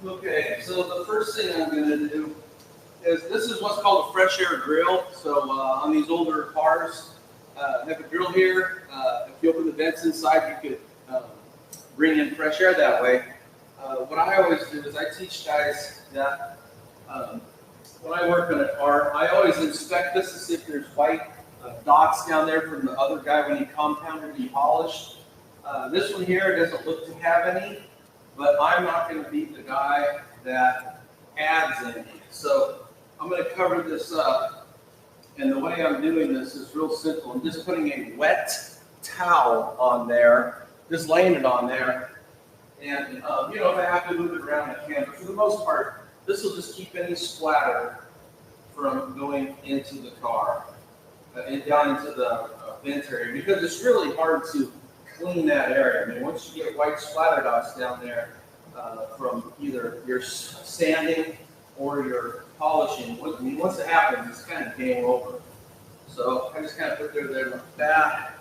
Okay, so the first thing I'm going to do is this is what's called a fresh air grill. So on these older cars, I have a grill here. If you open the vents inside, you could bring in fresh air that way. What I always do is I teach guys that when I work on a car, I always inspect this to see if there's white dots down there from the other guy when he compounded and he polished. This one here doesn't look to have any, but I'm not going to be the guy that adds any. So I'm going to cover this up, and the way I'm doing this is real simple. I'm just putting a wet towel on there, just laying it on there, and you know, if I have to move it around, I can. But for the most part, this will just keep any splatter from going into the car and down into the vent area, because it's really hard to clean that area. I mean, once you get white splatter dots down there from either your sanding or your polishing, I mean, once it happens, it's kind of game over. So I just kind of put there like that.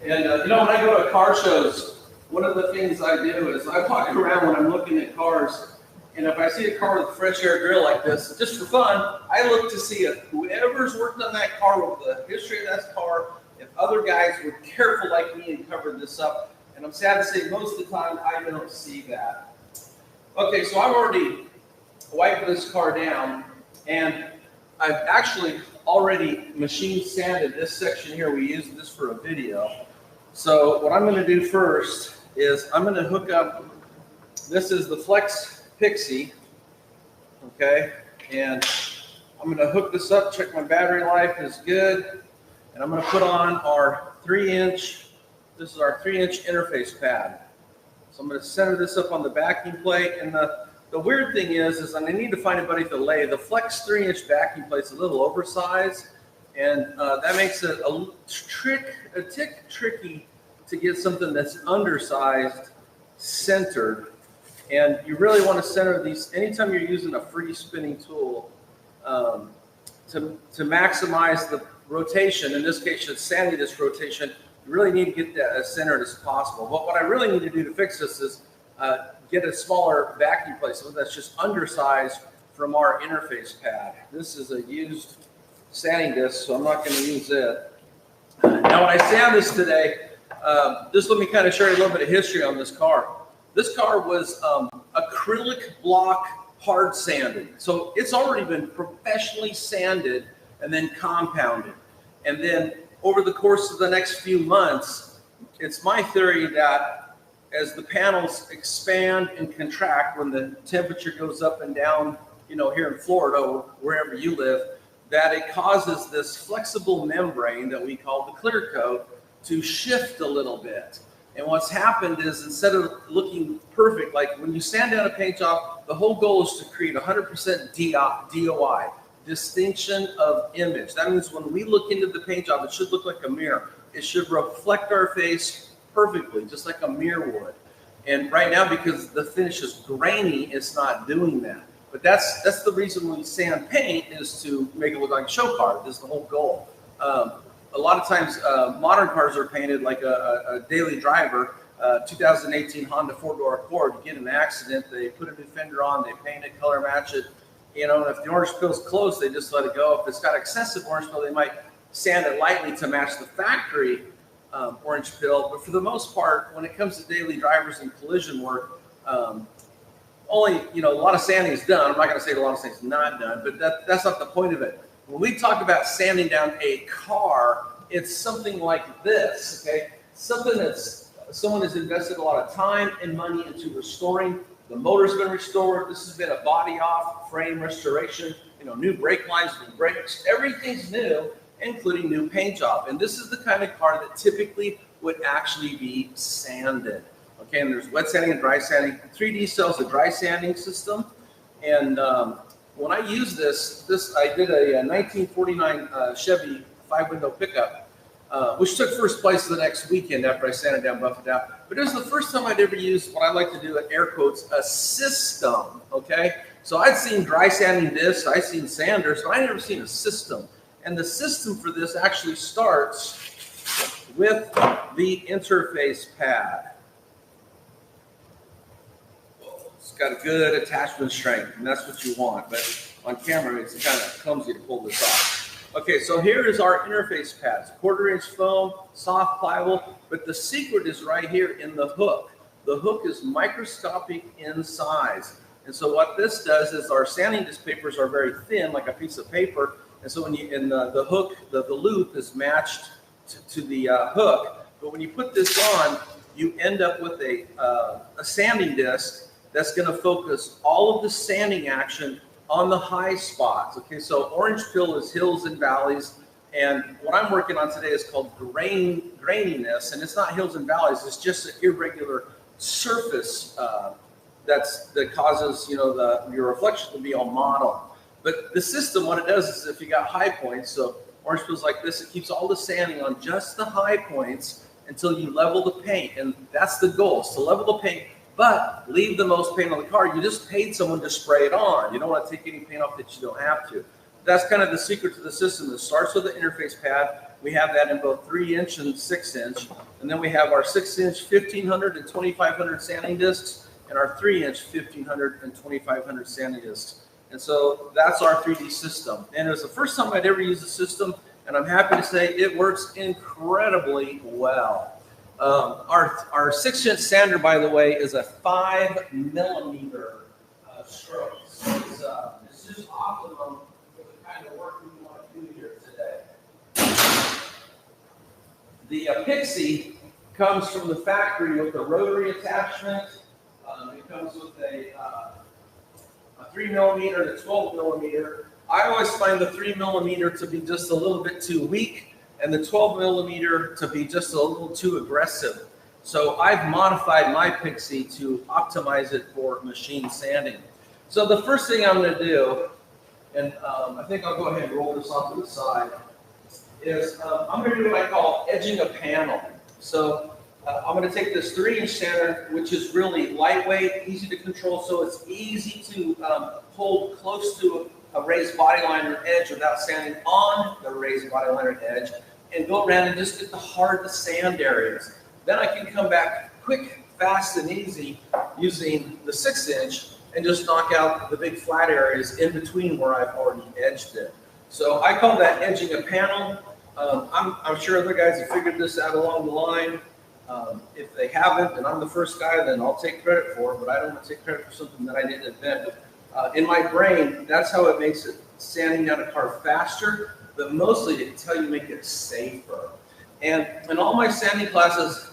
And you know, when I go to car shows, one of the things I do is I walk around when I'm looking at cars, and if I see a car with a fresh air grill like this, just for fun, I look to see if whoever's worked on that car, with the history of that car, if other guys were careful like me and covered this up. And I'm sad to say most of the time I don't see that. Okay, so I've already wiped this car down, and I've actually already machine sanded this section here. We used this for a video. So what I'm going to do first is I'm going to hook up, this is the FLEX PXE, okay, and I'm going to hook this up, check my battery life is good, and I'm going to put on our 3-inch, this is our 3-inch interface pad. So I'm going to center this up on the backing plate, and the weird thing is I need to find a buddy to lay. The FLEX 3-inch backing plate's a little oversized, and that makes it a tick tricky to get something that's undersized centered. And you really want to center these anytime you're using a free spinning tool to maximize the rotation. In this case, just sanding this rotation, you really need to get that as centered as possible. But what I really need to do to fix this is get a smaller backing plate, so that's just undersized from our interface pad. This is a used sanding disc, so I'm not going to use it. Now, when I sand this today, just let me kind of share a little bit of history on this car. This car was acrylic block hard sanded. So it's already been professionally sanded and then compounded. And then over the course of the next few months, it's my theory that as the panels expand and contract, when the temperature goes up and down, you know, here in Florida or wherever you live, that it causes this flexible membrane that we call the clear coat to shift a little bit. And what's happened is, instead of looking perfect, like when you sand down a paint job, the whole goal is to create 100% DOI, distinction of image. That means when we look into the paint job, it should look like a mirror. It should reflect our face perfectly, just like a mirror would. And right now, because the finish is grainy, it's not doing that. But that's the reason we sand paint, is to make it look like a show car. That's the whole goal. A lot of times, modern cars are painted like a daily driver. 2018 Honda 4-door Accord, you get in an accident, they put a new fender on, they paint it, color match it. You know, if the orange pill's close, they just let it go. If it's got excessive orange pill, they might sand it lightly to match the factory orange pill. But for the most part, when it comes to daily drivers and collision work, only, you know, a lot of sanding is done. I'm not going to say a lot of things not done, but that's not the point of it. When we talk about sanding down a car, it's something like this, okay? Something that's someone has invested a lot of time and money into restoring. The motor's been restored. This has been a body off, frame restoration, you know, new brake lines, new brakes, everything's new, including new paint job. And this is the kind of car that typically would actually be sanded. Okay, and there's wet sanding and dry sanding. 3D sells a dry sanding system, and when I use this I did a 1949 Chevy 5-window pickup, which took first place the next weekend after I sanded down, buffed it out. But it was the first time I'd ever used what I like to do, in air quotes, a system. Okay, so I'd seen dry sanding discs, I'd seen sanders, but I never seen a system. And the system for this actually starts with the interface pad. It's got a good attachment strength, and that's what you want. But on camera, it's kind of clumsy to pull this off. Okay, so here is our interface pads, 1/4-inch foam, soft pliable, but the secret is right here in the hook. The hook is microscopic in size. And so what this does is our sanding disc papers are very thin, like a piece of paper. And so when you, in the hook, the loop is matched to the hook. But when you put this on, you end up with a sanding disc that's going to focus all of the sanding action on the high spots. Okay, so orange peel is hills and valleys, and what I'm working on today is called graininess, and it's not hills and valleys, it's just an irregular surface that causes, you know, your reflection to be all mottled. But the system, what it does is if you got high points, so orange peels like this, it keeps all the sanding on just the high points until you level the paint, and that's the goal, is to level the paint, but leave the most paint on the car. You just paid someone to spray it on. You don't want to take any paint off that you don't have to. That's kind of the secret to the system. It starts with the interface pad. We have that in both 3-inch and 6-inch. And then we have our 6-inch 1500 and 2500 sanding discs and our 3-inch 1500 and 2500 sanding discs. And so that's our 3D system. And it was the first time I'd ever used the system, and I'm happy to say it works incredibly well. Our 6-inch sander, by the way, is a 5mm stroke. So it's just optimum for the kind of work we want to do here today. The PXE comes from the factory with a rotary attachment. It comes with a 3mm and a 12mm. I always find the 3mm to be just a little bit too weak, and the 12mm to be just a little too aggressive. So I've modified my PXE to optimize it for machine sanding. So the first thing I'm going to do, and I think I'll go ahead and roll this off to the side, is I'm going to do what I call edging a panel. So I'm going to take this 3-inch sander, which is really lightweight, easy to control, so it's easy to hold close to a raised body liner edge without sanding on the raised body liner edge, and go around and just get the hard to sand areas. Then I can come back quick, fast, and easy using the 6-inch and just knock out the big flat areas in between where I've already edged it. So I call that edging a panel. I'm sure other guys have figured this out along the line. If they haven't, and I'm the first guy, then I'll take credit for it, but I don't want to take credit for something that I didn't invent. In my brain, that's how it makes it sanding down a car faster, but mostly to tell you make it safer. And in all my sanding classes,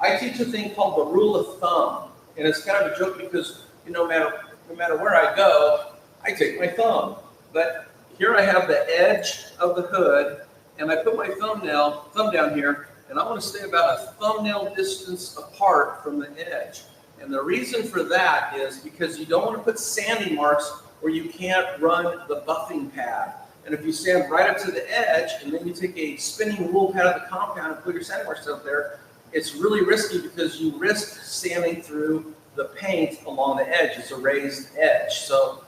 I teach a thing called the rule of thumb. And it's kind of a joke because no matter where I go, I take my thumb. But here I have the edge of the hood, and I put my thumb down here, and I want to stay about a thumbnail distance apart from the edge. And the reason for that is because you don't want to put sanding marks where you can't run the buffing pad. And if you sand right up to the edge and then you take a spinning wool pad of the compound and put your sanding marks up there, it's really risky because you risk sanding through the paint along the edge. It's a raised edge. So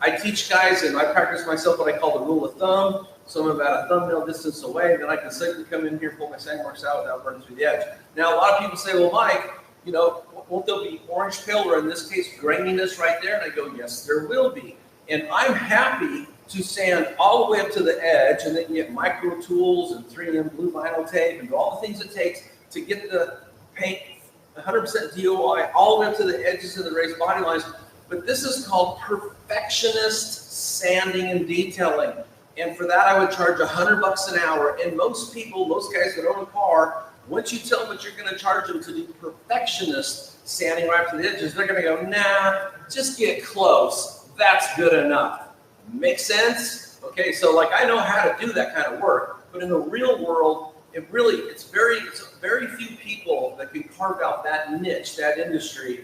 I teach guys, and I practice myself what I call the rule of thumb. So I'm about a thumbnail distance away, then I can safely come in here, pull my sanding marks out without running through the edge. Now, a lot of people say, well, Mike, won't there be orange peel, or in this case, graininess right there? And I go, yes, there will be. And I'm happy to sand all the way up to the edge, and then you get micro tools and 3M blue vinyl tape and all the things it takes to get the paint 100% DOI all the way up to the edges of the raised body lines. But this is called perfectionist sanding and detailing. And for that, I would charge $100 an hour. And most guys that own a car, once you tell them what you're going to charge them to do perfectionist sanding right to the edges, they're going to go, nah, just get close. That's good enough. Make sense? Okay, so like I know how to do that kind of work, but in the real world, it's very few people that can carve out that niche, that industry.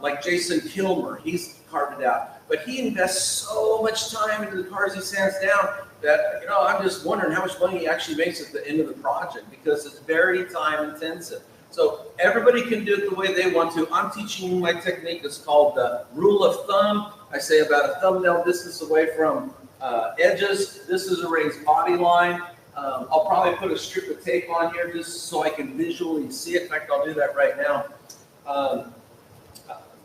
Like Jason Kilmer, he's carved it out. But he invests so much time into the cars he sands down that, I'm just wondering how much money he actually makes at the end of the project, because it's very time intensive. So everybody can do it the way they want to. I'm teaching you my technique. It's called the rule of thumb. I say about a thumbnail distance away from edges. This is a raised body line. I'll probably put a strip of tape on here just so I can visually see it. In fact, I'll do that right now.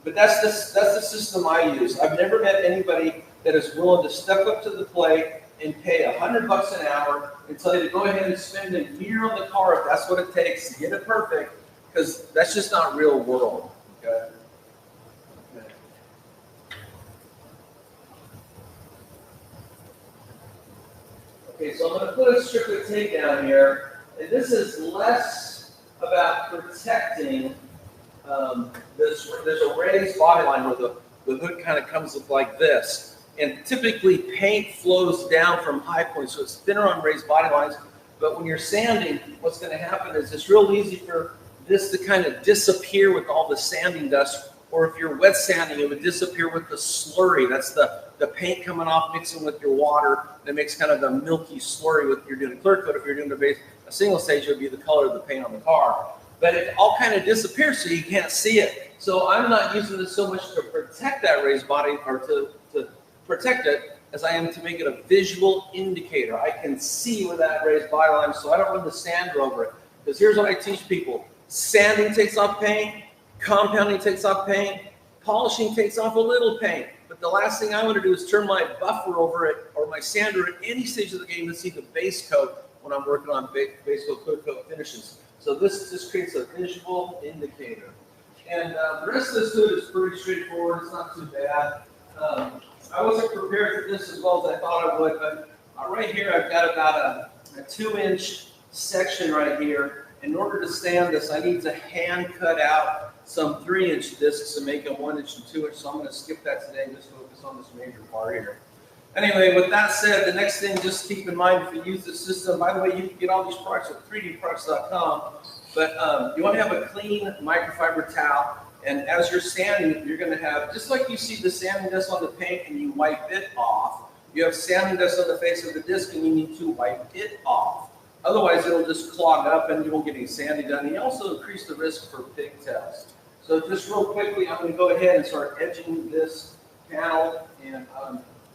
But that's the system I use. I've never met anybody that is willing to step up to the plate and pay $100 an hour and tell you to go ahead and spend a year on the car if that's what it takes to get it perfect, because that's just not real world. Okay. Okay, so I'm going to put a strip of tape down here, and this is less about protecting this. There's a raised body line where the hood kind of comes up like this, and typically paint flows down from high points, so it's thinner on raised body lines. But when you're sanding, what's going to happen is it's real easy for this to kind of disappear with all the sanding dust, or if you're wet sanding, it would disappear with the slurry. That's the paint coming off, mixing with your water. That makes kind of the milky slurry with you're doing a clear coat. If you're doing a single stage, it would be the color of the paint on the car. But it all kind of disappears, so you can't see it. So I'm not using this so much to protect that raised body, or to protect it, as I am to make it a visual indicator. I can see where that raised body line is, so I don't run the sander over it. Because here's what I teach people. Sanding takes off paint, compounding takes off paint, polishing takes off a little paint. But the last thing I want to do is turn my buffer over it, or my sander at any stage of the game, to see the base coat when I'm working on base coat, clear coat finishes. So this just creates a visual indicator. And the rest of this hood is pretty straightforward. It's not too bad. I wasn't prepared for this as well as I thought I would, but right here I've got about a 2-inch section right here. In order to sand this, I need to hand cut out some 3-inch discs and make a 1-inch and 2-inch. So I'm going to skip that today and just focus on this major part here. Anyway, with that said, the next thing, just keep in mind, if you use this system, by the way, you can get all these products at 3dproducts.com, but you want to have a clean microfiber towel, and as you're sanding, you're going to have, just like you see the sanding dust on the paint and you wipe it off, you have sanding dust on the face of the disc and you need to wipe it off. Otherwise, it'll just clog up and you won't get any sanding done. And you also increase the risk for pigtails. So just real quickly, I'm going to go ahead and start edging this panel. And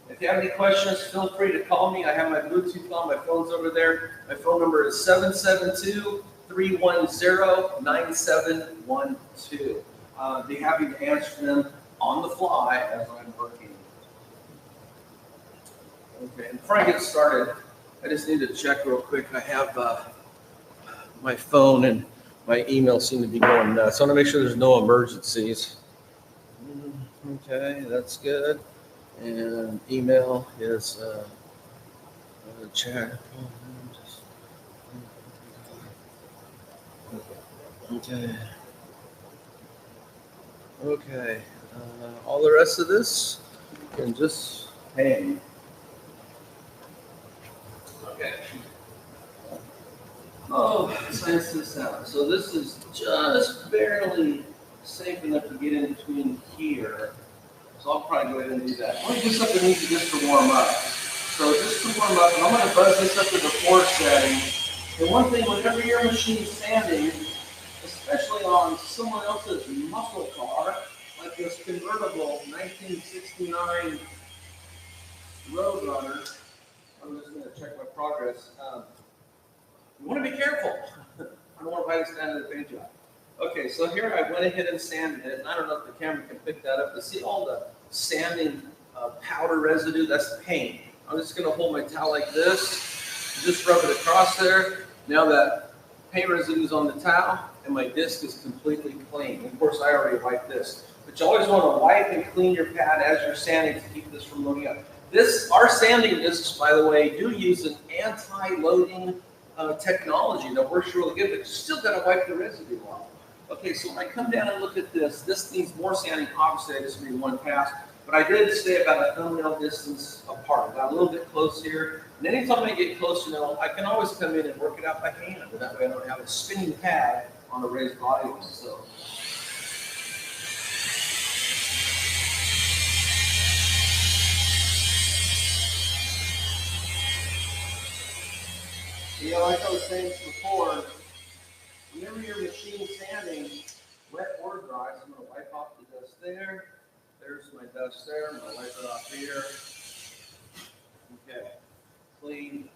if you have any questions, feel free to call me. I have my Bluetooth on. My phone's over there. My phone number is 772-310-9712. Be happy to answer them on the fly as I'm working. Okay, and before I get started, I just need to check real quick. I have my phone and my email seem to be going nuts. So I want to make sure there's no emergencies. Okay, that's good. And email is check. Okay. Okay. All the rest of this can just hang. Okay. Oh, science this out. So this is just barely safe enough to get in between here. So I'll probably go ahead and do that. I'm going to do something easy just to warm up. So just to warm up, and I'm going to buzz this up to the 4 setting. And one thing, whenever your machine's sanding, especially on someone else's muscle car, like this convertible 1969 Roadrunner, I'm just going to check my progress. You want to be careful. I don't want to bite this down in the paint job. Okay, so here I went ahead and sanded it. And I don't know if the camera can pick that up. But see all the sanding powder residue? That's paint. I'm just going to hold my towel like this, just rub it across there. Now that paint residue is on the towel, and my disc is completely clean. And of course, I already wiped this. But you always want to wipe and clean your pad as you're sanding to keep this from loading up. Our sanding discs, by the way, do use an anti-loading technology that works really good, but you still got to wipe the residue off. Okay, so when I come down and look at this needs more sanding. Obviously, I just made one pass, but I did stay about a thumbnail distance apart. Got a little bit close here. And anytime I get close, I can always come in and work it out by hand. And that way I don't have a spinning pad on a raised body line. So. Like I was saying before, whenever your machine's sanding, wet or dry, so I'm going to wipe off the dust there. There's my dust there. I'm going to wipe it off here. Okay. Clean.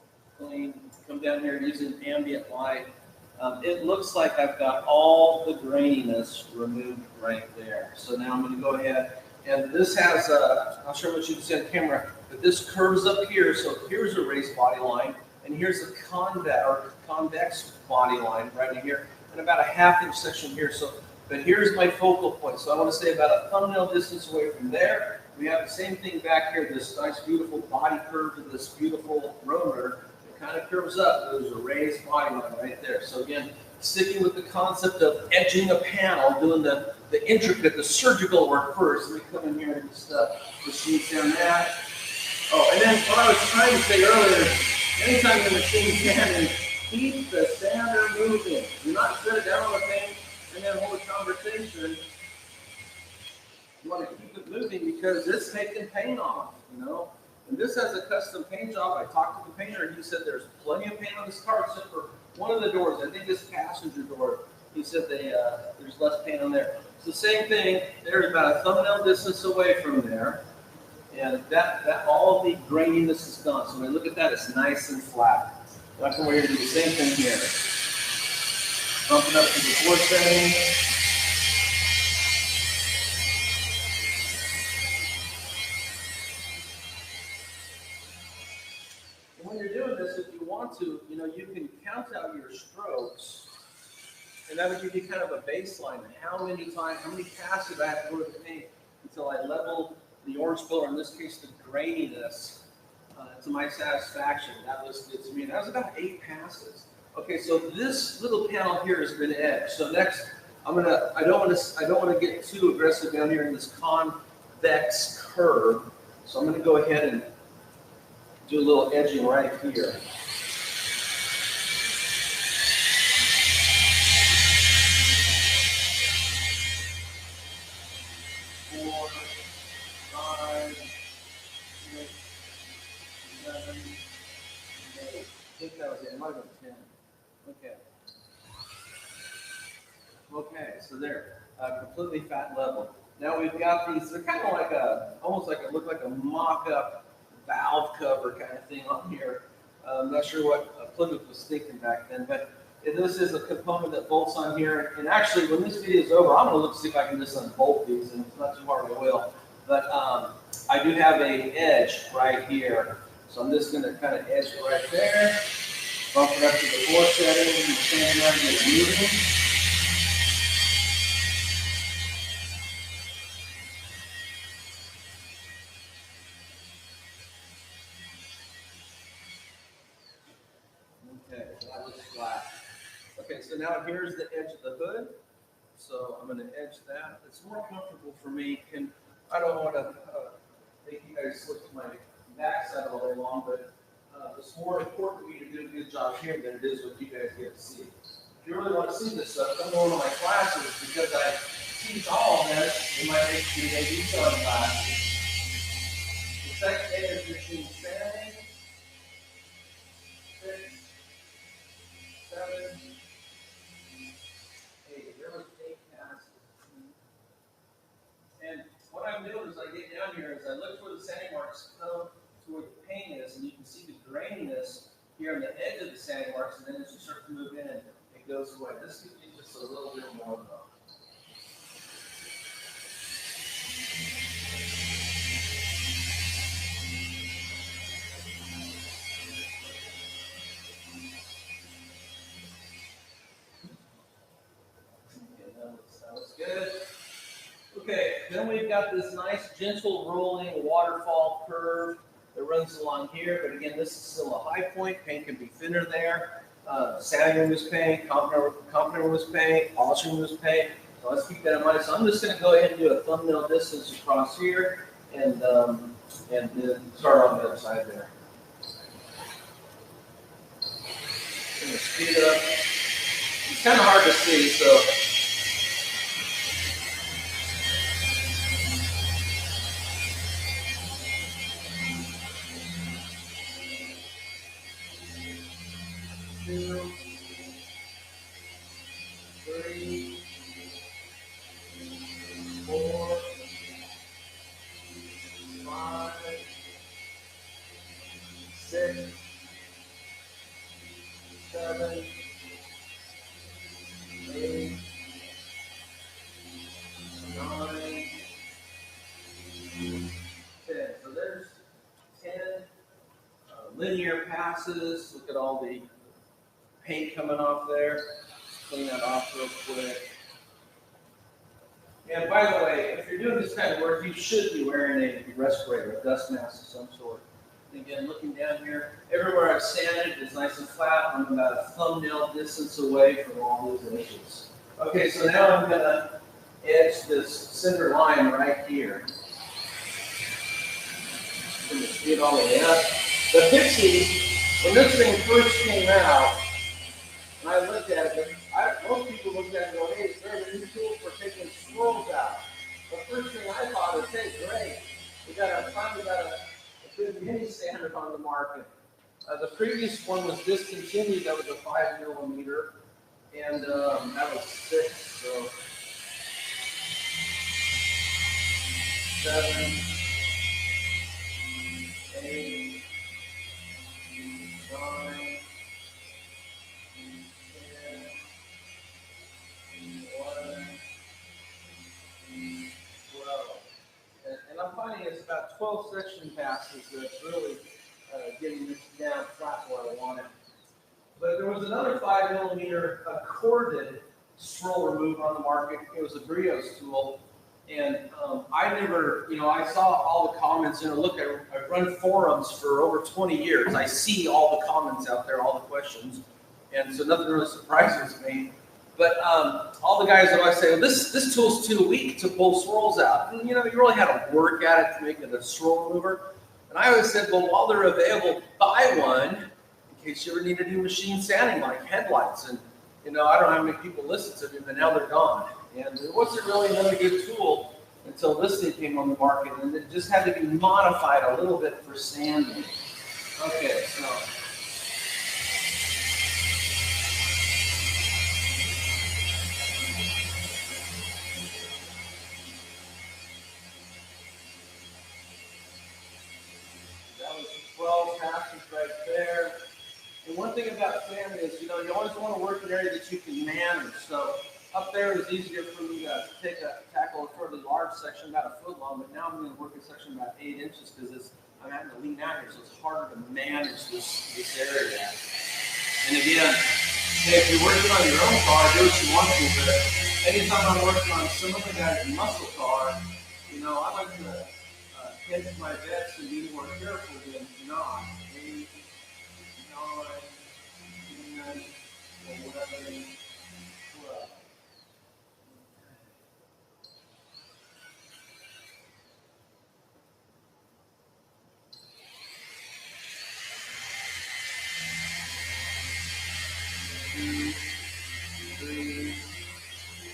Come down here using ambient light. it looks like I've got all the graininess removed right there. So now I'm going to go ahead, and this has, I'll show what you can see on camera, but this curves up here. So here's a raised body line, and here's a convex body line right in here, and about a ½ inch section here. So, but here's my focal point. So I want to say about a thumbnail distance away from there. We have the same thing back here, this nice beautiful body curve to this beautiful rotor. It kind of curves up. There's a raised body line right there. So again, sticking with the concept of edging a panel, doing the intricate, the surgical work first. Let me come in here and just machine down that. Oh, and then what I was trying to say earlier, anytime the machine's standing, keep the sander moving. Do not set it down on the thing and then hold a conversation. You want to keep it moving because it's taking paint off, you know. And this has a custom paint job. I talked to the painter, and he said there's plenty of paint on this car except for one of the doors. I think this passenger door. He said there's less paint on there. It's the same thing. There's about a thumbnail distance away from there, and that all of the graininess is gone. So when I look at that, it's nice and flat. And I can wear do the same thing here. Bump it up to the floor setting. When you're doing this, if you want to, you know, you can count out your strokes, and that would give you kind of a baseline. How many passes I have to go to the paint until I level the orange color, in this case, the graininess, to my satisfaction. That was good to me. And that was about 8 passes. Okay, so this little panel here has been edged. So next, I don't want to get too aggressive down here in this convex curve. So I'm going to go ahead and do a little edging right here. Four, 5, 6, 7, 8. I think that was it. It might have been 10. Okay. Okay, so there, completely fat level. Now we've got these. They're kind of like almost like look like a mock-up valve cover kind of thing on here. I'm not sure what Plymouth was thinking back then, but this is a component that bolts on here. And actually, when this video is over, I'm going to look to see if I can just unbolt these, and if it's not too hard, I will. But I do have a edge right here, so I'm just going to kind of edge it right there, bump it up to the floor setting, and stand around and get moving. Okay, that looks flat. Okay, so now here's the edge of the hood. So I'm going to edge that. It's more comfortable for me, and I don't want to make you guys look to my backside all day long, but it's more important for me to do a good job here than it is what you guys get to see. If you really want to see this stuff, come to one of my classes, because I teach all of this in my HPA detailing classes. The second edge is machine sanding. 6, 7, 8. There was 8 passes. And what I'm doing as I get down here is I look where the sanding marks come to where the paint is, and you can see the graininess here on the edge of the sanding marks, and then as you start to move in, it goes away. This gives you just a little bit more though. That looks good. Okay, then we've got this nice gentle rolling waterfall curve that runs along here, but again, this is still a high point. Paint can be thinner there. Sanding room is paint, compound room is paint, polishing room is paint. So let's keep that in mind. So I'm just going to go ahead and do a thumbnail distance across here, and then start on the other side there. I'm going to speed it up. It's kind of hard to see, so. Two, 3, 4, 5, 6, 7, linear passes. Look at all the paint coming off there. Let's clean that off real quick. And by the way, if you're doing this kind of work, you should be wearing a respirator, a dust mask of some sort. And again, looking down here, everywhere I've sanded is nice and flat. I'm about a thumbnail distance away from all those edges. Okay, so now I'm going to edge this center line right here. Going to get all the way up. The Pixie, when this thing first came out, and I looked at it, most people looked at it and go, hey, is there a new tool for taking swirls out? The first thing I thought is, hey, great. Finally got a good mini sander on the market. The previous one was discontinued. That was a 5mm, and that was 6, so 7, 8, 9, 11, 12. And I'm finding it's about 12 section passes that's really getting this down flat where I want it. But there was another 5mm corded swirl remover on the market. It was a Brios tool. And I never, I saw all the comments. Look, I've run forums for over 20 years. I see all the comments out there, all the questions. And so nothing really surprises me. But all the guys always say, well, this tool's too weak to pull swirls out. And, you really had to work at it to make it a swirl remover. And I always said, well, while they're available, buy one in case you ever need to do machine sanding like headlights. And, I don't know how many people listen to me, but now they're gone. And there wasn't really another good tool until this thing came on the market. And it just had to be modified a little bit for sanding. Okay, so. That was 12 passes right there. And one thing about sanding is, you always want to work in an area that you can manage. So up there is easier for me to tackle a fairly large section, about 1 foot long, but now I'm going to work a section about 8 inches because I'm having to lean out here, so it's harder to manage this area. And again, hey, if you're working on your own car, do what you want to, but anytime I'm working on some other guy's muscle car, I like to hedge my bets and be more careful than not. 8, 9, 10, 11, 12. Two, 3,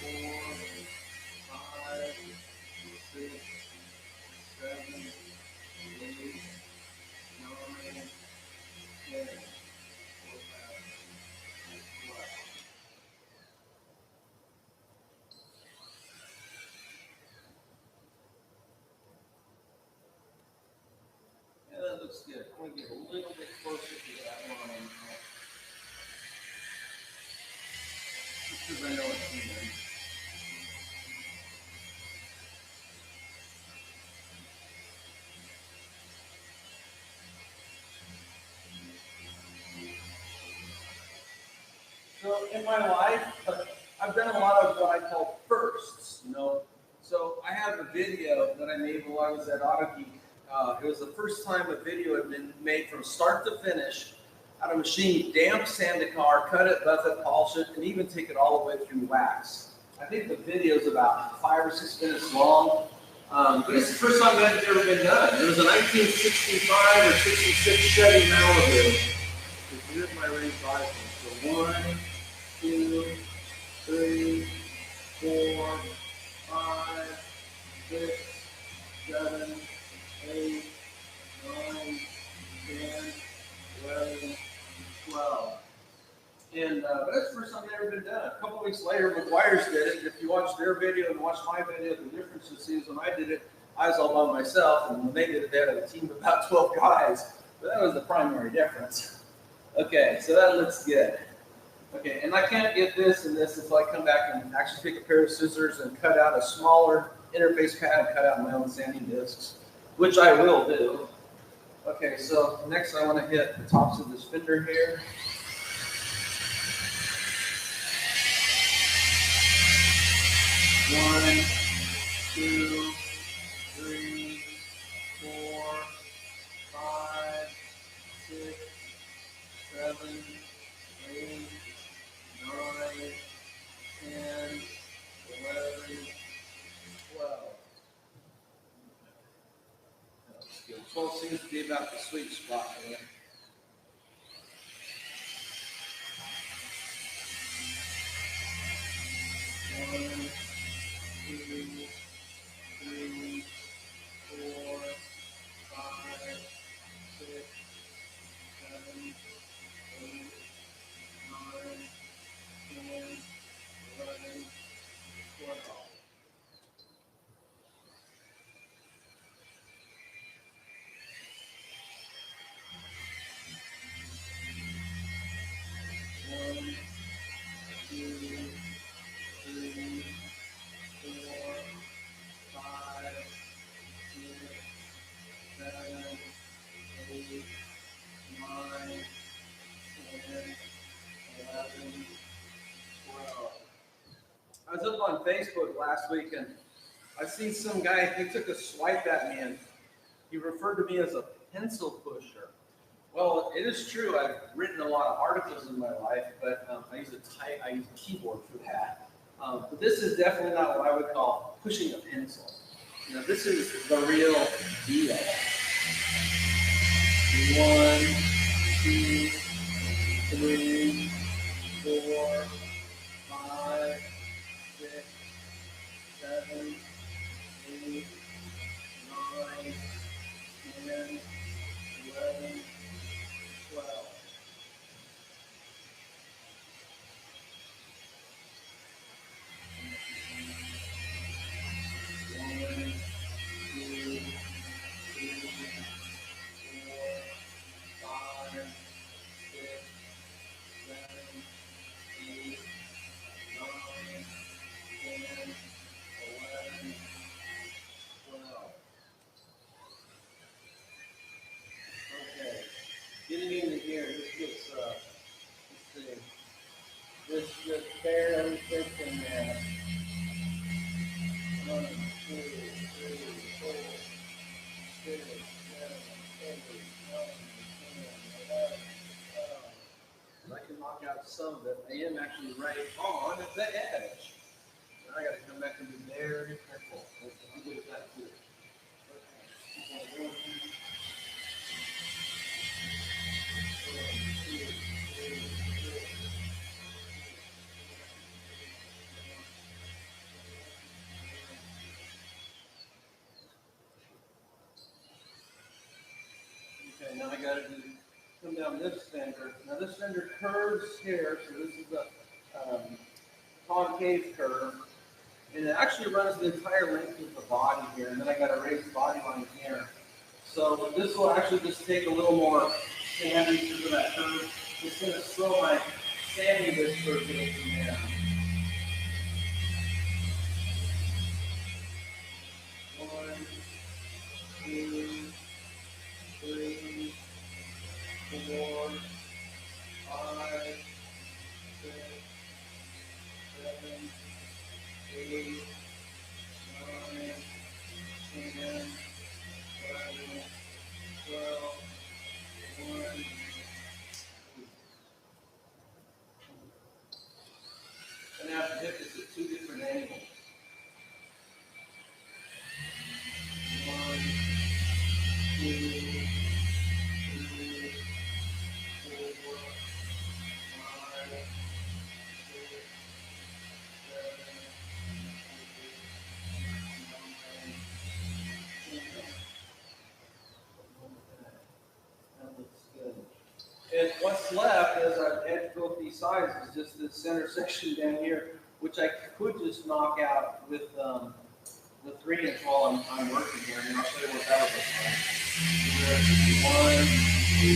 4, 5, 6, 7, 8, 9, 10, 11, 12. Yeah, that looks good. I'm going to get a little bit closer to that line. Just because I know it's in there. So in my life, I've done a lot of what I call firsts, So I have a video that I made while I was at AutoGeek. It was the first time a video had been made from start to finish out of machine, damp sand a car, cut it, buff it, polish it, and even take it all the way through wax. I think the video is about 5 or 6 minutes long. But it's the first time that had ever been done. It was a 1965 or 66 Chevy Malibu. So here's my race license. So 1, 2, 3, 4, 5, 6, 7, 8, 9, 10, 11, 12. And that's the first time I've ever been done. A couple weeks later, McGuire's did it. If you watch their video and watch my video, the difference you see is when I did it, I was all by myself. And when they did it, they had a team of about 12 guys. But that was the primary difference. Okay, so that looks good. Okay, and I can't get this and this until I come back and actually take a pair of scissors and cut out a smaller interface pad and cut out my own sanding discs, which I will do. Okay, so next I want to hit the tops of this fender here. One, two, three, 4, 5, 6, 7, 8, 9, 10, 11, 12. That's good. 12 seems to be about the sweet spot here. One, two, three, 4, 5, 6, 7, 8, 9, 10, 11, 12. One, two, three, 4, 5, 6, 7, 8, 9, 10, 11, 12. I was up on Facebook last week and I seen some guy, he took a swipe at me and he referred to me as a pencil pusher. Well, it is true. I've written a lot of articles in my life, but I use a keyboard for that. But this is definitely not what I would call pushing a pencil. You know, this is the real deal. 1, 2, 3, 4, 5, 6, 7, 8, 9, 10, 11, 12. One, two, three, 4, 5, 6, 7, 8, 9, 10, 11, 12. Okay. Getting into here, this gets, let's see. This just barely fits in there. 1, 2, 3, 4, 6, 7, 8, 9, 10, 11, 12. I can knock out some of it. I am actually right on the edge. Now I got to come back and be very careful. I'm good at that too. Okay. Okay, now I got to come down this fender. Now this fender curves here, so this is a concave curve, and it actually runs the entire length of the body here, and then I got to raise the body line here. So this will actually just take a little more sanding through that curve. It's going to slow my sanding this curve getting from there. 1, 2, 3, 4, 5, 6, 7, 8, 9, 10, 11, 12, 1. And I have to hit this at 2 different angles. 1, 2, 3, 4, 5, 6, 7, 8, 9, 10. That looks good. And what's left as I've edged both these sides is just this center section down here, which I could just knock out with the 3-inch while I'm working here, and I'll show you what that would look like. 1, 2,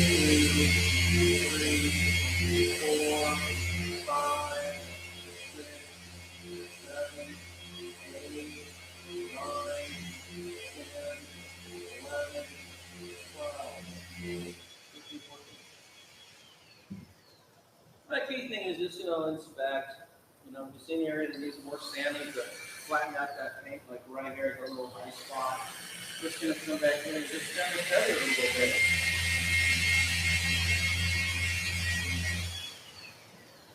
3, 4, 5, 6, 7, 8, 9, 10, 11, My key thing is just, inspect, just any area that needs more sanding to flatten out that paint, like right here, the little high spot. Just gonna come back in and just kind of feather it a little bit.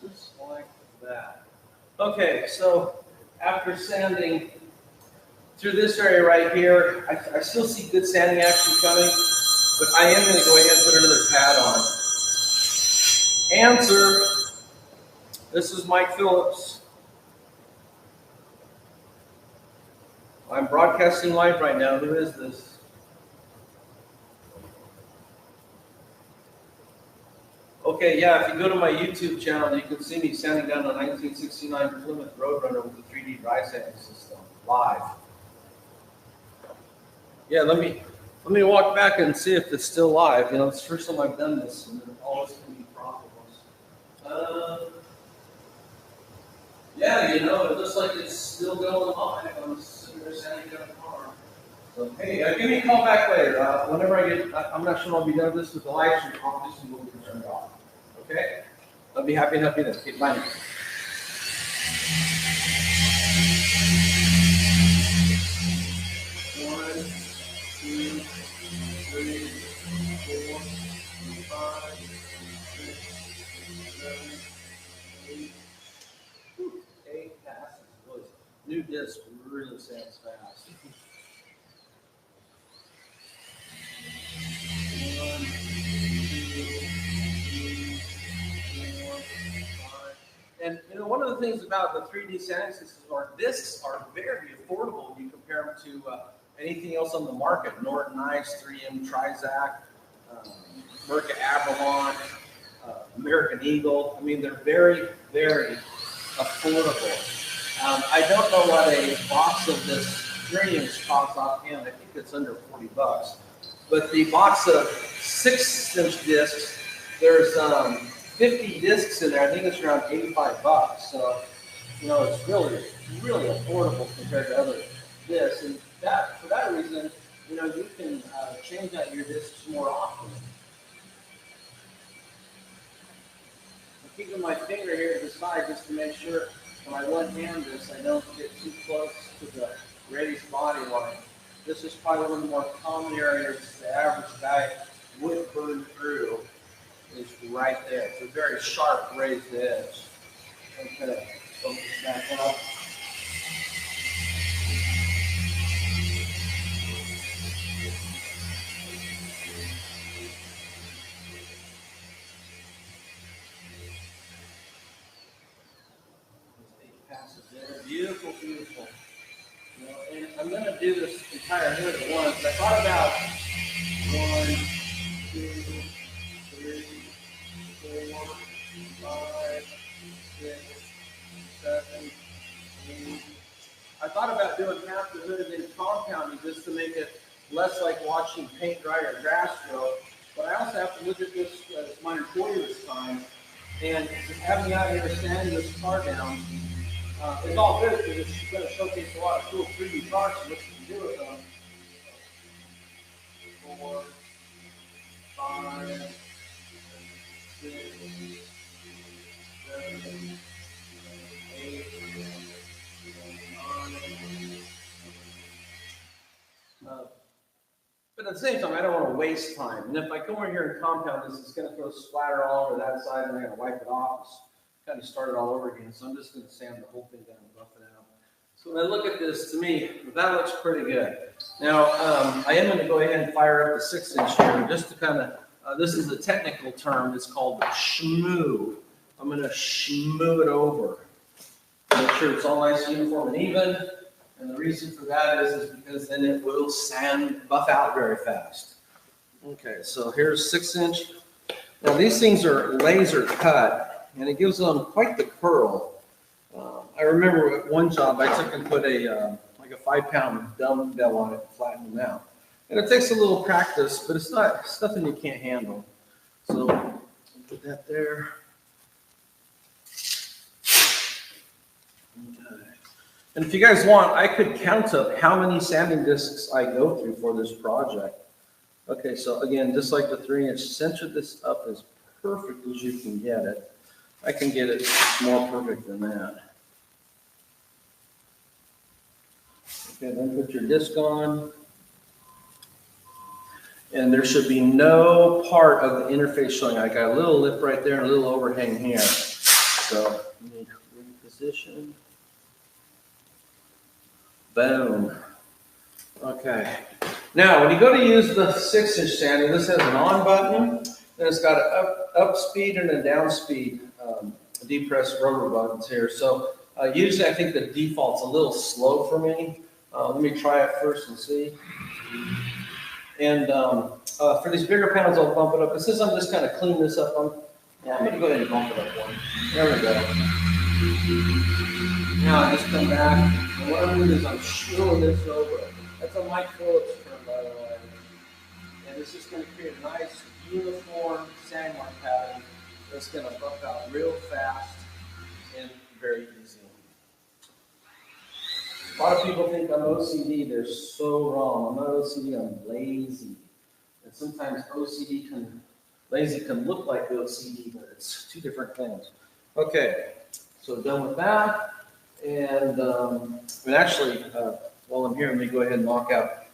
Just like that. Okay, so after sanding through this area right here, I still see good sanding action coming, but I am going to go ahead and put another pad on. Answer. This is Mike Phillips. I'm broadcasting live right now. Who is this? Okay, yeah, if you go to my YouTube channel, you can see me sanding down a 1969 Plymouth Roadrunner with a 3D dry sanding system, live. Yeah, let me walk back and see if it's still live. It's the first time I've done this, and there always can be problems. Yeah, it looks like it's still going live. I'm sitting there sanding down a car. So, hey, give me a call back later. Whenever I'm not sure I'll be done with this with the live stream, obviously will be turned off. Okay? I'll be happy to help you then. Okay, bye now. One, two, three, 4, 5, 6, 7, 8. 8 passes. Really, new disc really sands fast. 1, 2, 3, 4, 5. And one of the things about the 3D sanding systems are discs are very affordable when you compare them to anything else on the market. Norton Ice, 3M Trizac, Merca Abraham, American Eagle. I mean, they're very, very affordable. I don't know what a box of this 3-inch costs offhand. I think it's under $40. But the box of 6-inch discs, there's 50 discs in there. I think it's around $85. So, it's really, really affordable compared to other discs. And for that reason, you can change out your discs more often. I'm keeping my finger here to the side just to make sure when I one-hand this, I don't get too close to the raised body line. This is probably one of the more common areas the average guy would burn through is right there. It's a very sharp raised edge. Okay, focus back up. Beautiful, beautiful. And I'm going to do this entire hood at once. I thought about 1, 2, 3, 4, 5, 6, 7, 8. I thought about doing half the hood and then compounding just to make it less like watching paint dry or grass grow. But I also have to look at this as my employer's time. And having out here sanding this car down, it's all good because it's going to showcase a lot of cool 3D parts and what you can do with them. 4, 5, 6, 7, 8, 9. But at the same time, I don't want to waste time. And if I come over here and compound this, it's going to throw splatter all over that side, and I'm going to wipe it off. Kind of start it all over again, so I'm just going to sand the whole thing down and buff it out. So when I look at this, to me, that looks pretty good. Now, I am going to go ahead and fire up the 6-inch here, just to kind of, this is a technical term, it's called schmoo. I'm going to schmoo it over. Make sure it's all nice, uniform, and even. And the reason for that is because then it will buff out very fast. Okay, so here's 6-inch. Now, these things are laser cut. And it gives them quite the curl. I remember at one job I took and put a like a 5-pound dumbbell on it and flattened them out. And it takes a little practice, but it's nothing you can't handle. So put that there. Okay. And if you guys want, I could count up how many sanding discs I go through for this project. Okay, so again, just like the 3-inch, center this up as perfect as you can get it. I can get it more perfect than that. Okay, then put your disc on. And there should be no part of the interface showing. I got a little lip right there and a little overhang here. So let me reposition. Boom. Okay. Now, when you go to use the 6-inch sander, this has an on button, and it's got an up speed and a down speed depressed rubber buttons here. So usually I think the default's a little slow for me. Let me try it first and see. And for these bigger panels, I'll bump it up. Since I'm just kind of cleaning this up, I'm going to go ahead and bump it up one. There we go. Now I just come back, and what I'm doing is I'm shielding this over. That's a Mike Phillips trim, by the way. And this is going to create a nice, uniform sandmark pattern that's going to buff out real fast and very easy. A lot of people think I'm OCD. They're so wrong. I'm not OCD, I'm lazy. And sometimes lazy can look like OCD, but it's two different things. Okay, so done with that. And actually, while I'm here, let me go ahead and knock out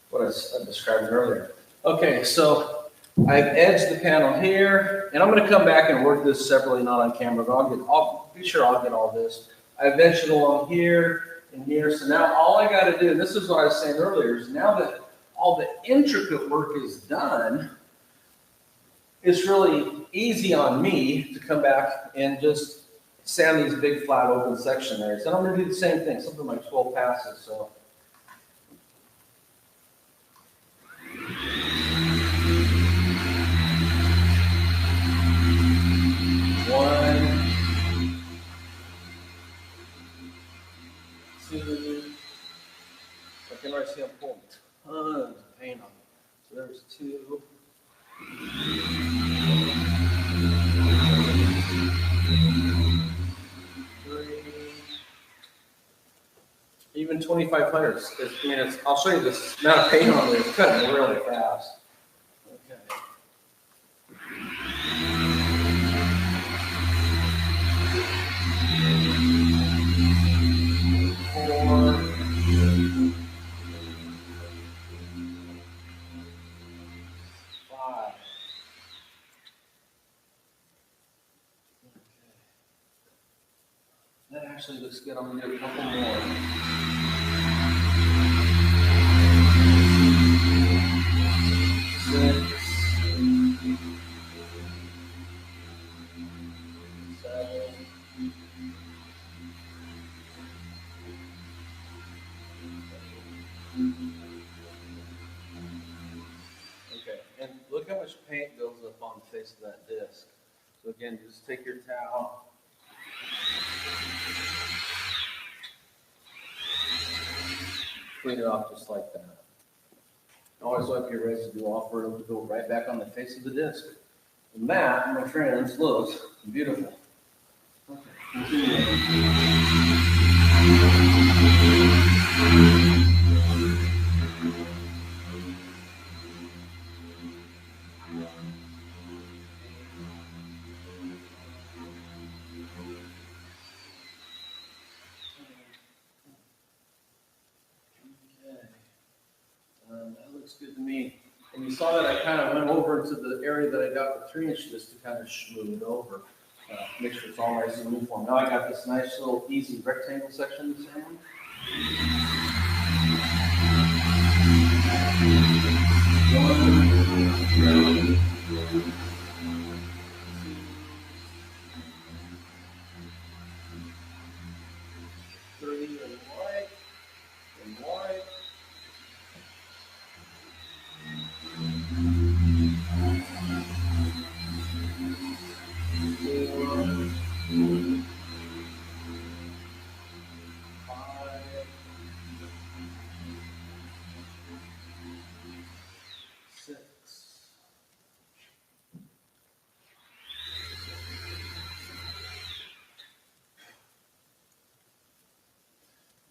what I described earlier. Okay, so I've edged the panel here, and I'm going to come back and work this separately, not on camera, but I'll be sure I'll get all this. I've edged it along here and here, so now all I got to do, and this is what I was saying earlier, is now that all the intricate work is done, it's really easy on me to come back and just sand these big flat open section areas. And I'm going to do the same thing, something like 12 passes. So. One, two, I can already see I'm pulling tons of paint on it. So there's 2. Even 2,500. I'll show you this amount of paint on there. It's cutting really fast. Okay. That actually looks good. I'm going to do a couple more. 6, 7. Okay, and look how much paint goes up on the face of that disc. So again, just take your towel. Clean it off just like that. Always wipe your residue off for it to go right back on the face of the disc. And that, my friends, looks beautiful. Okay, continue. That looks good to me. And you saw that I kind of went over into the area that I got the 3-inch just to kind of smooth it over, make sure it's all nice and uniform. Now I got this nice little easy rectangle section to sand.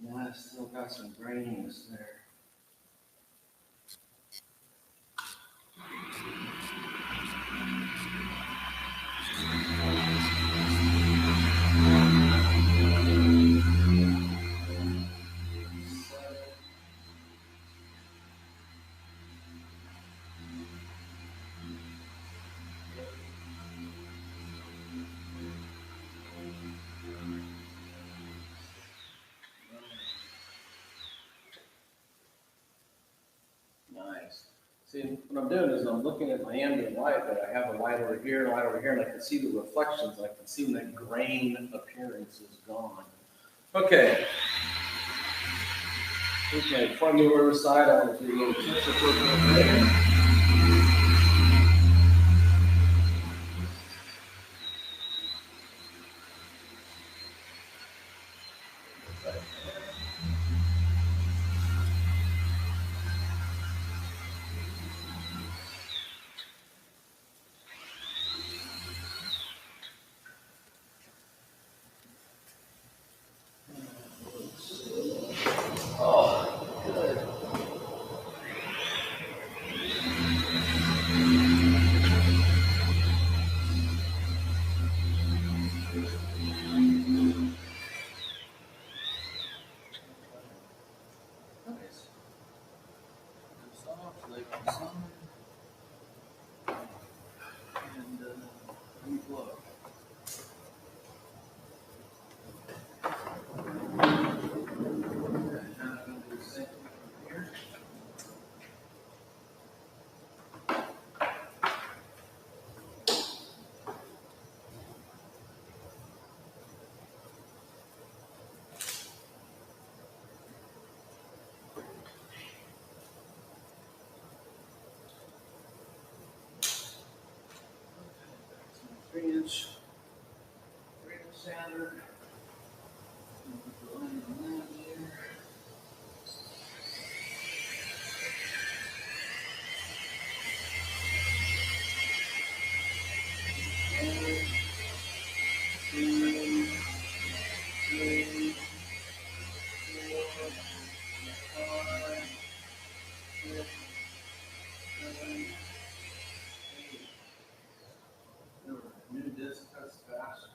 Yeah, I still got some graininess there. See, what I'm doing is I'm looking at my ambient light, but I have a light over here, and a light over here, and I can see the reflections. I can see when that grain appearance is gone. Okay. Okay, before I move over to the side, I want to do a little test of working there. Oh, good. Nice. Soft, like sun. And let me blow. Okay, now I'm going to do the same thing here. Okay, 3-inch sander. Put the line on that here. New disc cuts fast.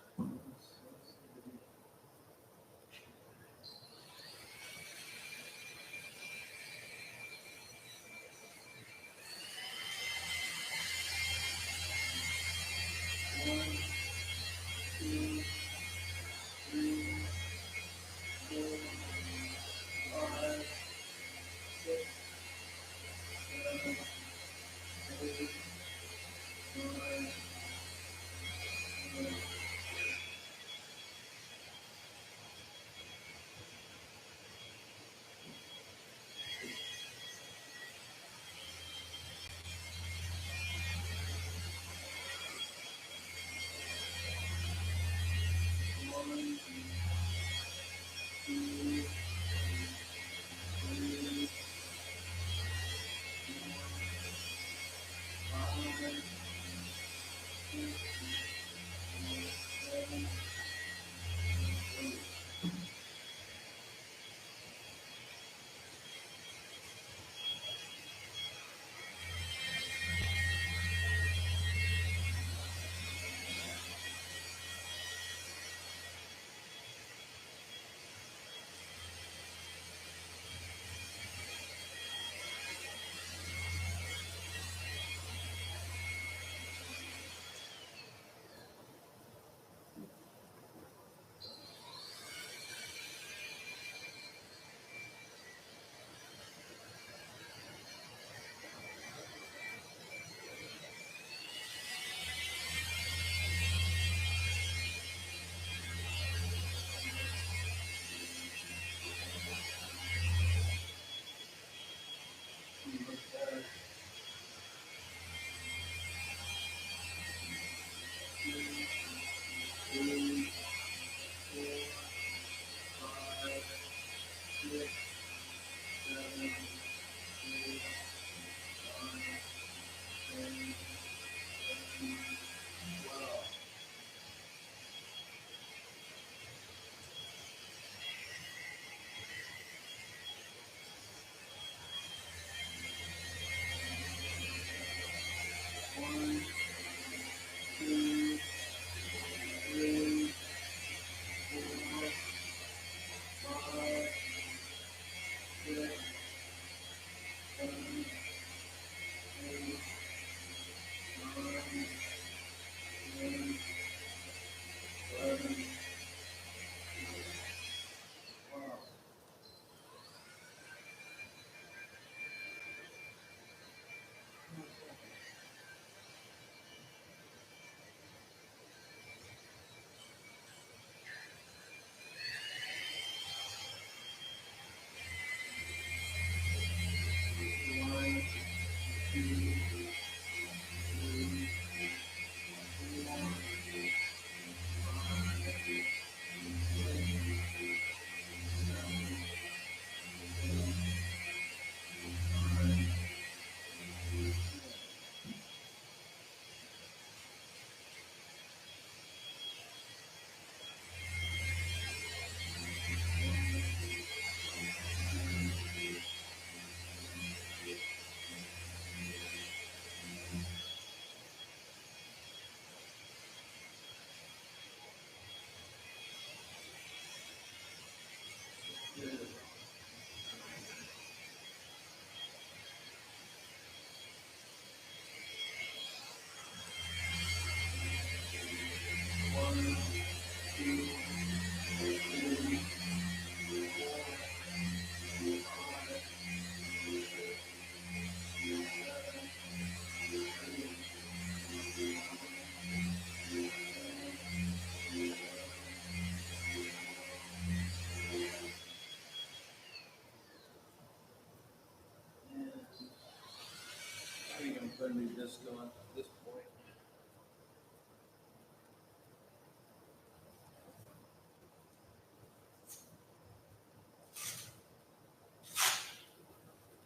going to need this going at this point.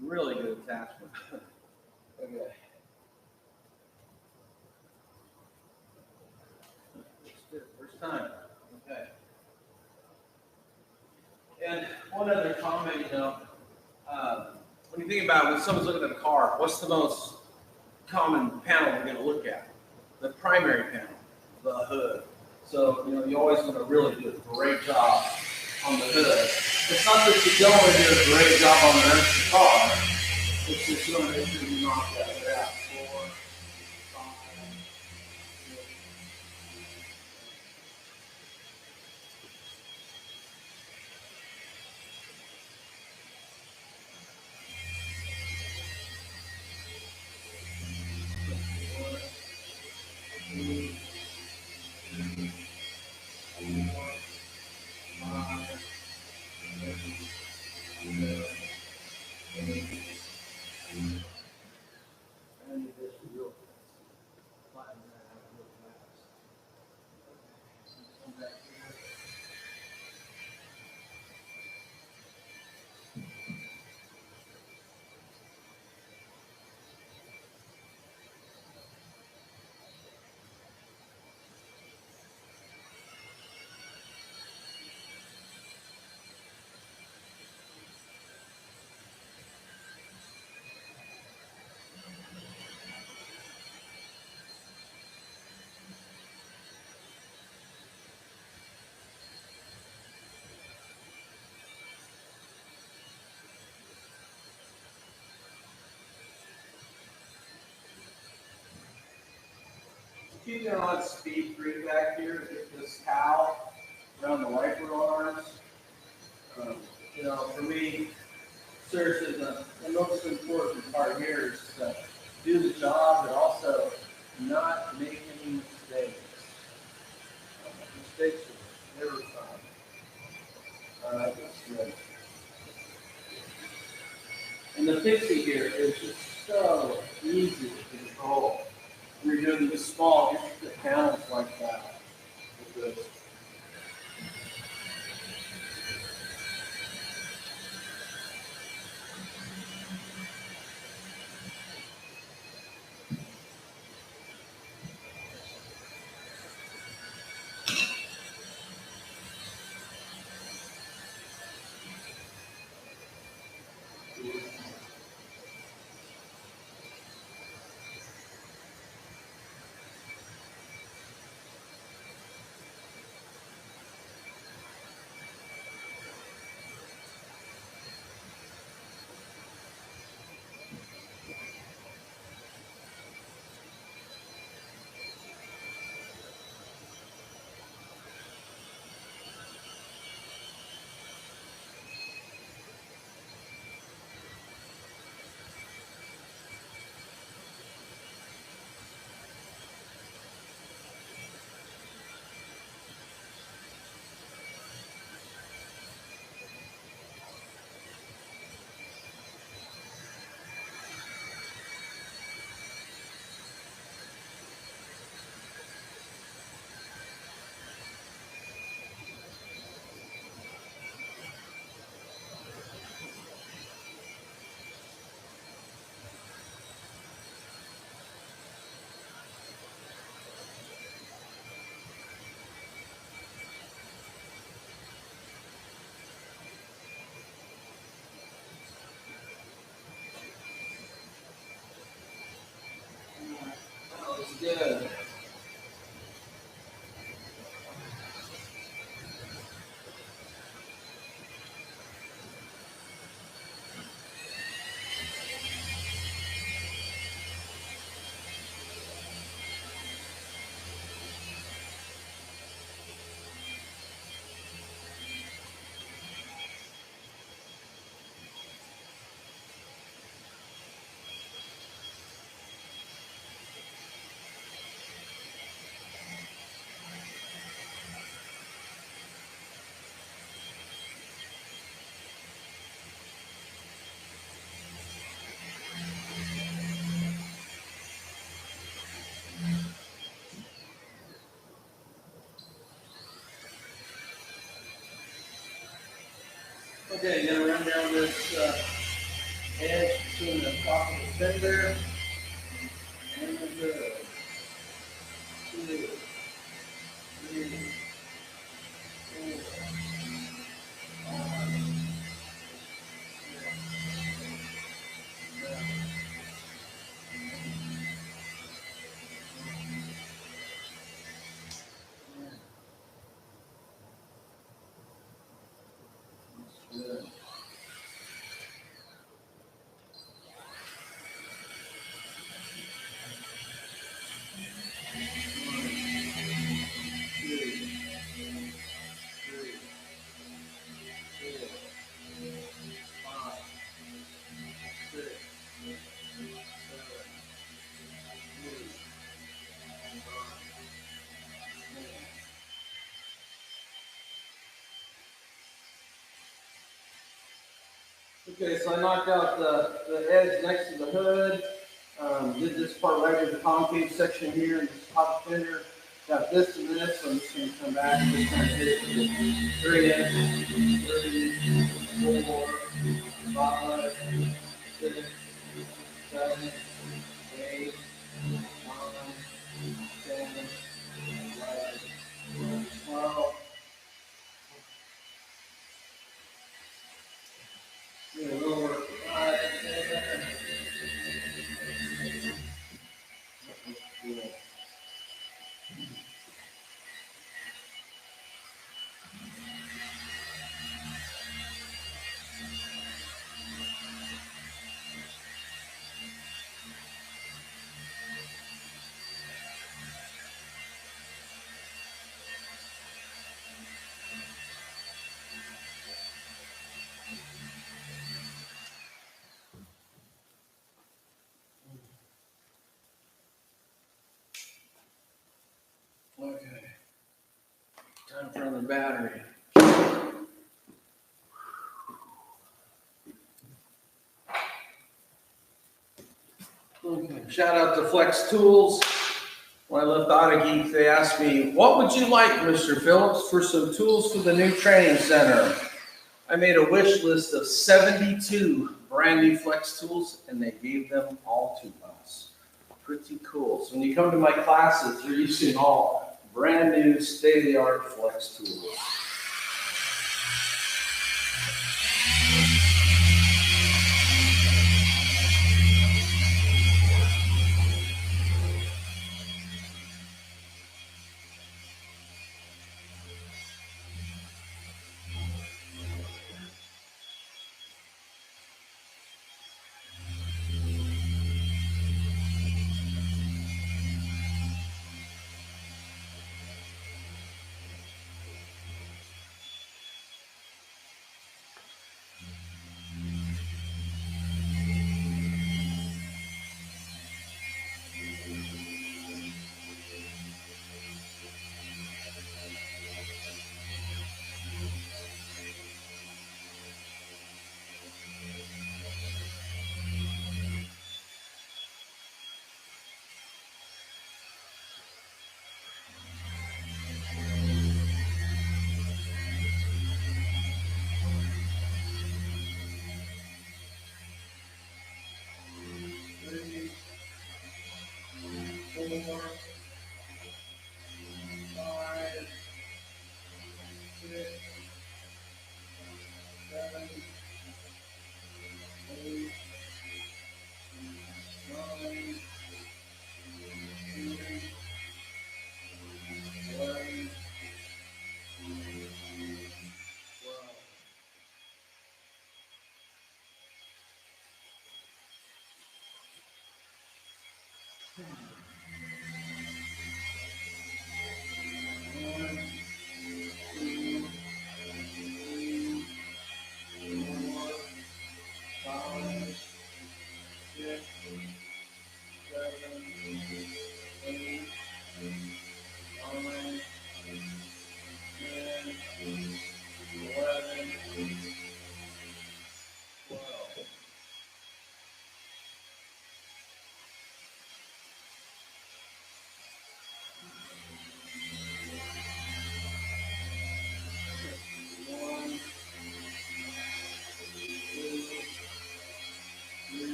Really good attachment. Okay. First time. Okay. And one other comment, you know, when you think about it, when someone's looking at a car, what's the most common panel we're going to look at? The primary panel, the hood. So, you know, you always want to really do a great job on the hood. It's not that you don't want to do a great job on the rest of the car. It's just you want to make sure you knock that hood out. 4, 5, 6. Keeping on speed 3 back here to get this towel around the wiper arms. You know, for me, seriously, the most important part here is to do the job, but also not make any mistakes. Mistakes are never fun. All right, that's good. And the pixie here is just so easy to control. You're doing these small intricate panels like that. With this. Okay, you're gonna run down this edge between the top of the fender and the hood. 2, 3, 4, 5, 6, 7, 8. Okay, so I knocked out the edge next to the hood. Did this part right in the concave section here and this top fender. Got this and this, so I'm just going to come back and just kind of hit it with 3 inches, 3, 4, 5, 6, 7, 8, 9, 10, 11, 12. Yeah, lower 5, 7. Okay, time to run the battery. Okay, shout out to Flex Tools. When I left AutoGeek, they asked me, what would you like, Mr. Phillips, for some tools for the new training center? I made a wish list of 72 brand new Flex tools, and they gave them all to us. Pretty cool. So when you come to my classes, you're using all brand new state-of-the-art Flex tools.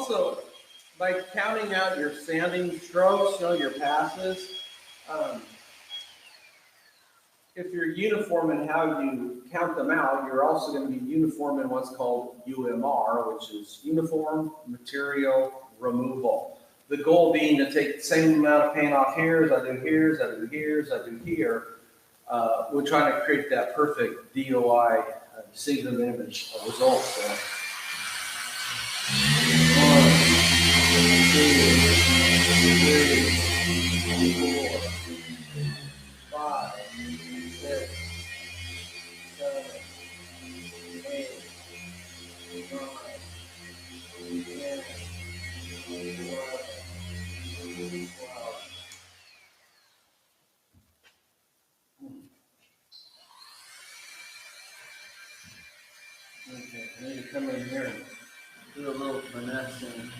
also, by counting out your sanding strokes, your passes, if you're uniform in how you count them out, you're also going to be uniform in what's called UMR, which is uniform material removal. The goal being to take the same amount of paint off here as I do here, as I do here, as I do here. We're trying to create that perfect DOI, distinctive image result. So. 1, 2, 3, 4, 5, 6, 7, 8, 9, 10, 11, 12. Okay, I need to come in here and do a little finessing.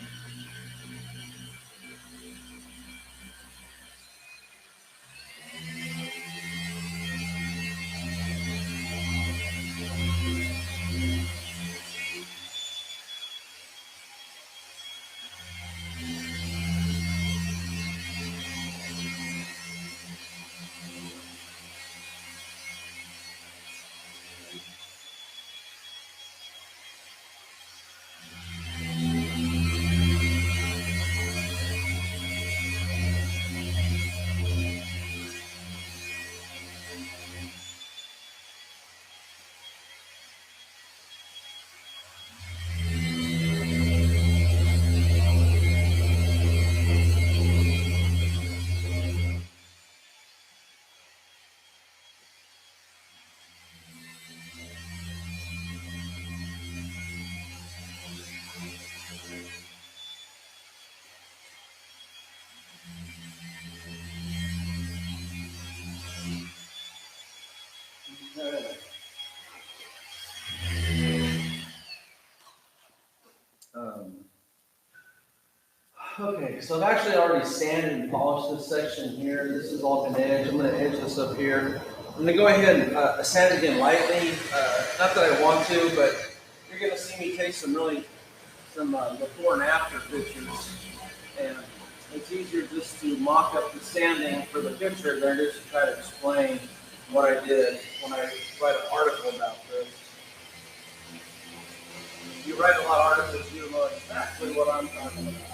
Okay, so I've actually already sanded and polished this section here. This is all been edged. I'm going to edge this up here. I'm going to go ahead and sand it again lightly. Not that I want to, but you're going to see me take some before and after pictures. And it's easier just to mock up the sanding for the picture than it is to try to explain what I did when I write an article about this. If you write a lot of articles, you know exactly what I'm talking about.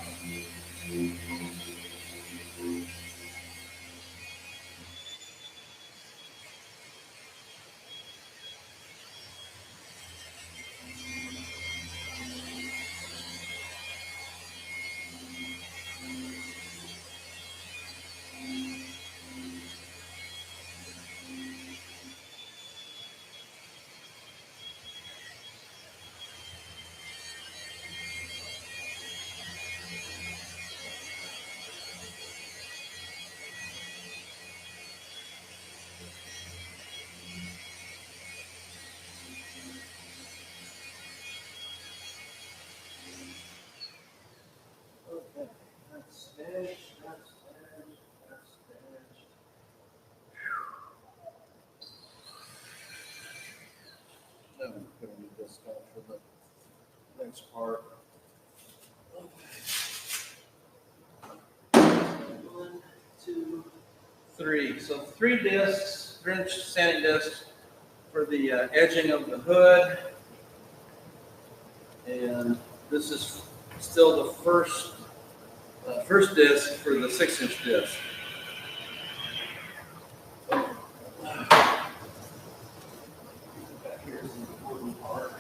Okay, that's edge, that's edge, that's edge. Then I'm going to need this guy for the next part. Okay. 1, 2, 3. So 3 discs, 3-inch sanding discs for the edging of the hood. And this is still the first disc for the 6-inch disc. Here's the important part.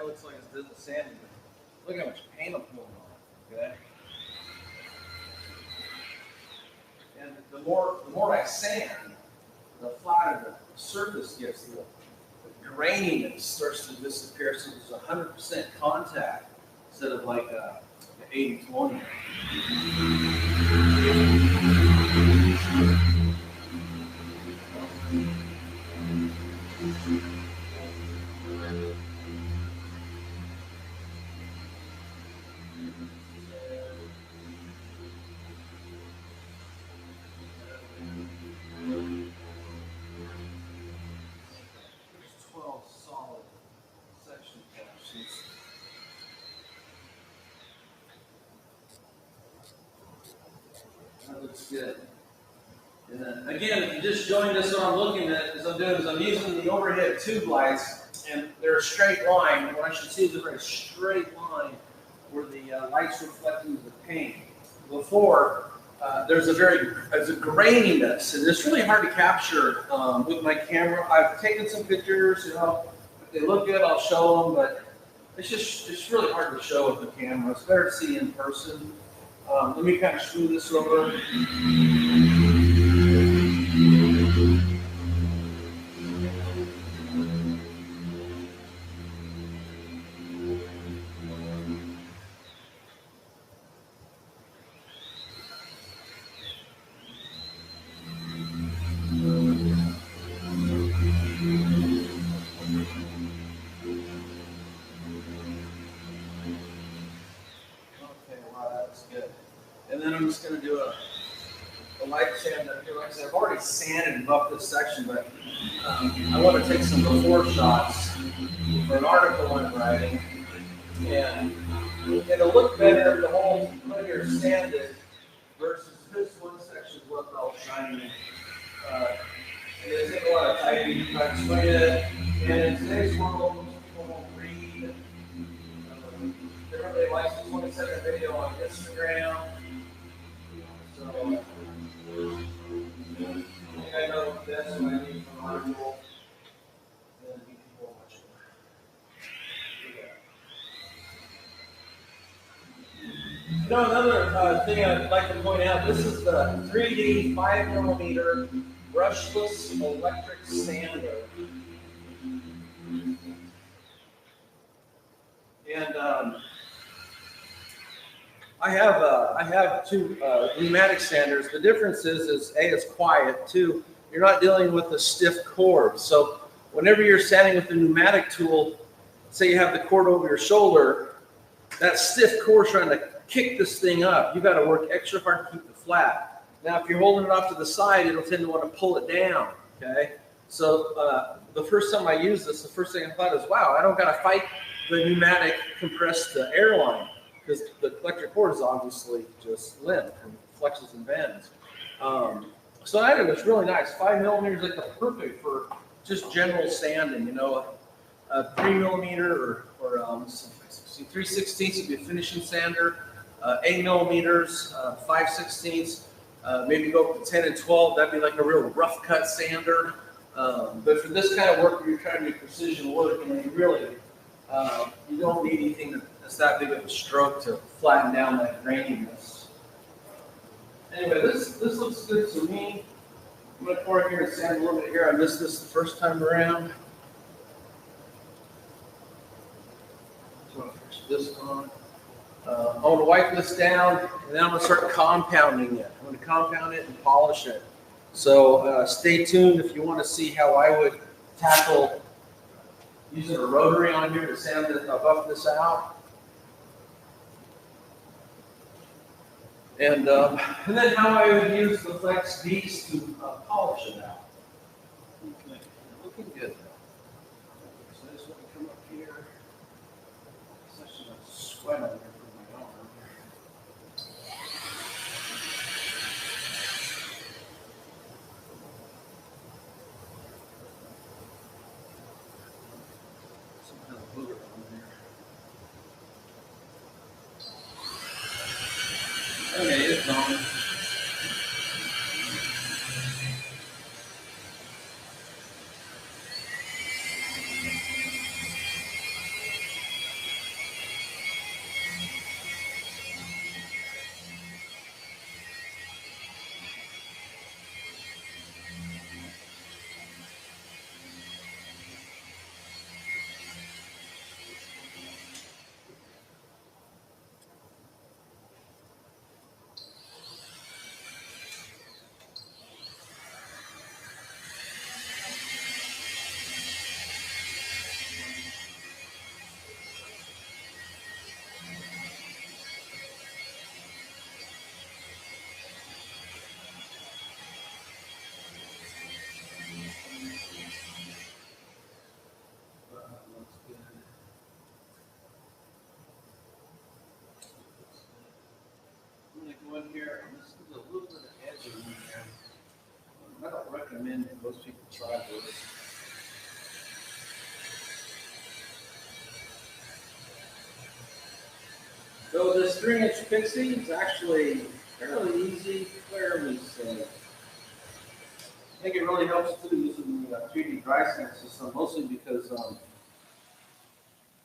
looks like it's doing the sanding. Look how much paint I'm pulling on. Okay. And the more I sand, the flatter the surface gets, the graininess starts to disappear. So there's 100% contact instead of like 80-20. That looks good. And then again, if you just joined us, what I'm looking at is I'm using the overhead tube lights, and they're a straight line. What I should see is a very straight line where the light's reflecting the paint. Before, there's a graininess, and it's really hard to capture with my camera. I've taken some pictures, you know, if they look good, I'll show them, but it's really hard to show with the camera. It's better to see in person. Let me kind of smooth this over. And then I'm just going to do a light sand up here. Like I said, I've already sanded and buffed this section, but I want to take some before shots for an article I'm writing. And it'll look better if the whole layer is sanded versus this one section look all shiny. And it takes a lot of typing to try to explain it. And in today's world, people won't read. Everybody likes a 20-second video on Instagram. So, I think I know that's what I need from an article. Then people watch it. You know, another thing I'd like to point out, this is the 3D 5mm brushless electric sander. And I have two pneumatic sanders. The difference is A, it's quiet. Two, you're not dealing with a stiff cord. So whenever you're sanding with the pneumatic tool, say you have the cord over your shoulder, that stiff cord trying to kick this thing up. You got to work extra hard to keep it flat. Now, if you're holding it off to the side, it'll tend to want to pull it down. Okay. So the first time I used this, the first thing I thought is, wow, I don't got to fight the pneumatic compressed airline, because the electric cord is obviously just limp and flexes and bends. So I think it's really nice. 5mm is like perfect for just general sanding. You know, a 3mm or 3/16 would be a finishing sander. 8mm, 5/16. Maybe go up to 10 and 12. That'd be like a real rough cut sander. But for this kind of work where you're trying to do precision work, and you really you don't need anything that's that big of a stroke to flatten down that graininess. Anyway, this looks good to me. I'm going to pour it here and sand a little bit here. I missed this the first time around. So I'm going to finish this on. I want to wipe this down, and then I'm going to start compounding it. I'm going to compound it and polish it. So stay tuned if you want to see how I would tackle using a rotary on here to sand this, buff this out. And then how I would use the FLEX Beast to polish it out. Okay, looking good. So I just want to come up here. It's actually a sweat on here for my arm. Some kind of booger on there. Okay, it's gone. Try this. So this 3-inch Pixie is actually fairly easy, fairly safe. I think it really helps too using the 3D dry sand system, mostly because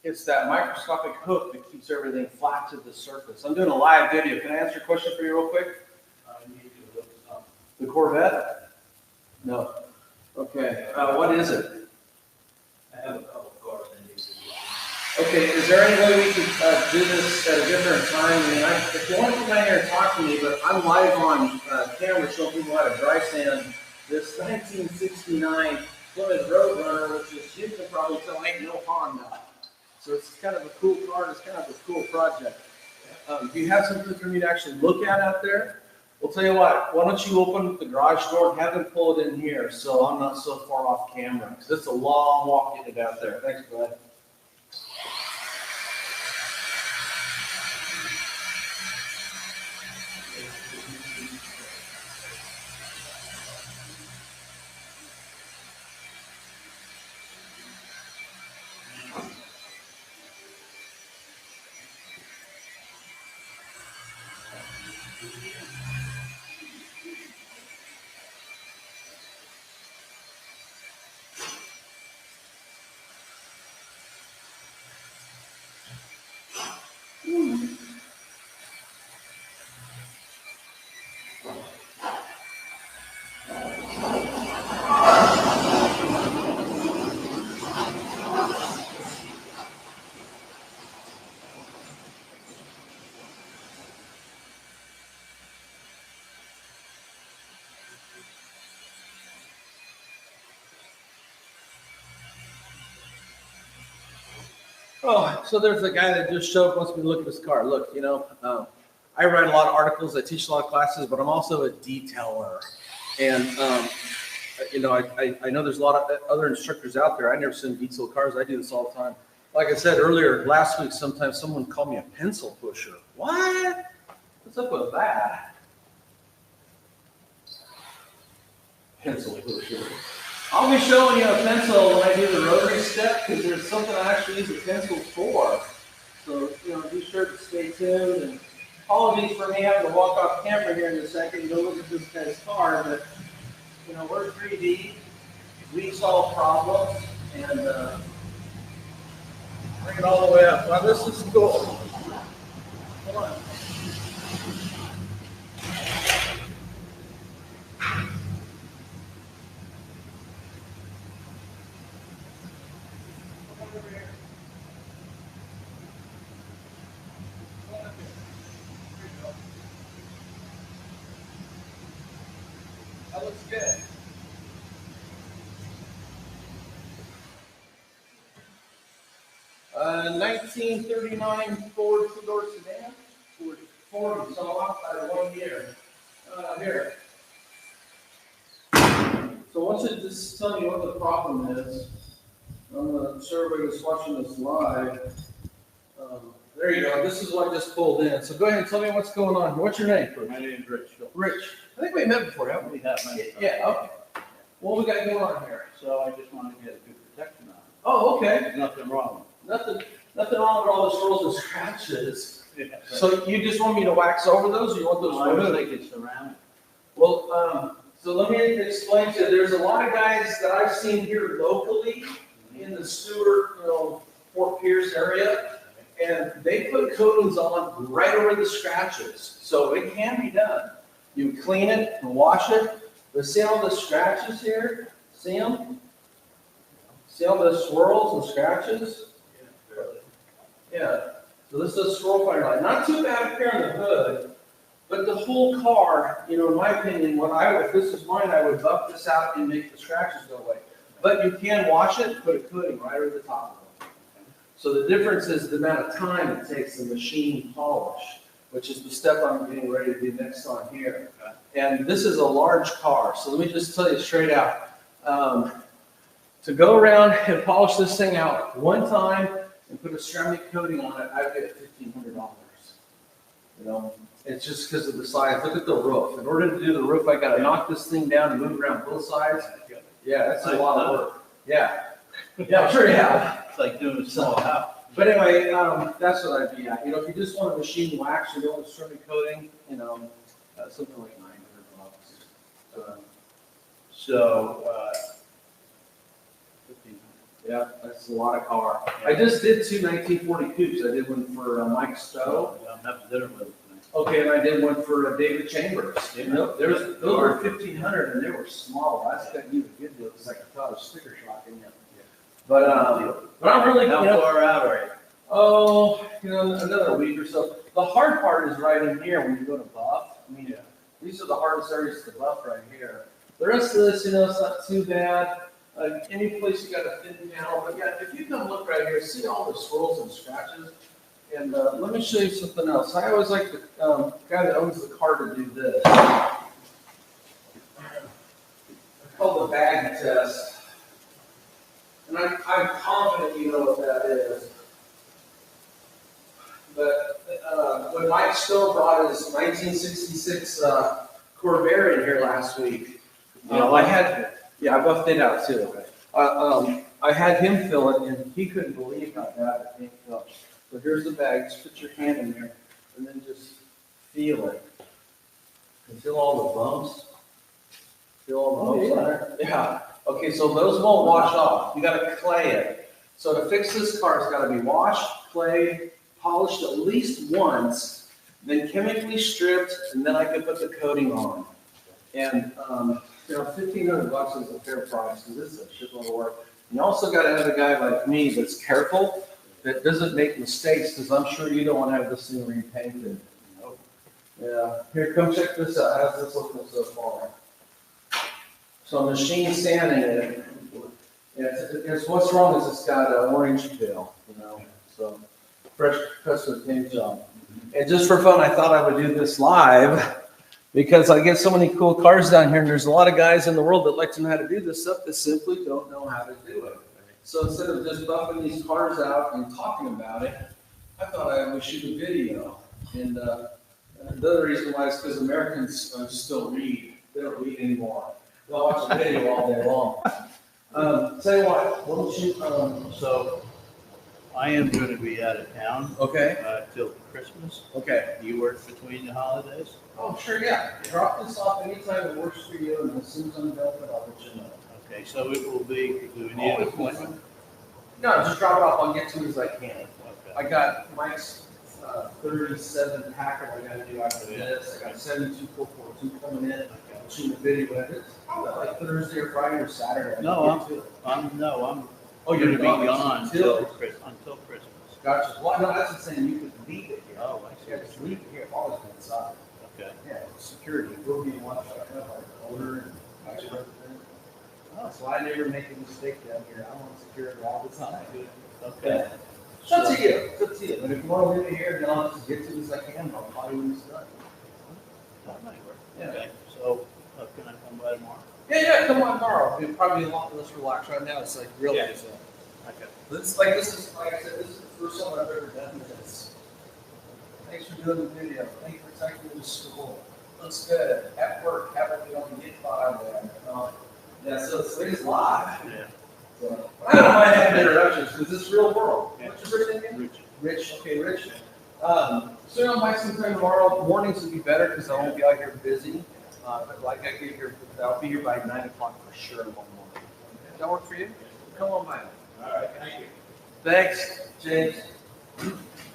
it's that microscopic hook that keeps everything flat to the surface. I'm doing a live video. Can I answer your question for you real quick? You need to look up. The Corvette? No. Okay. What is it? I have a couple of cars I need to look. Okay, is there any way we could do this at a different time? I mean, if you want to come out here and talk to me, but I'm live on camera showing people how to dry sand this 1969 Plymouth Roadrunner, which is, you can probably tell, ain't no Honda. So it's kind of a cool car, it's kind of a cool project. Do you have something for me to actually look at out there? We'll tell you what, why don't you open the garage door and have them pull it in here so I'm not so far off camera, because it's a long walk getting it out there. Thanks, bud. Oh, so there's a guy that just showed up, wants me to look at his car. Look, you know, I write a lot of articles, I teach a lot of classes, but I'm also a detailer. And, you know, I know there's a lot of other instructors out there. I never seen detail cars. I do this all the time. Like I said earlier, last week, sometimes someone called me a pencil pusher. What? What's up with that? Pencil pusher. I'll be showing you a pencil when I do the rotary step, because there's something I actually use a pencil for. So, you know, be sure to stay tuned. And apologies for me having to walk off camera here in a second and go look at this guy's car, but, you know, we're 3D. We solve problems, and bring it all the way up. Wow, this is cool. Come on. That looks good. Uh, 1939 Ford two-door sedan. Ford, so outside of 1 year. Here. So once it just tell you what the problem is, I'm going to show everybody who's watching this live. There you go. This is what I just pulled in. So go ahead and tell me what's going on. What's your name? My name is Rich. Rich. I think we met before, haven't we? We have many times. Yeah, okay. What we got going on here? So I just wanted to get a good protection on it. Oh, okay. Nothing wrong. Nothing wrong with all the swirls and scratches. Yeah. So you just want me to wax over those, or you want those I was removed? thinking ceramic. Well, so let me explain to you. There's a lot of guys that I've seen here locally in the Stewart, you know, Fort Pierce area, and they put coatings on right over the scratches. So it can be done. You clean it and wash it. But see all the scratches here? See them? See all the swirls and scratches? Yeah. So this is a swirl finder light. Not too bad up here on the hood, but the whole car, you know, in my opinion, if this is mine, I would buff this out and make the scratches go away. But you can wash it, put a coating right over the top of it. So the difference is the amount of time it takes the machine polish, which is the step I'm getting ready to do next on here. And this is a large car, so let me just tell you straight out. To go around and polish this thing out one time and put a ceramic coating on it, I'd get $1,500. You know, it's just because of the size. Look at the roof. In order to do the roof, I got to knock this thing down and move around both sides. Yeah, that's a lot of work. Yeah. Yeah, I'm sure you have. It's like doing a small house. But anyway, that's what I'd be at. You know, if you just want a machine wax, you don't want string coating, you know, something like $900. So, 15. Yeah, that's a lot of car. I just did two 1940 coupes. I did one for Mike Stowe. I'm having dinner with him tonight. Okay, and I did one for David Chambers. Yeah. You know, those were 1,500 and they were small. That's got you a good deal because I could tell I was sticker shocking you. But I'm really, How you know, far out are you? oh, you know, another week or so. The hard part is right in here when you go to buff. I mean, these are the hardest areas to buff right here. The rest of this, you know, it's not too bad. Any place you got a thin panel, but yeah, if you come look right here, see all the swirls and scratches. And let me show you something else. I always like the guy that owns the car to do this. I call the bag test. And I'm confident you know what that is. But when Mike Stowe brought his 1966 Corvair in here last week, I buffed it out too. I had him fill it, and he couldn't believe how bad it came out. So here's the bag. Just put your hand in there, and then just feel it. And feel all the bumps. Feel all the bumps on there. Yeah. Okay, so those won't wash off. You got to clay it. So to fix this car, it's got to be washed, clayed, polished at least once, then chemically stripped, and then I can put the coating on. And you know, $1,500 is a fair price because this is a shitload of work. And you also got to have a guy like me that's careful, that doesn't make mistakes, because I'm sure you don't want to have this thing repainted. Nope. Yeah. Here, come check this out. How's this looking so far? So machine sanding it. It's what's wrong is it's got an orange peel, you know. So fresh custom paint job. And just for fun, I thought I would do this live because I get so many cool cars down here, and there's a lot of guys in the world that like to know how to do this stuff that simply don't know how to do it. So instead of just buffing these cars out and talking about it, I thought I would shoot a video. And the other reason why is because Americans still read. They don't read anymore. They'll watch a video all day long. Tell you what, why don't you, So, I am going to be out of town. okay, Till Christmas. okay. Do you work between the holidays? Oh, sure, yeah. Drop this off anytime it works for you, and as soon as I'm done with it, I'll let you know. Okay, so it will be, do we need an appointment? No, just drop it off. I'll get to it as I can. Okay. I got Mike's 37 packer I got to do after this. I got 72442 coming in. I'm shooting a video with it. Probably like Thursday or Friday or Saturday. No, I'm I'm going to be gone until Christmas. Gotcha. Well, no, that's just saying you could leave it here. Oh, I see. Yeah, just leave it here. I've always been inside. Okay. Yeah, security. We'll be one shot up our owner and watch everything. Oh, so I never make a mistake down here. I'm on security all the time. Okay. It's up to you. It's up to you. But if you want to leave it here, then I'll just get to it as I can. I'll call you when it's done. That might work. Yeah. Okay, so can I come by tomorrow? Yeah, come on tomorrow. It'll probably be a lot less relaxed right now. It's like really Yeah. is. Okay. This is like I said, this is the first time I've ever done this. Thanks for doing the video. Thank you for taking me to school. Looks good. At work, having to go and get by there. Yeah, so it's live. Yeah. So, I don't mind having introductions because it's real world. Yeah. What's your first name again? Rich. Rich. Okay, Rich. So I might sometime tomorrow. Mornings would be better because I won't be out here busy. But like I get here, I'll be here by 9 o'clock for sure in one morning. Does that work for you? Come on by. All right, thank you. Thanks, James.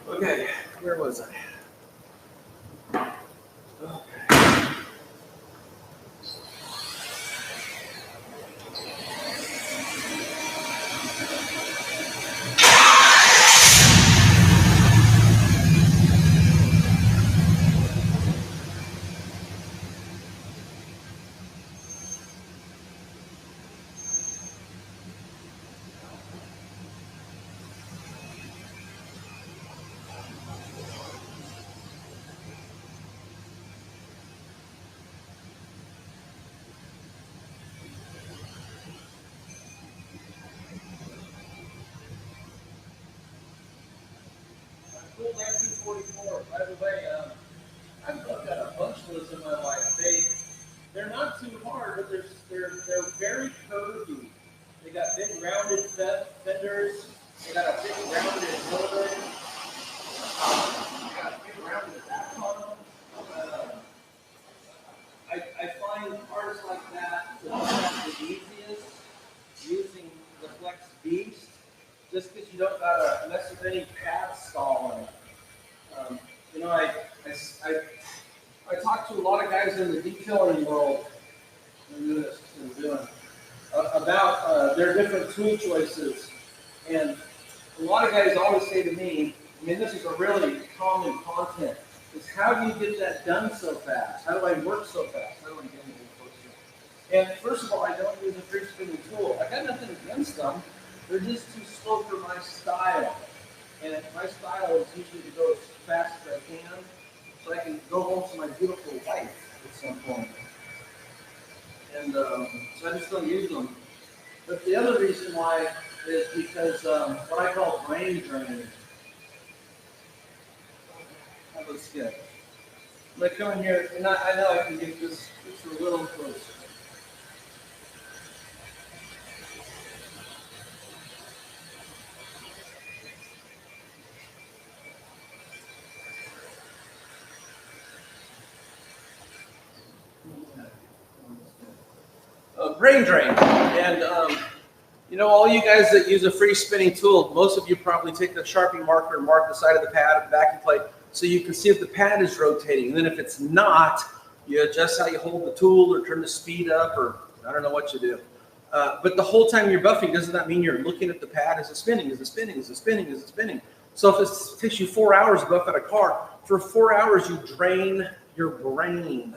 Okay, where was I? Okay. Cool 1944. By the way, I've got a bunch of those in my life. They're not too hard, but they're very curved They got big rounded fenders. They got a big rounded motor. They got a big rounded back on them. I find cars like that to be the easiest using the Flex Beast, just because you don't gotta mess with any pad stall on it. You know, I talk to a lot of guys in the detailing world about their different tool choices, and a lot of guys always say to me, I mean, this is a really common content, is how do you get that done so fast? How do I work so fast? How do I get anything closer? And first of all, I don't use a free spinning tool. I got nothing against them. They're just too slow for my style. And my style is usually to go as fast as I can, so I can go home to my beautiful wife at some point. And so I just don't use them. But the other reason why is because what I call brain drain. That looks good. I'm going to come in here, and I know I can get this a little closer. Brain drain. And, you know, all you guys that use a free spinning tool, most of you probably take the Sharpie marker and mark the side of the pad, the backing plate, so you can see if the pad is rotating. And then if it's not, you adjust how you hold the tool or turn the speed up, or I don't know what you do. But the whole time you're buffing, doesn't that mean you're looking at the pad? Is it spinning? Is it spinning? Is it spinning? Is it spinning? So if it takes you 4 hours to buff at a car, for 4 hours you drain your brain.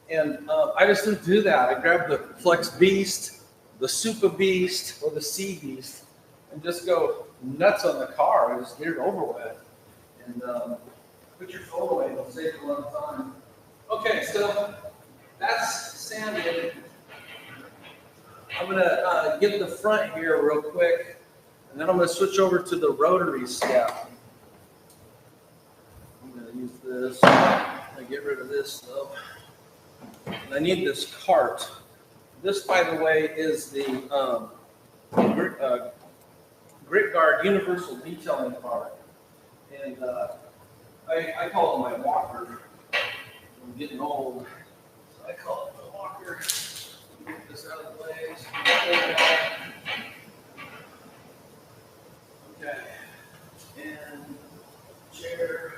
And I just didn't do that. I grabbed the Flex Beast, the Super Beast, or the Sea Beast, and just go nuts on the car. I just get it over with. And put your phone away, it'll save you a lot of time. Okay, so that's sanded. I'm gonna get the front here real quick, and then I'm gonna switch over to the rotary step. I'm gonna use this. I get rid of this stuff. And I need this cart. This, by the way, is the Grit Guard Universal Detailing Cart. And I call it my walker. I'm getting old, so I call it my walker. Get this out of the way. Okay. And chair.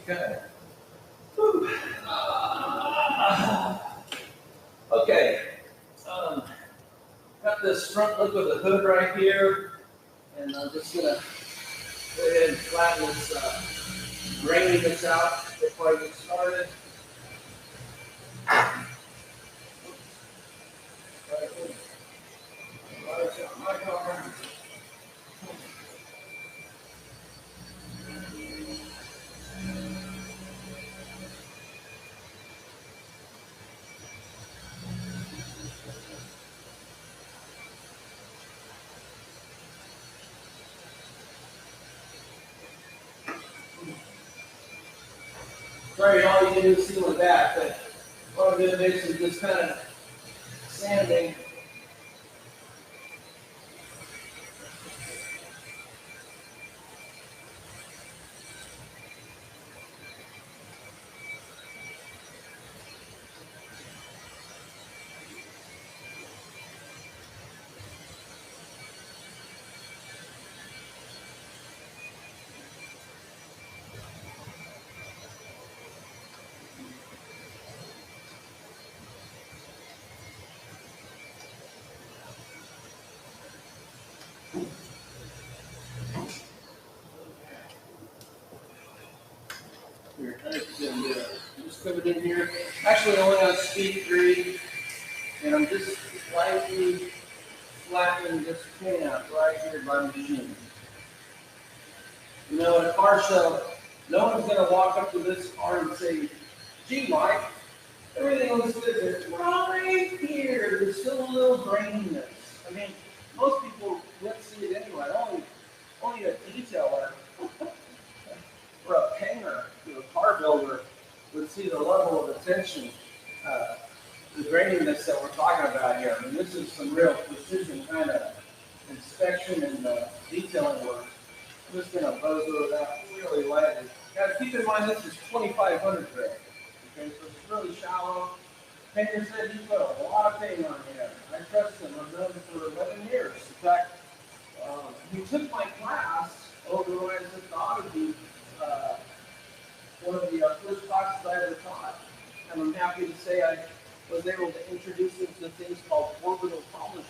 Okay. Okay. Got this front look with the hood right here, and I'm just gonna go ahead and flatten this grain that's out before I get started. Sorry, all you can do is see with that, but what I'm going to do is just kind of sanding. Here, just put it in here. Actually, only on speed 3, and I'm just slightly flattening this pin out right here by the machine. You know, at a car show, no one's going to walk up to this car and say, "Gee, Mike, Everything looks good, but right here, there's still a little graininess. I mean, most people wouldn't see it anyway. Only a detailer or a painter, a car builder would see the level of attention, the graininess that we're talking about here. I mean, this is some real precision kind of inspection and detailing work. I'm just going to bozo that really lightly. Now, keep in mind, this is 2,500 grit. Okay, so it's really shallow. Painter said he put a lot of paint on here. I trust him. I've known him for 11 years. In fact, he took my class over when I took the Odyssey, one of the first classes I ever taught. And I'm happy to say I was able to introduce him to things called orbital polishers.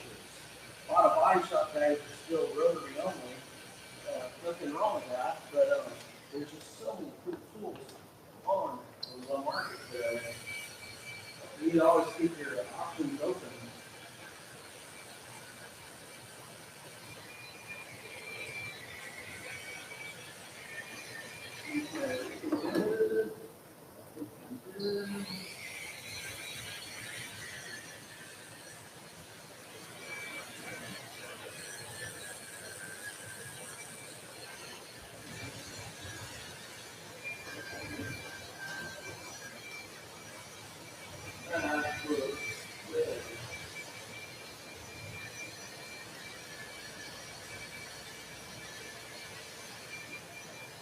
A lot of body shop guys are still rotary only. Nothing wrong with that, but there's just so many good tools on the market today. You need to always keep your options open.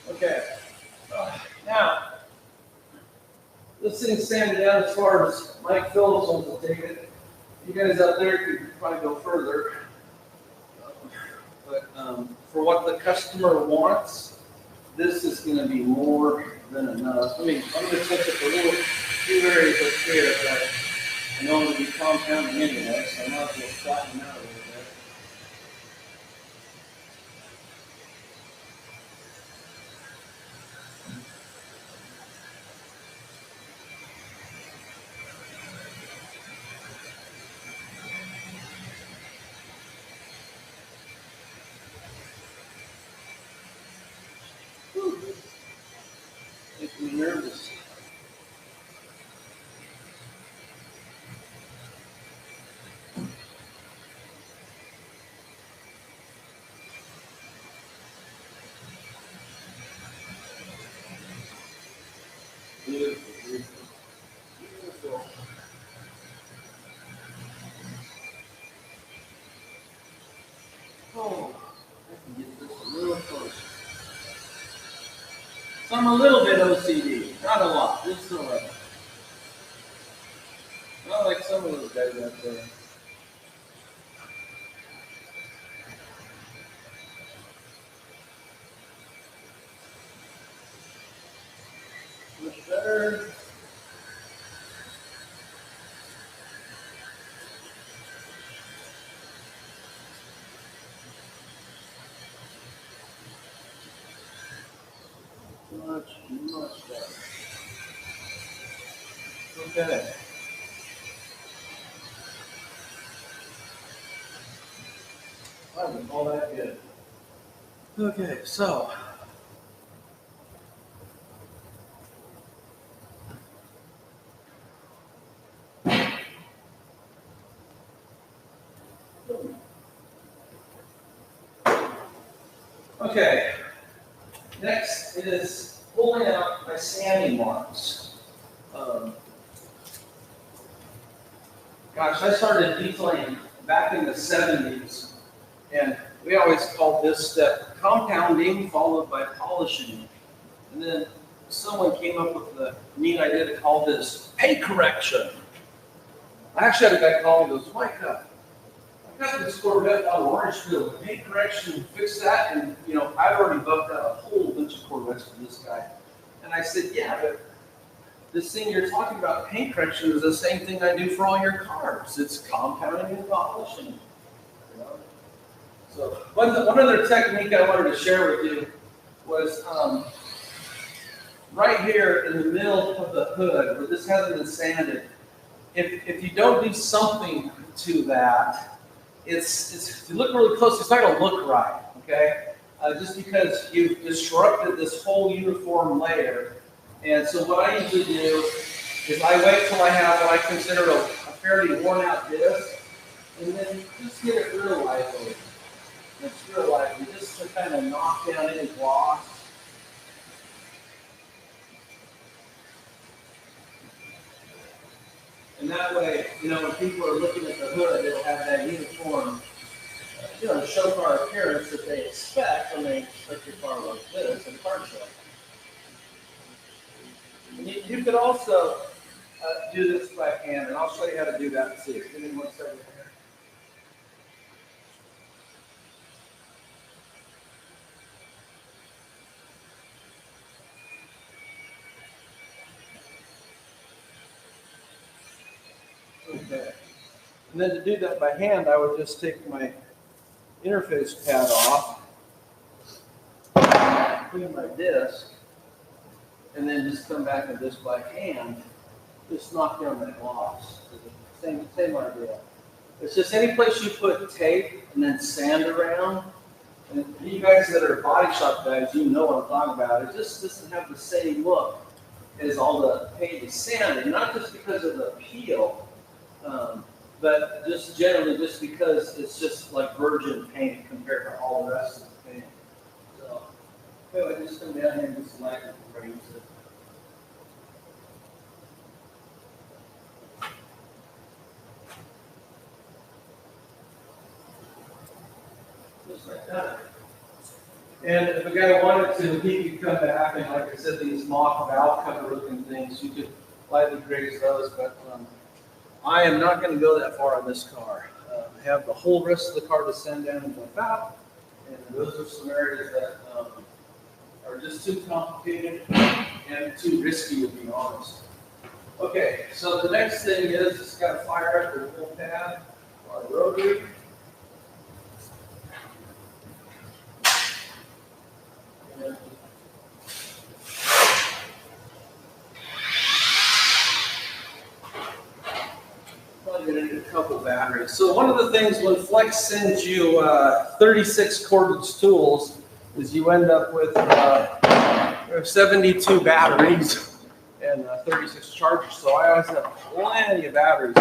Okay, now, this thing's sanded down as far as Mike Phillips wants to take it. You guys out there could probably go further. But for what the customer wants, this is going to be more than enough. I'm going to touch up a little few areas up here, but I know I'm going to be compounding anyway, so I might as well flatten them out a little bit. Makes me nervous. Beautiful, beautiful, beautiful. Oh, I can get this a little closer. So I'm a little bit OCD, not a lot, just a little. Not like some of those guys out there. Much better. Much better. Okay. All that good. Okay, so. Okay. Next is pulling out my sanding marks. Gosh, I started detailing back in the 70s, and we always called this step compounding followed by polishing. And then someone came up with the neat idea to call this paint correction. I actually had a guy call me and goes, Mike, I got this Corvette out of Orangefield, paint correction, fix that. And, you know, I'd already buffed out a whole bunch of Corvettes for this guy. And I said, yeah, but this thing you're talking about, paint correction, is the same thing I do for all your cars. It's compounding and polishing. You know? So one other technique I wanted to share with you was right here in the middle of the hood, where this hasn't been sanded. If you don't do something to that, if you look really close, it's not going to look right, okay? Just because you've disrupted this whole uniform layer. And so what I usually do is I wait till I have what I consider a fairly worn out disc, and then just get it real lightly. Just real lightly, just to kind of knock down any gloss. And that way, you know, when people are looking at the hood, it'll have that uniform, you know, show car appearance that they expect when they expect your car like this in car show. And you could also do this by hand, and I'll show you how to do that too. Give me 1 second here. Okay. And then to do that by hand, I would just take my interface pad off, clean my disc, and then just come back and just by hand, just knock down that gloss. Same idea. It's just any place you put tape and then sand around. And you guys that are body shop guys, you know what I'm talking about. It just doesn't have the same look as all the paint is sanded, not just because of the peel, but just generally just because it's just like virgin paint compared to all the rest of the paint. So, anyway, just come down here and just lightly raise it. Just like that. And if a guy wanted to, he could come back and, like I said, these mock valve cover looking things, you could lightly graze those, but I am not going to go that far on this car. I have the whole rest of the car to send down and jump out, and those are some areas that are just too complicated and too risky, to be honest. Okay, so the next thing is just got to fire up the full pad, our rotary. A couple batteries. So one of the things when Flex sends you 36 cordless tools is you end up with 72 batteries and 36 chargers. So I always have plenty of batteries.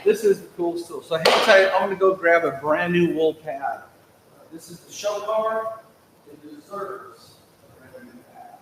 This is the coolest tool. So hang tight. I'm going to go grab a brand new wool pad. This is the show car. It deserves a brand new pad.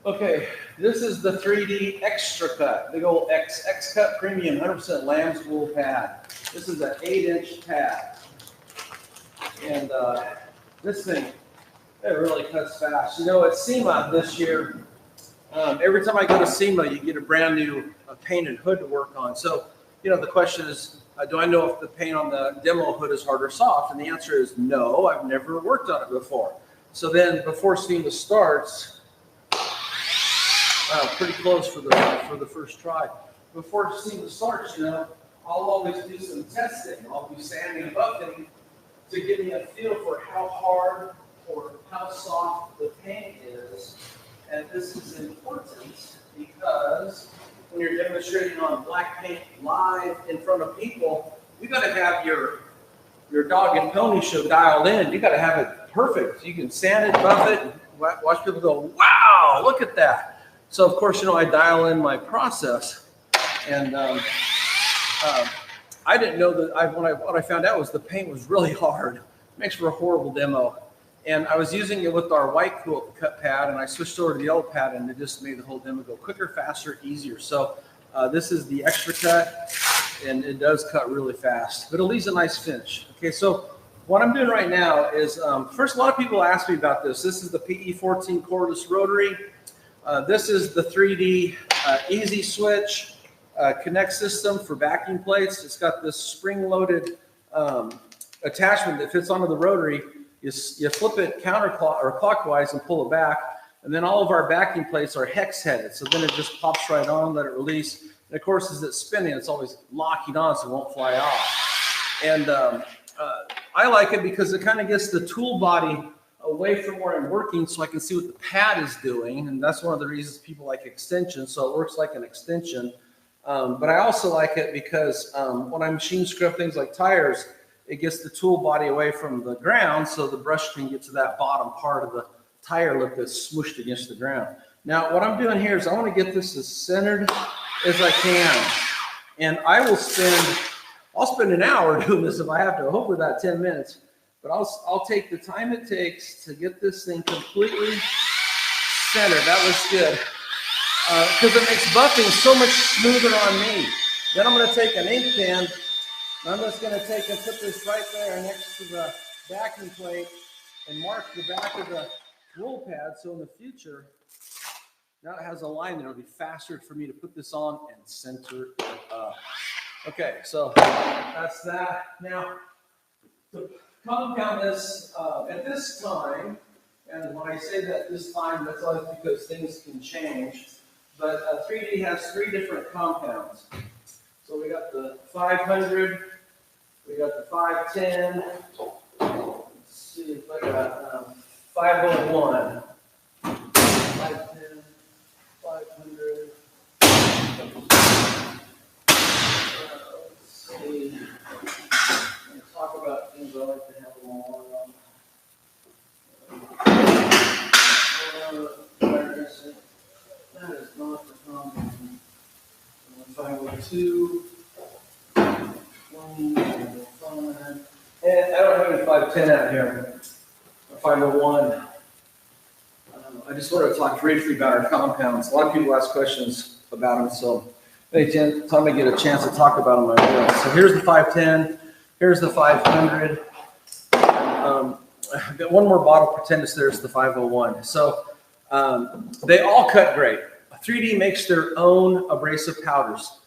Okay, this is the 3D Extra Cut, big old X Cut Premium 100% lamb's wool pad. This is an 8-inch pad. And this thing, it really cuts fast. You know, at SEMA this year, every time I go to SEMA, you get a brand new painted hood to work on. So, you know, the question is, do I know if the paint on the demo hood is hard or soft? And the answer is no, I've never worked on it before. So then before SEMA starts, pretty close for the first try. Before SEMA starts, you know, I'll always do some testing. I'll be sanding and buffing to give me a feel for how hard or how soft the paint is. And this is important because when you're demonstrating on black paint live in front of people, you got to have your dog and pony show dialed in. You got to have it perfect. You can sand it, buff it, and watch people go, wow, look at that. So, of course, you know, I dial in my process, and I didn't know that what I found out was the paint was really hard. It makes for a horrible demo. And I was using it with our white cut pad, and I switched over to the yellow pad, and it just made the whole demo go quicker, faster, easier. So this is the Extra Cut, and it does cut really fast, but it leaves a nice finish. Okay, so what I'm doing right now is, first, a lot of people ask me about this. This is the PE-14 cordless rotary. This is the 3D easy switch connect system for backing plates. It's got this spring-loaded attachment that fits onto the rotary. You flip it clockwise and pull it back, and then all of our backing plates are hex-headed. So then it just pops right on, let it release. And of course, as it's spinning, it's always locking on so it won't fly off. And I like it because it kind of gets the tool body away from where I'm working so I can see what the pad is doing. And that's one of the reasons people like extensions. So it works like an extension. But I also like it because when I machine scrub things like tires, it gets the tool body away from the ground so the brush can get to that bottom part of the tire lip that's smooshed against the ground. Now, what I'm doing here is I want to get this as centered as I can. And I'll spend an hour doing this if I have to, hopefully about 10 minutes. But I'll take the time it takes to get this thing completely centered. That looks good. Because it makes buffing so much smoother on me. Then I'm going to take an ink pen. I'm just going to take and put this right there next to the backing plate and mark the back of the roll pad. So in the future, now it has a line there. It'll be faster for me to put this on and center it up. Okay, so that's that. Now, to compound this at this time, and when I say that this time, that's always because things can change. But 3D has 3 different compounds. So we got the 500, we got the 510. Let's see if I got 501, 510, 500. Let's see. Let's talk about things I like to have them all on. That is not the compound. 502, 20, 5, and I don't have any 510 out here. 501. I just wanted to talk briefly about our compounds. A lot of people ask questions about them, so anytime I get a chance to talk about them, I will. So here's the 510. Here's the 500. I've got one more bottle. Pretend there's the 501. So they all cut great. 3D makes their own abrasive powders.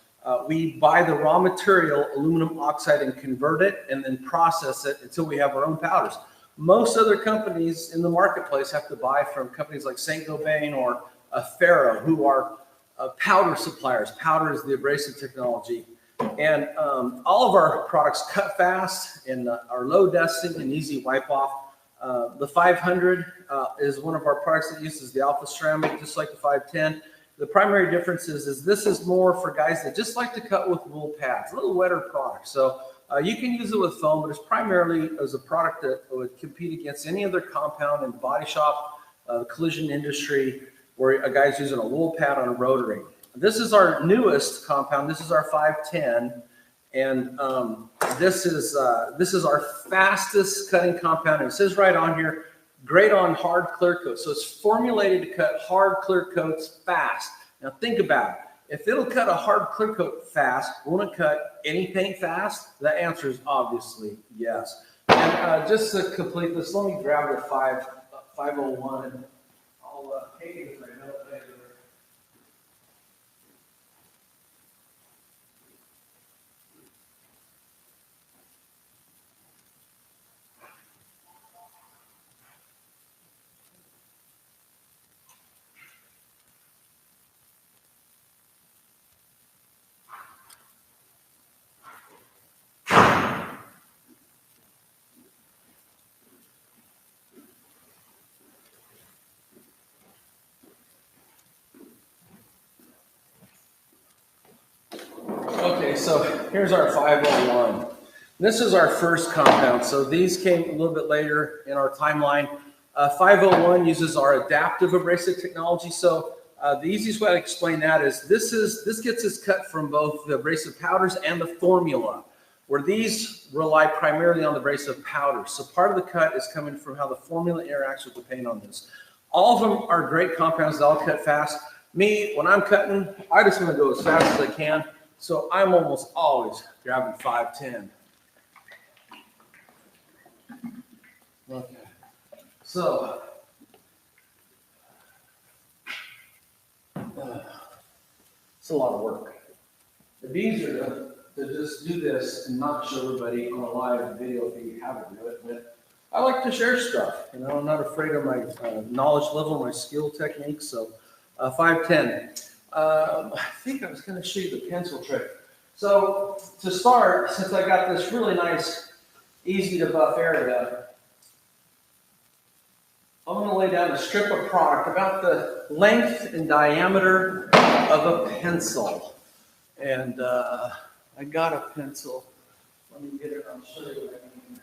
We buy the raw material, aluminum oxide, and convert it and then process it until we have our own powders. Most other companies in the marketplace have to buy from companies like Saint-Gobain or Ferro, who are powder suppliers. Powder is the abrasive technology. And all of our products cut fast and are low dusting and easy wipe off. The 500 is one of our products that uses the alpha ceramic, just like the 510. The primary difference is this is more for guys that just like to cut with wool pads, a little wetter product. So you can use it with foam, but it's primarily as a product that would compete against any other compound in the body shop, the collision industry, where a guy's using a wool pad on a rotary. This is our newest compound. This is our 510, and this is our fastest cutting compound. And it says right on here, great on hard clear coats. So it's formulated to cut hard clear coats fast. Now think about it. If it'll cut a hard clear coat fast, won't it cut any paint fast? The answer is obviously yes. And just to complete this, let me grab the 501 and I'll take it right now. Okay, so here's our 501. This is our first compound. So these came a little bit later in our timeline. 501 uses our adaptive abrasive technology. So the easiest way to explain that is this gets us cut from both the abrasive powders and the formula, where these rely primarily on the abrasive powders. So part of the cut is coming from how the formula interacts with the paint on this. All of them are great compounds that all cut fast. Me, when I'm cutting, I just want to go as fast as I can. So I'm almost always grabbing 510. Okay. So, it's a lot of work. It'd be easier to just do this and not show everybody on a live video if you have to do it. But I like to share stuff. You know, I'm not afraid of my knowledge level, my skill techniques. So, 510. I think I was going to show you the pencil trick. So, to start, since I got this really nice, easy to buff area, I'm going to lay down a strip of product about the length and diameter of a pencil. And I got a pencil. Let me get it. I'll show you what I mean.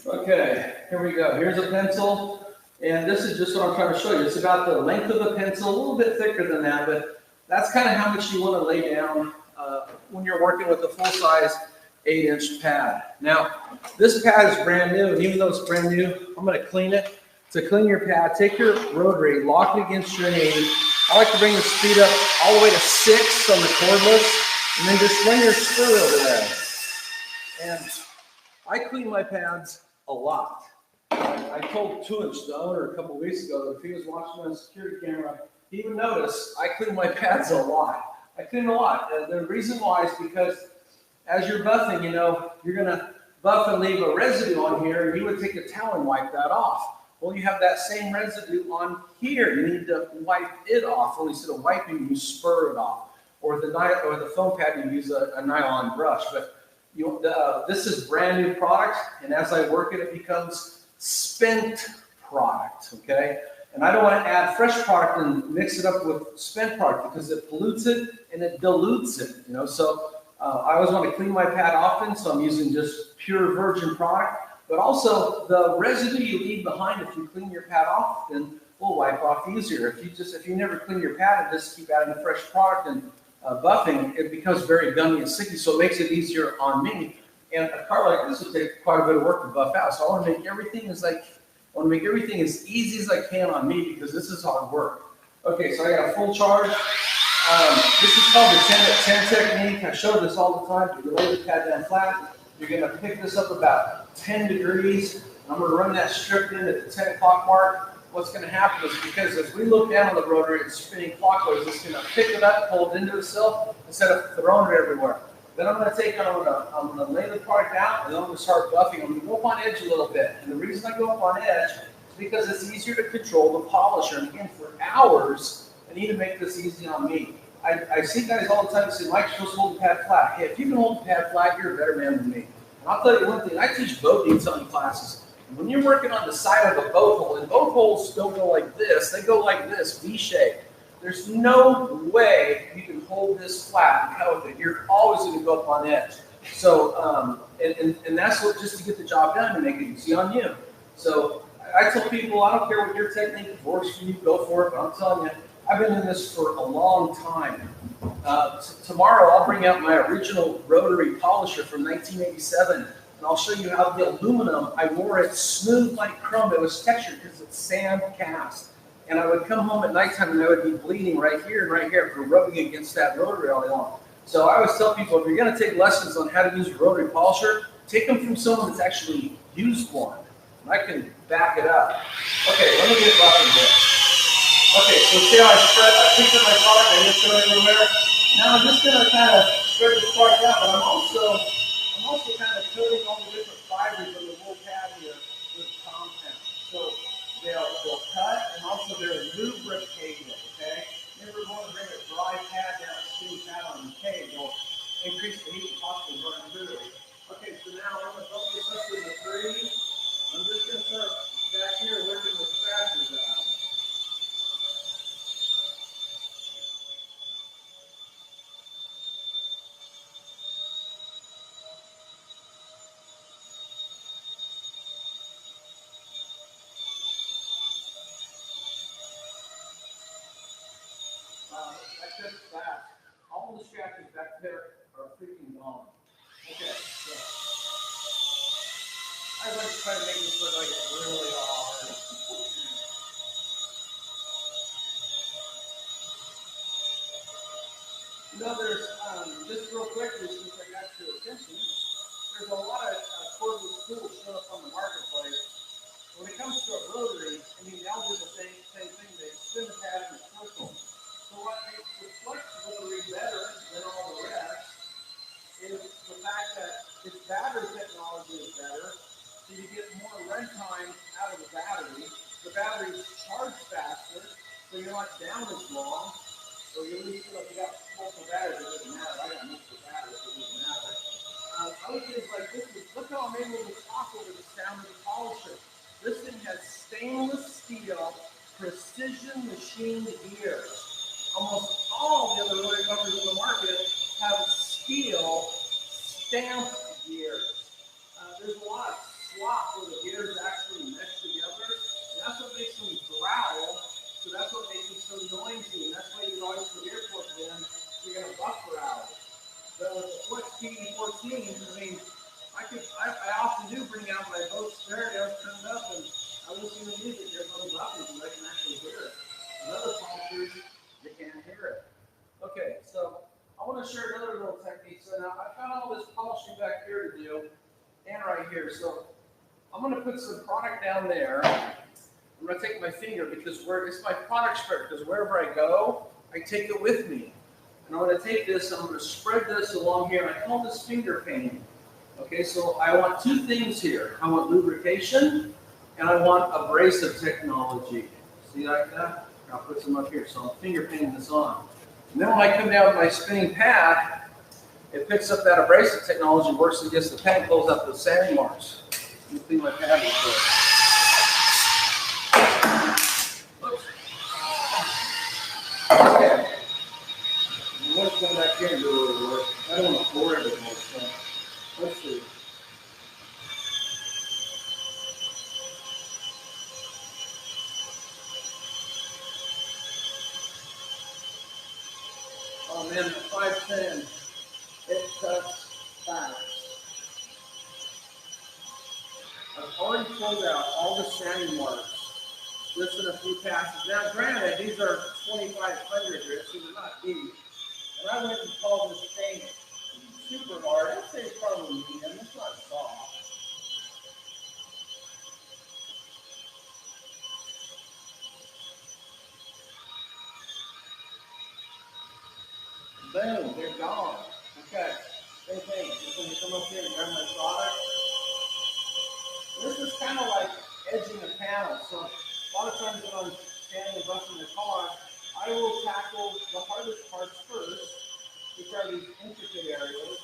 Okay, here we go. Here's a pencil, and this is just what I'm trying to show you. It's about the length of the pencil, a little bit thicker than that, but that's kind of how much you want to lay down when you're working with a full-size 8-inch pad. Now, this pad is brand new, and even though it's brand new, I'm going to clean it. To clean your pad, take your rotary, lock it against your 80. I like to bring the speed up all the way to 6 on the cordless, and then just run your screw over there. And I clean my pads a lot. I told 2-inch, the owner, a couple of weeks ago that if he was watching on a security camera, he would notice I clean my pads a lot. I clean a lot. The reason why is because as you're buffing, you know, you're going to buff and leave a residue on here, and you would take a towel and wipe that off. Well, you have that same residue on here. You need to wipe it off. Well, instead of wiping, you spur it off. Or the foam pad, you use a nylon brush. But this is brand new product, and as I work it, it becomes spent product, okay? And I don't want to add fresh product and mix it up with spent product because it pollutes it and it dilutes it, you know? So I always want to clean my pad often, so I'm using just pure virgin product. But also, the residue you leave behind if you clean your pad off, then will wipe off easier. If you never clean your pad and just keep adding fresh product and buffing, it becomes very gummy and sticky, so it makes it easier on me. And a car like this would take quite a bit of work to buff out. So I want to make everything as easy as I can on me because this is hard work. Okay, so I got a full charge. This is called the 10 technique. I show this all the time. You lay the pad down flat. You're going to pick this up about 10 degrees. And I'm going to run that strip in at the 10 o'clock mark. What's going to happen is because as we look down on the rotary, it's spinning clockwise. It's going to pick it up, pull it into itself instead of throwing it everywhere. Then I'm going to lay the product out, and then I'm going to start buffing. I'm going to go up on edge a little bit. And the reason I go up on edge is because it's easier to control the polisher. And again, for hours, I need to make this easy on me. I see guys all the time say, Mike, you're supposed to hold the pad flat. Hey, if you can hold the pad flat, you're a better man than me. And I'll tell you one thing, I teach boat detailing classes. And when you're working on the side of a boat hole, and boat holes don't go like this, they go like this, V-shape. There's no way you can hold this flat and cut with it. You're always going to go up on edge. So, and that's what, just to get the job done and make it easy on you. So I tell people, I don't care what your technique works for you, go for it. But I'm telling you, I've been in this for a long time. Tomorrow I'll bring out my original rotary polisher from 1987, and I'll show you how the aluminum, I wore it smooth like chrome. It was textured because it's sand cast. And I would come home at nighttime and I would be bleeding right here and right here for rubbing against that rotary all day long. So I always tell people, if you're going to take lessons on how to use a rotary polisher, take them from someone that's actually used one. And I can back it up. Okay, let me get it up in here. Okay, so see how I picked up my product, I just throw it everywhere. Now I'm just going to kind of spread this product out, but I'm also kind of coating all the different fibers of the whole pad here with compound. So they'll cut and also they're lubricated, okay? Never want to bring a dry pad down, steam pad on the cage. It'll increase the heat and possibly burn through it. Okay, so now I'm going to focus this in the 3. I'm just going to start back here working with scratches out. That's just fast. all the scratches back there are freaking gone. Okay, so I like to try to make this look like it's really hard. You know, there's, just real quickly, since I got your attention, there's a lot of cordless tools showing up on the marketplace. When it comes to a rotary, I mean, they'll do the same thing. They spin the pad in a circle. So what makes the FLEX rotary better than all the rest is the fact that its battery technology is better, so you get more runtime out of the battery. The batteries charge faster, so you're not down as long. So you at least feel like you got multiple batteries. It doesn't matter. I got multiple batteries. It doesn't matter. Other things like this is, look how I'm able to talk over the sound of the polisher. This thing has stainless steel, precision machined gears. Almost all the other rotary covers in the market have steel stamped gears. There's a lot of slop where the gears actually mesh together. And that's what makes them growl. So that's what makes them so noisy. And that's why you always put airport in, you're going to buffer out. But with the FLEX PXE-80, I mean, I often do bring out my boat stereo, turn it up, and I listen to music. There's no buffers, and I can actually hear it. And other polishers, they can't hear it. Okay, so I want to share another little technique. So now I've got all this polishing back here to do, and right here. So I'm going to put some product down there. I'm going to take my finger because it's my product spread, because wherever I go, I take it with me. And I'm going to take this, I'm going to spread this along here. I call this finger painting. Okay, so I want two things here. I want lubrication, and I want abrasive technology. See like that? I'll put some up here. So I'm finger painting this on. And then when I come down with my spinning pad, it picks up that abrasive technology, works against the pad, pulls out those sanding marks. Let me clean my pad real quick. Oops. Okay. Let's come back here and do a little work. I don't want to pour everything. So let's see. Oh man, the 510, it cuts fast. I've already pulled out all the sanding marks. Listen a few passes. Now granted, these are 2,500 grits, so they're not deep. And I went and called this thing super hard. I'd say it's probably medium. It's not soft. Boom, they're gone. Okay, same thing. Just when you come up here and grab my product. This is kind of like edging a panel. So a lot of times when I'm standing and brushing the car, I will tackle the hardest parts first, which are these intricate areas.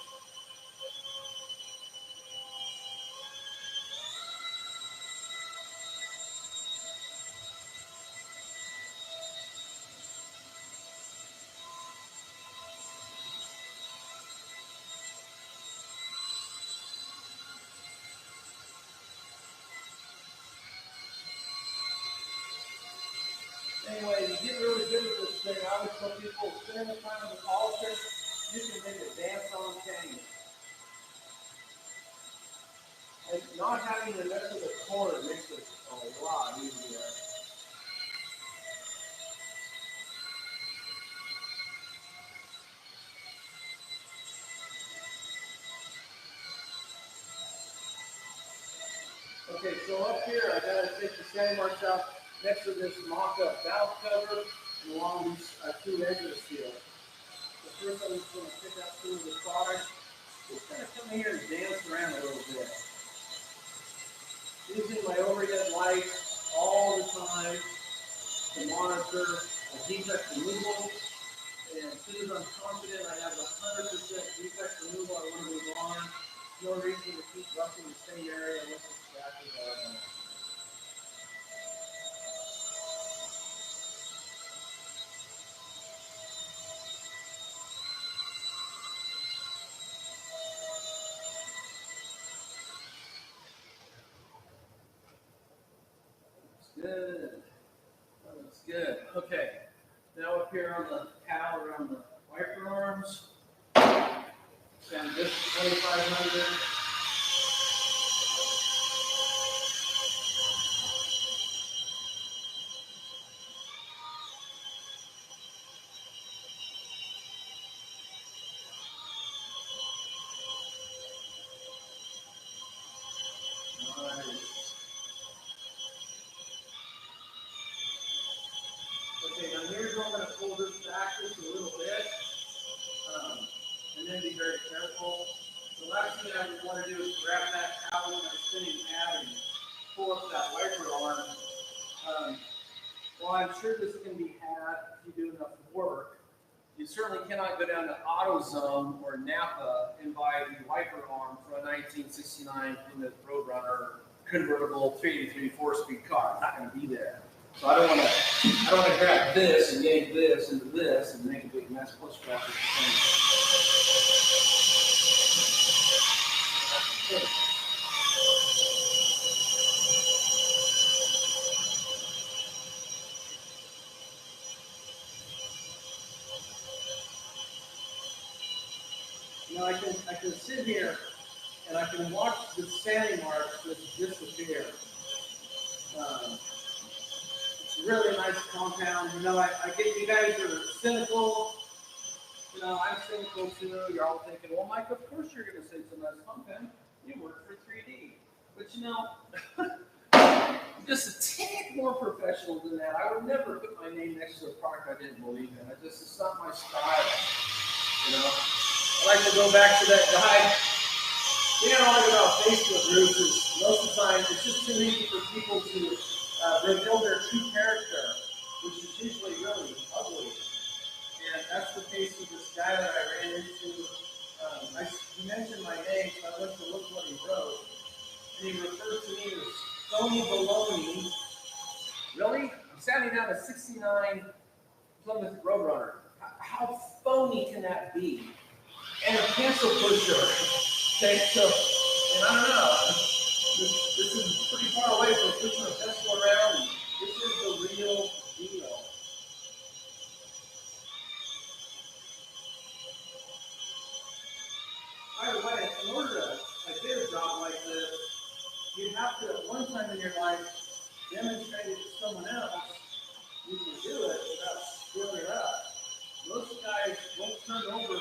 Anyway, you get really good at this thing. I always tell people, spend the time with the polisher, you can make it dance on cane. And not having to mess with the cord makes it a lot easier. Okay, so up here, I gotta take the sanding marks out next to this mock-up valve cover and along these two edges of steel. So first I'm just gonna pick up some of the product. Just gonna come here and dance around a little bit. Using my overhead lights all the time to monitor a defect removal. And as soon as I'm confident I have 100% defect removal, I want to move on. No reason to keep roughing the same area unless it's scratches are done. Good. That looks good. Okay. Now up here on the cowl around the wiper arms, going to be very careful. The last thing I would want to do is grab that towel with my spinning pad and pull up that wiper arm. While I'm sure this can be had if you do enough work, you certainly cannot go down to AutoZone or Napa and buy the wiper arm for a 1969 Plymouth Roadrunner convertible 383 4-speed car. It's not going to be there. So I don't want to grab this and yank this into this and make a big mess. Plus, grab this thing. Now I can sit here and I can watch the sanding marks just disappear. It's a really nice compound. You know, I get you guys are cynical. You know, I'm cynical too. You're all thinking, well, Mike, of course you're going to say it's a nice compound. You work for 3D. But you know, I'm just a tad more professional than that. I would never put my name next to a product I didn't believe in. It's not my style. You know, I like to go back to that guy. The thing I don't like about Facebook groups is most of the time it's just too easy for people to reveal their true character, which is usually really ugly. And that's the case with this guy that I ran into. He mentioned my name, so I went to look what he wrote. And he referred to me as phony baloney. Really? I'm standing down a 69 Plymouth Roadrunner. How phony can that be? And a pencil pusher. Okay, so, and I don't know. This is pretty far away from pushing a pencil around. This is the real deal. By the way, in order to get a job like this, you have to, at one time in your life, demonstrate it to someone else. You can do it without screwing it up. Most guys won't turn over a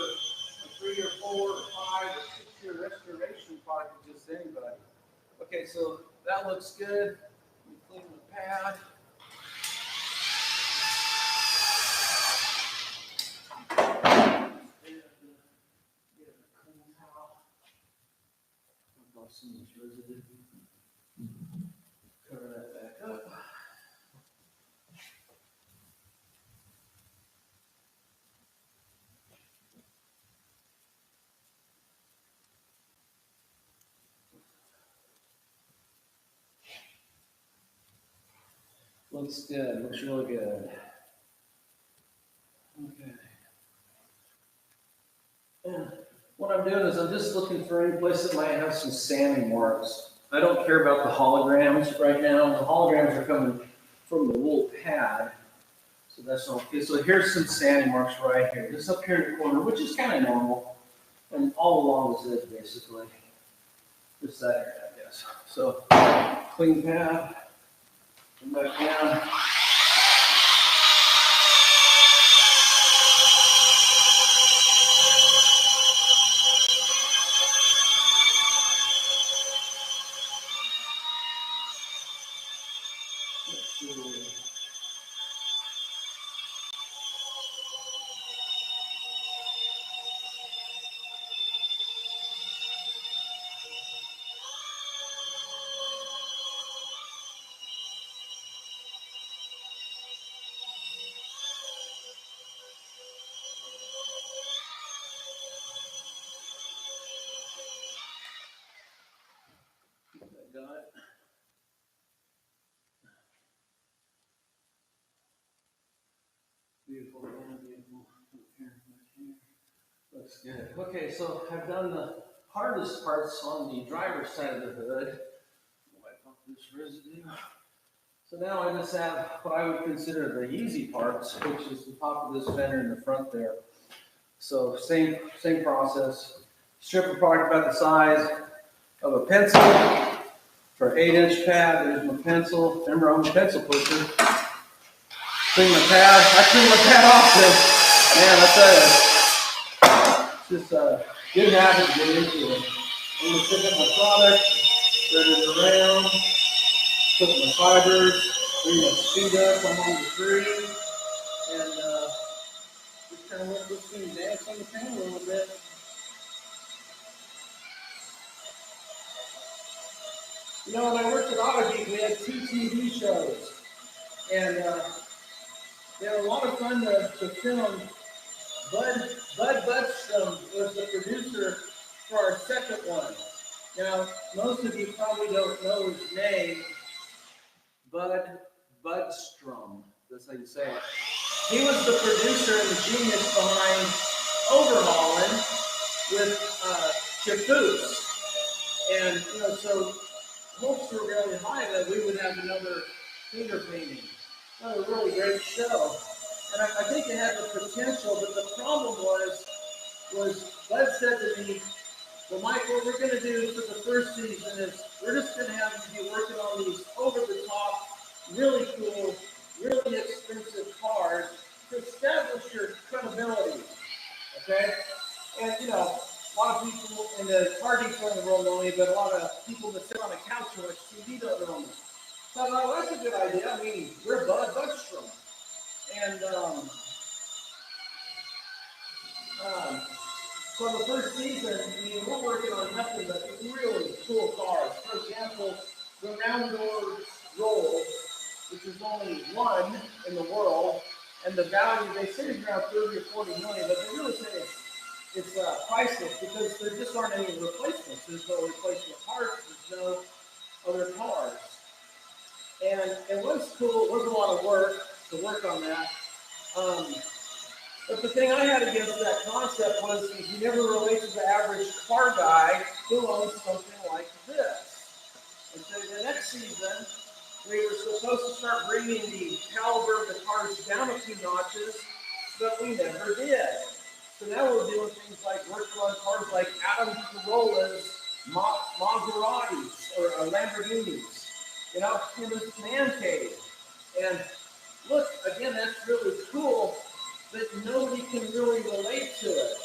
3 or 4 or 5 or 6 year restoration project to just anybody. Okay, so that looks good. You clean the pad. Some of this residue. Cover that back up. Looks good. Looks really good. Okay. Yeah. What I'm doing is I'm just looking for any place that might have some sanding marks. I don't care about the holograms right now. The holograms are coming from the wool pad, so that's okay. So here's some sanding marks right here, just up here in the corner, which is kind of normal, and all along this edge basically. Just that area, I guess. So clean pad, come back down. Got it. Beautiful, beautiful. Looks good. Okay, so I've done the hardest parts on the driver's side of the hood. Wipe off this residue. So now I just have what I would consider the easy parts, which is the top of this fender and the front there. So same process. Strip a product about the size of a pencil. For an 8-inch pad, there's my pencil. Remember, I'm a pencil pusher. Clean my pad. I clean my pad off this. Man, I tell you, it's just a good habit to get into it. I'm going to pick up my product, spread it around, put my fibers, bring my speed up. I'm on the 3, and just kind of let this thing dance on the panel a little bit. You know, when I worked at AutoGeek, we had 2 TV shows, and they were a lot of fun to film. Bud Budstrom was the producer for our second one. Now, most of you probably don't know his name, Bud Budstrom. That's how you say it. He was the producer and the genius behind Overhauling with Caboose. And, you know, so hopes were really high that we would have another finger painting. Another really great show. And I think it had the potential, but the problem was Bud said to me, well, Mike, what we're going to do for the first season is we're just going to have you be working on these over-the-top, really cool, really expensive cars to establish your credibility, okay? And, you know, a lot of people in the car detailing world know me, but a lot of people that sit on a couch and watch TV don't know me. So I thought, well, that's a good idea. I mean, we're Bud Budstrom. And so the first season, I mean, we're working on nothing but really cool cars. For example, the round door roll, which is only one in the world, and the value, they say is around 30 or 40 million, but they really say it's priceless because there just aren't any replacements. There's no replacement parts, there's no other cars. And it was cool, it was a lot of work to work on that. But the thing I had against that concept was you never relate to the average car guy who owns something like this. And so the next season, we were supposed to start bringing the caliber of the cars down a few notches, but we never did. So now we're doing things like working on cars like Adam Carolla's Maseratis or Lamborghinis, you know, in this man cave. And look, again, that's really cool, but nobody can really relate to it.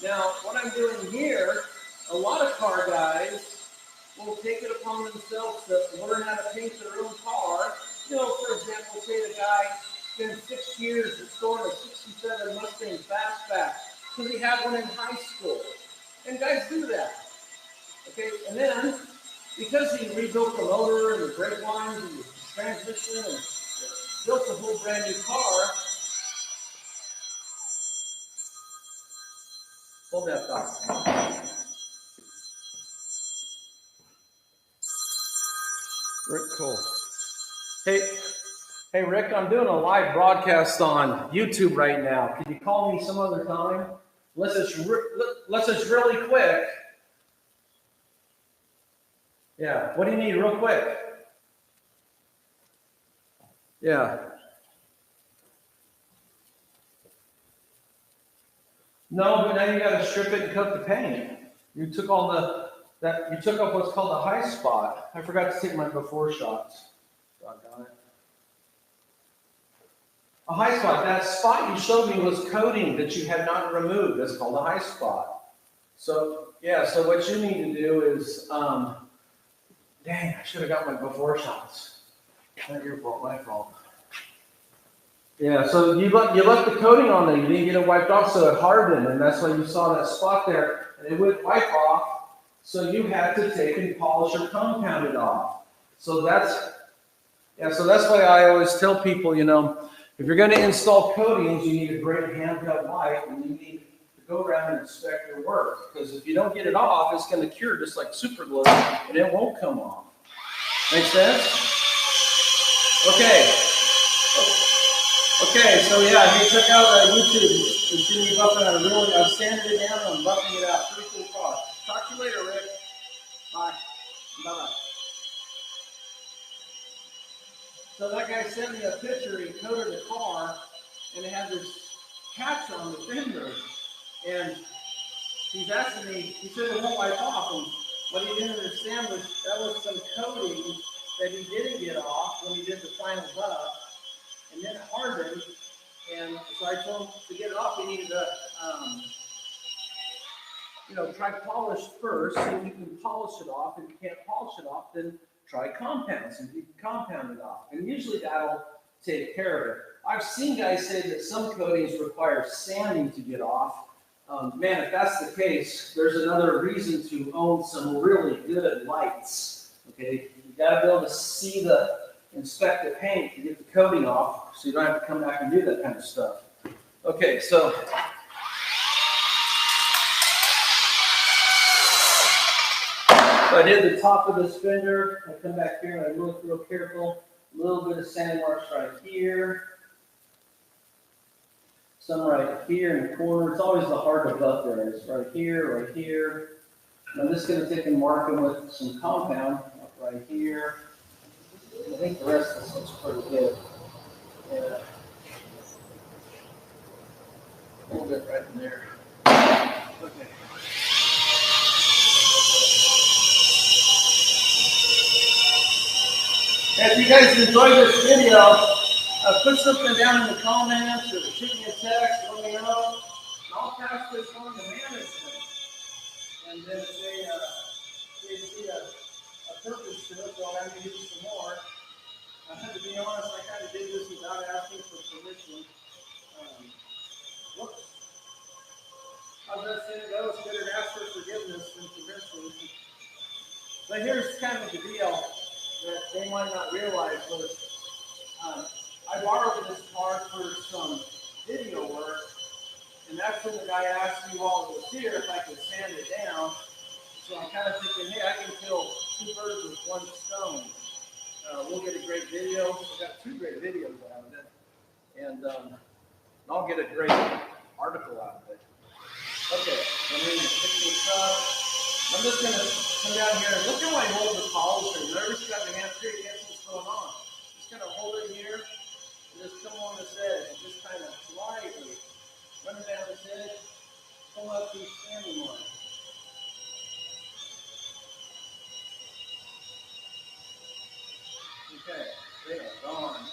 Now, what I'm doing here, a lot of car guys will take it upon themselves to learn how to paint their own car. You know, for example, say the guy spent 6 years restoring a 67 Mustang Fastback because he had one in high school. And guys do that. Okay, and then because he rebuilt the motor and the brake lines and the transmission and built a whole brand new car. Hold that thought. Rick, cool. Hey, Rick, I'm doing a live broadcast on YouTube right now. Can you call me some other time? Unless it's really quick. Yeah. What do you need, real quick? Yeah. No, but now you got to strip it and cut the paint. You took all you took off what's called a high spot. I forgot to take my before shots. Doggone it. A high spot. That spot you showed me was coating that you had not removed. That's called a high spot. So yeah. So what you need to do is, dang, I should have got my before shots. Not your fault, my fault. Yeah, so you left the coating on there. You didn't get it wiped off, so it hardened, and that's why you saw that spot there. And it wouldn't wipe off, so you had to take and polish or compound it off. So that's why I always tell people, you know, if you're going to install coatings, you need a great handheld wipe, and you need to go around and inspect your work. Because if you don't get it off, it's going to cure just like super glue, and it won't come off. Make sense? Okay, so yeah, hey, check out YouTube. You see me buffing out I'm sanding it down and I'm buffing it out. Pretty cool car. Talk to you later, Rick. Bye. Bye-bye. So that guy sent me a picture. He coated the car, and it had this catch on the fender. And he's asking me, he said it won't wipe off. And what he didn't understand was that was some coating that he didn't get off when he did the final buff. And then it hardened, and so I told him to get it off, he needed to, try polish first, so you can polish it off. If you can't polish it off, then try compound, so you can compound it off. And usually that'll take care of it. I've seen guys say that some coatings require sanding to get off. Man, if that's the case, there's another reason to own some really good lights. Okay, you gotta be able to see inspect the paint to get the coating off, so you don't have to come back and do that kind of stuff. Okay, so I did the top of this fender. I come back here and I look real careful. A little bit of sand marks right here. Some right here in the corner. It's always the hard to buff there. It's right here, right here. I'm just going to take and mark them with some compound right here. I think the rest of this looks pretty good. Yeah. A little bit right in there. Okay. If you guys enjoyed this video, put something down in the comments or shoot me a text, let me know. And I'll pass this on to management. And then if they see a purpose to it, they'll have to use some more. To be honest, I kind of did this without asking for permission. Whoops. How's that saying go? It's better to ask for forgiveness than permission. But here's kind of the deal that they might not realize was I borrowed this car for some video work, and that's when the guy asked me while it was here if I could sand it down. So I'm kind of thinking, hey, I can kill two birds with one stone. We'll get a great video. We got two great videos out of it, and I'll get a great article out of it. Okay, I'm going to pick this up. I'm just going to come down here and look how I hold the polisher. Whenever you got your hand here, you can't see what's going on. Just kind of hold it here and just come on this edge and just kind of slightly run it down this edge, pull up these standing lines. Okay, there, gone.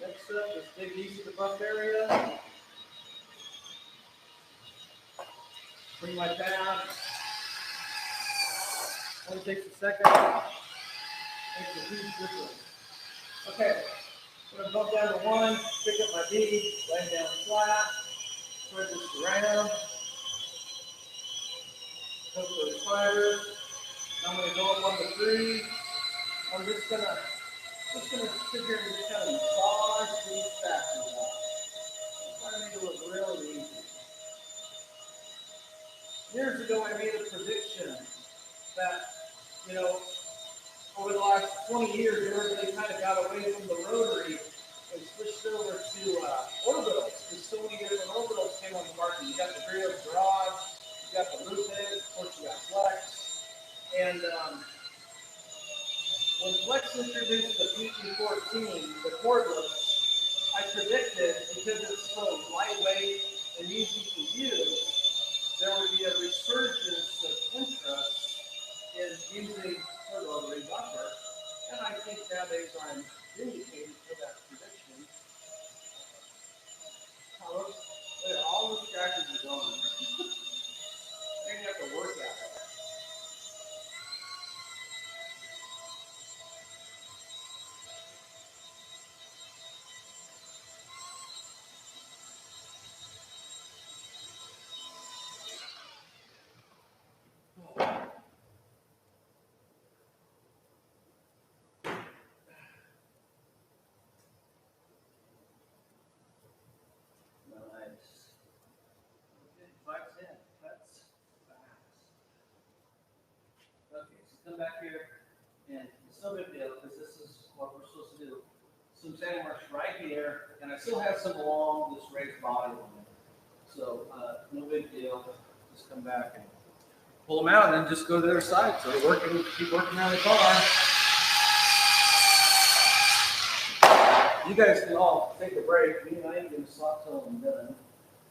Next up, let's dig these to the buff area. Bring my pad. Only takes a second. Makes a huge difference. Okay, I'm going to bump down to one, pick up my bead, lay it down flat, spread this around, hook those fibers. I'm going to go up on the three. I'm just going to sit here and just kind of massage these factors out. I'm trying to make it look really easy. Years ago, I made a prediction that, you know, over the last 20 years, everybody kind of got away from the rotary and switched over to orbitals. Because so many different orbitals came on the market. You got the Brio Garage, you got the loop head, of course you got Flex. And when Flex introduced the PG-14, the cordless, I predicted, because it's so lightweight and easy to use, there would be a resurgence of interest in using the rotary buffer, and I think nowadays I'm vindicated for that prediction. All the scratches are gone. Maybe you have to work at it. Come back here, and it's no big deal because this is what we're supposed to do. Some sand marks right here, and I still have some along this raised body on it. So no big deal. Just come back and pull them out, and then just go to the other side. So keep working on the car. You guys can all take a break. Me and I ain't gonna stop till I'm done.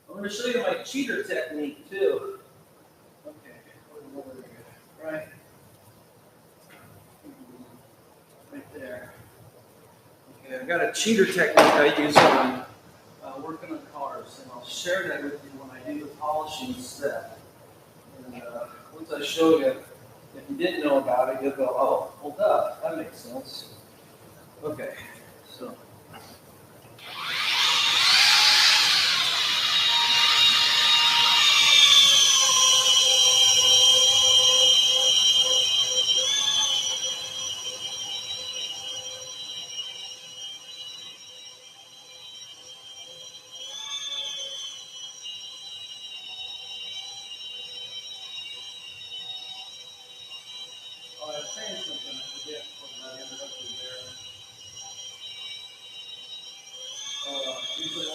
I'm going to show you my cheater technique too. Okay, right. Right there. Okay, I've got a cheater technique I use when I'm working on cars, and I'll share that with you when I do the polishing step. And once I show you, if you didn't know about it, you'll go, oh, hold up, that makes sense. Okay, so.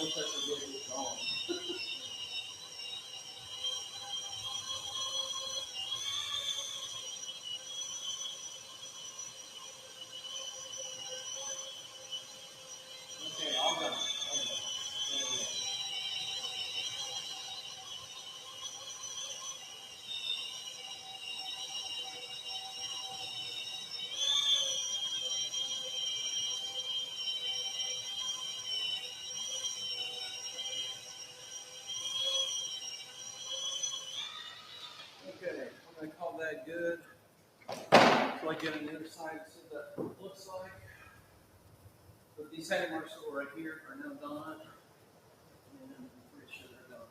no such a getting it going. Okay, all done. All done. There we go. Okay, I'm gonna call that good. So I get on the other side, see what that looks like. But these hang marks that were right here are now done. And I'm pretty sure they're done.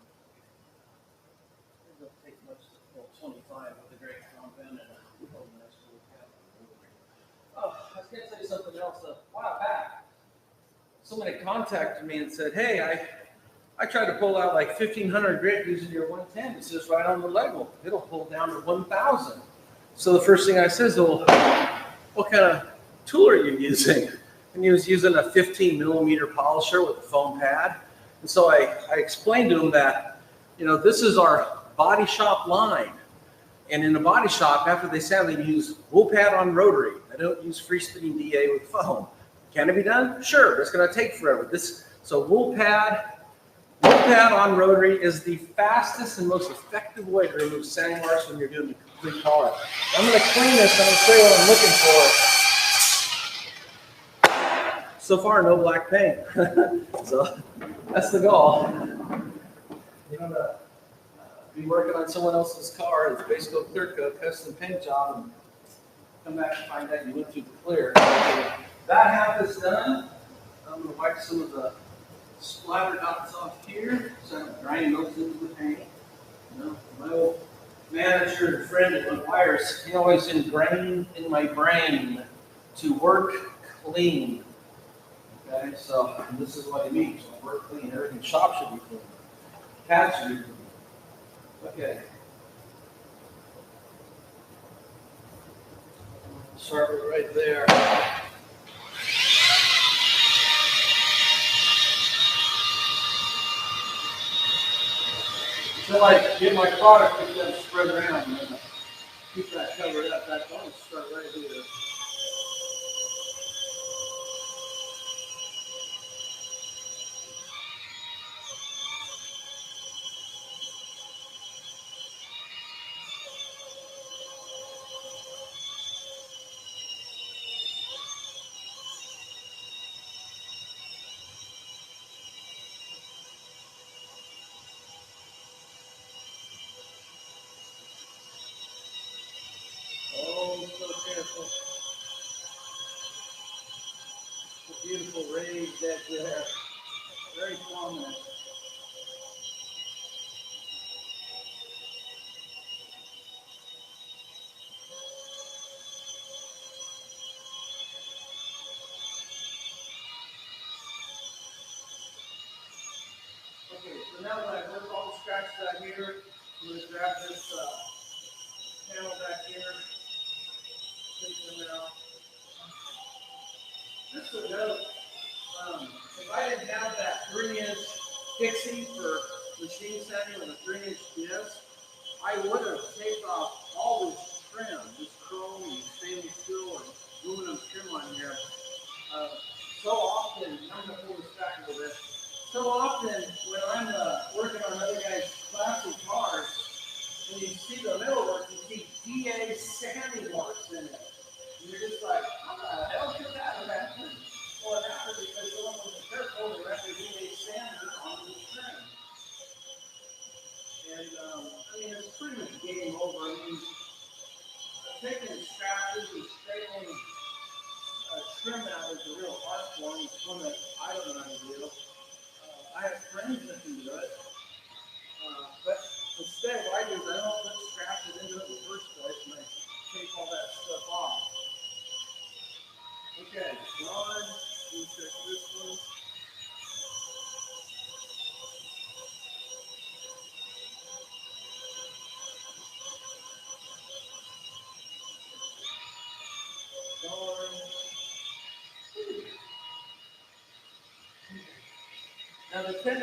It doesn't take much to pull 25 with a great compound and a little nice little cap. Oh, I was gonna tell you something else. A while back, somebody contacted me and said, hey, I tried to pull out like 1,500 grit using your 110. It says right on the label, it'll pull down to 1,000. So the first thing I said is, well, what kind of tool are you using? And he was using a 15 millimeter polisher with a foam pad. And so I explained to him that, you know, this is our body shop line. And in the body shop, after they sand, they use wool pad on rotary. They don't use free spinning DA with foam. Can it be done? Sure, but it's going to take forever. So wool pad on rotary is the fastest and most effective way to remove sand marks when you're doing a complete car. I'm going to clean this and I'm going to show you what I'm looking for. So far, no black paint. So that's the goal. You're going to be working on someone else's car. It's basically a clear coat, custom paint job, and come back and find out you went through the clear. That half is done. I'm going to wipe some of the splatter dots off here, so I'm grinding those into the paint. You know, my old manager and friend at McGuire's, he always ingrained in my brain to work clean. Okay, so this is what he means. So work clean. Everything shop should be clean. Cat should be clean. Okay. Start it right there. Until I get my product picked up, spread around, and then keep that covered up. That's going to start right here. Oh, so careful. A beautiful raised edge there. Very prominent. Okay, so now that I've worked all the scratches out here, I'm going to grab this panel back here, take them out. Just a note, if I didn't have that 3-inch Pixie for machine sanding with a 3-inch disc, I would have taped off all this trim, this chrome and stainless steel and aluminum trim on here. So often, I'm going to pull this back a little bit. So often, when I'm working on other guys' classic cars, when you see the metalwork, you see DA sanding marks in it. And you're just like, how the hell could that have happened? Well, it happened because someone was careful to wrap the DA sander on the trim. And, I mean, it's pretty much game over. I mean, taking scratches and straightening trim out is a real art form. It's one that I don't know how to do. I have friends that can do it. But instead, what I do is I don't put scratches into it in the first place, and I take all that stuff off. Okay, Ron, you check this one. Now Now the 10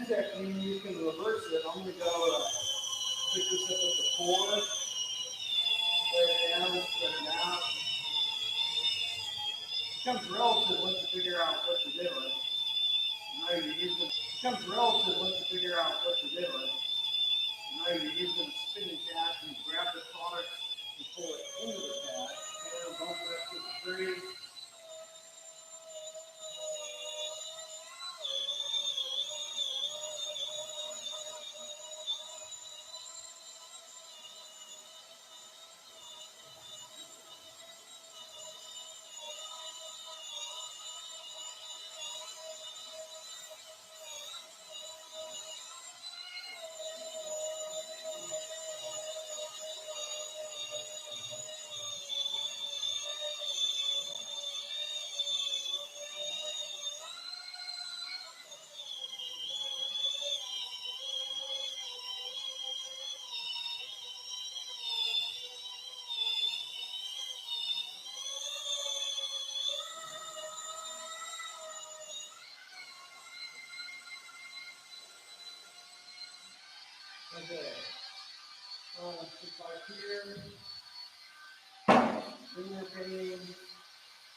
technique, you can reverse it. I'm going to go pick this up with the cord, lay it down, spread it out. It becomes relative once you figure out what you're doing. Now you're using, it becomes relative once you figure out what you're doing. Now you're using the spinning cap and you grab the product and pull it into the pad. And don't let it free. Okay. Just like here, finger pain.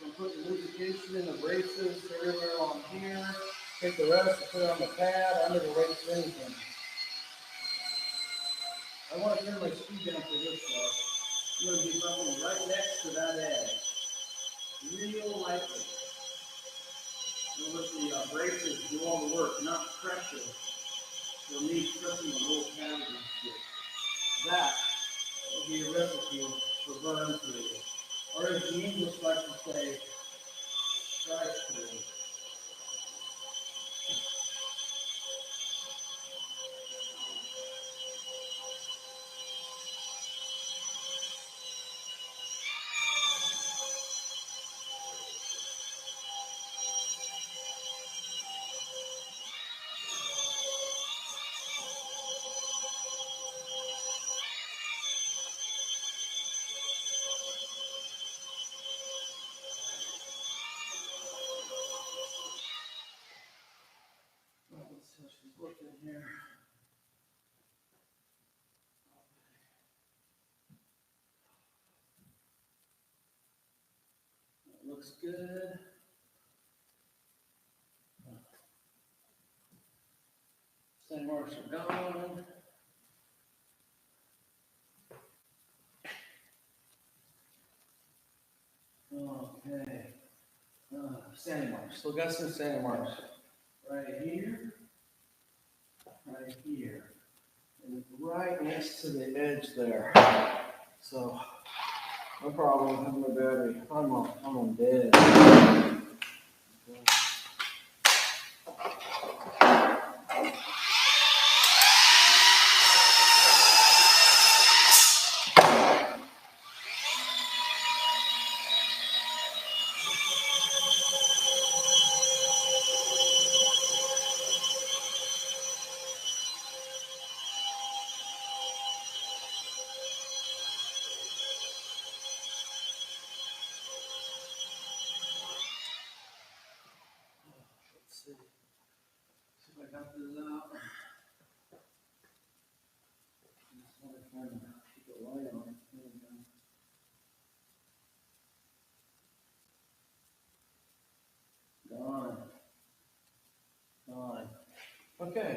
I'm putting lubrication in the braces everywhere on here. Take the rest and put it on the pad under the weight anything. I want to turn my speed down for this though. I'm going to do something right next to that edge. Real lightly. You'll let the braces do all the work, not pressure. You'll need pressing the little pad against it. That will be a recipe for burn through. Or as the English like to say, strike through. Let's see what she's looking here. That looks good. Sand marks are gone. Okay. Sanding marks. Still got some sanding marks. Right here. Right here. And right next to the edge there. So, no problem with my battery. I'm dead. Let's see. See if I got this out. Just want to kind of keep a light on it. There we go. Gone. Gone. Okay.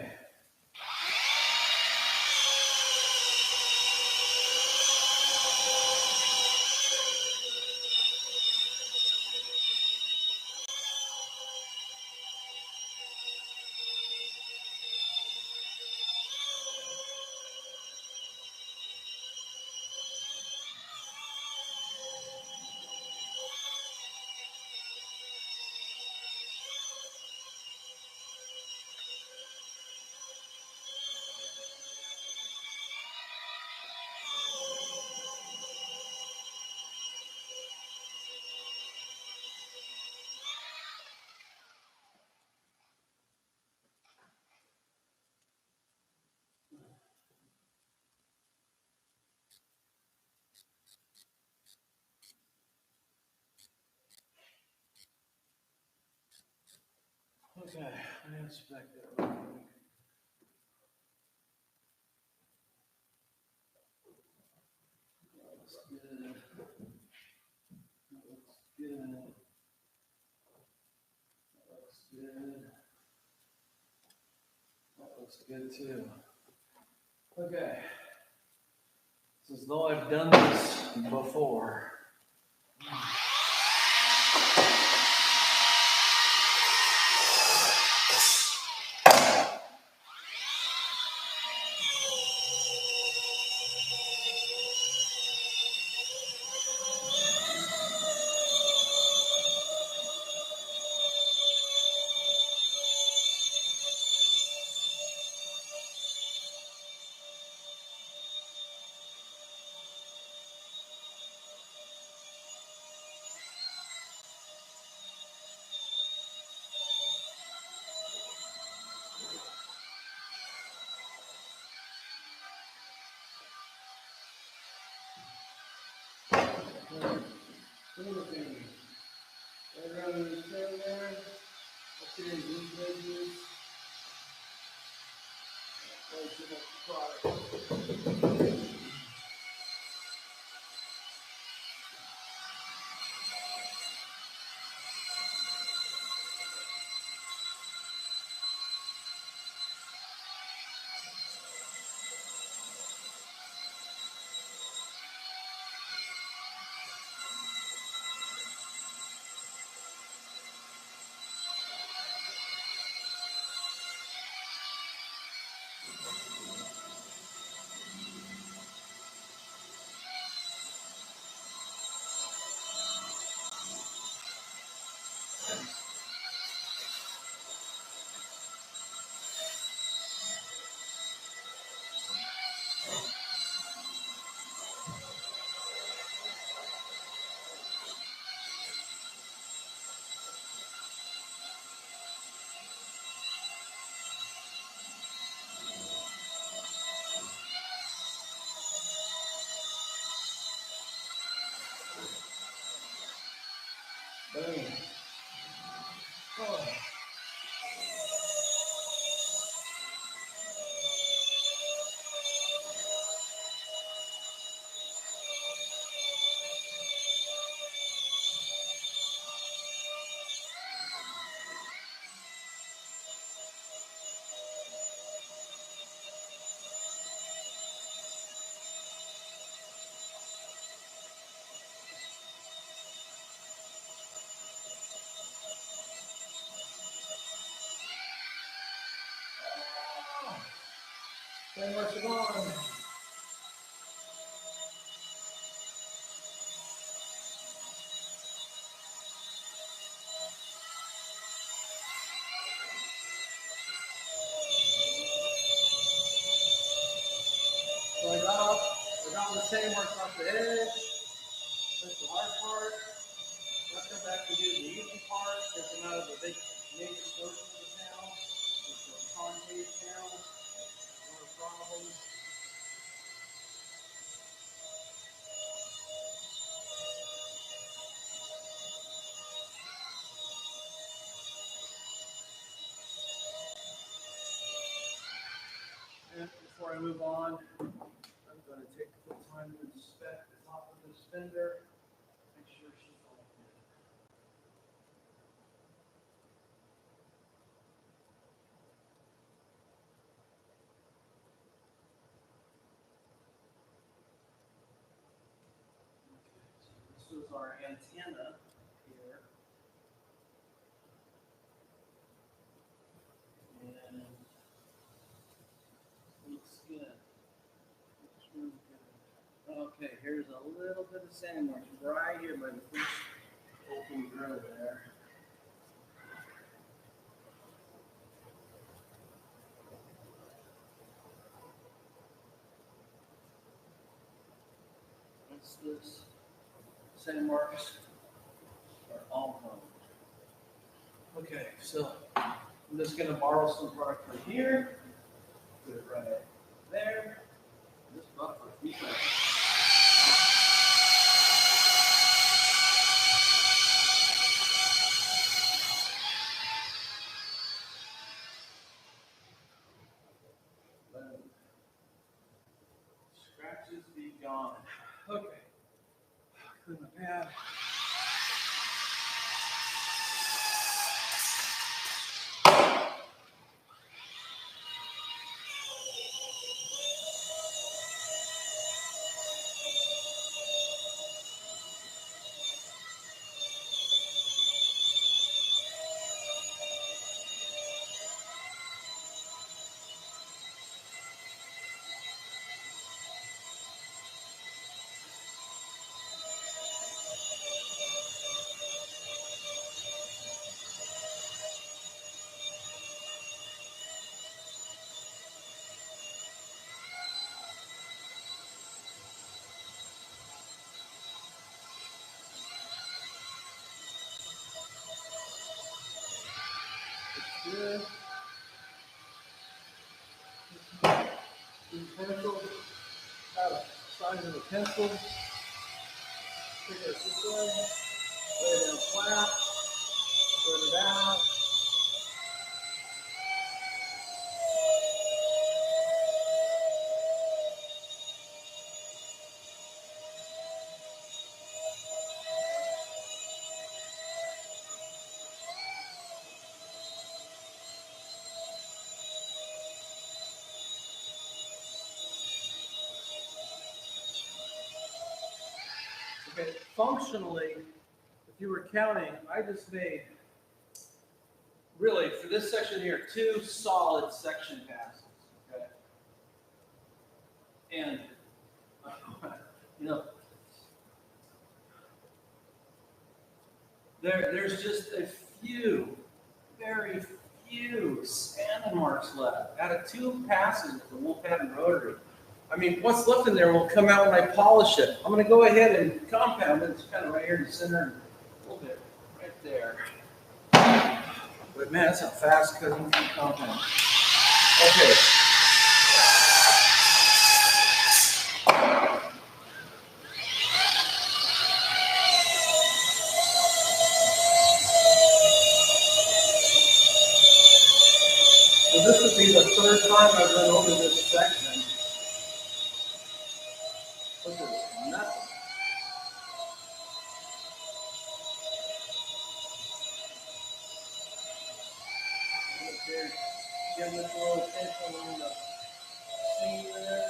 Okay, inspect that real quick. Looks good. Looks good. Looks good. That looks good too. Okay. It's as though I've done this before. Roadrunner is still there. Let's get in these edges. Way too much product. Boom. Oh. Then what's it on? So I got the same marks off the edge. That's the hard part. Let's go back and do the easy part. Get them out of the big major portion of the panel. It's a concave panel. No problem. And before I move on, I'm going to take the time to inspect the top of this fender. Make sure she's all good. This is our antenna here. And looks good. Looks really good. Okay, here's a little bit of sand marks right here by the first open grill there. What's this? Sand marks are all gone. Okay, so I'm just going to borrow some product from here. Put it right there. This buffer, he's like, gone. Okay. Clean my pad. Good. Pencil, have a size of a pencil. Take it this way, lay it down flat, put it out. Okay, functionally, if you were counting, I just made, really, for this section here, 2 solid section passes, okay? And, you know, there's just a few, very few sanding marks left out of 2 passes with the wolf pattern rotary. I mean, what's left in there will come out when I polish it. I'm going to go ahead and compound it. It's kind of right here in the center, a little bit right there. But man, that's how fast cutting through compound. Okay. So this would be the 3rd time I've run over this section. Look at this, nothing. Look here, give this a little attention on the seam there.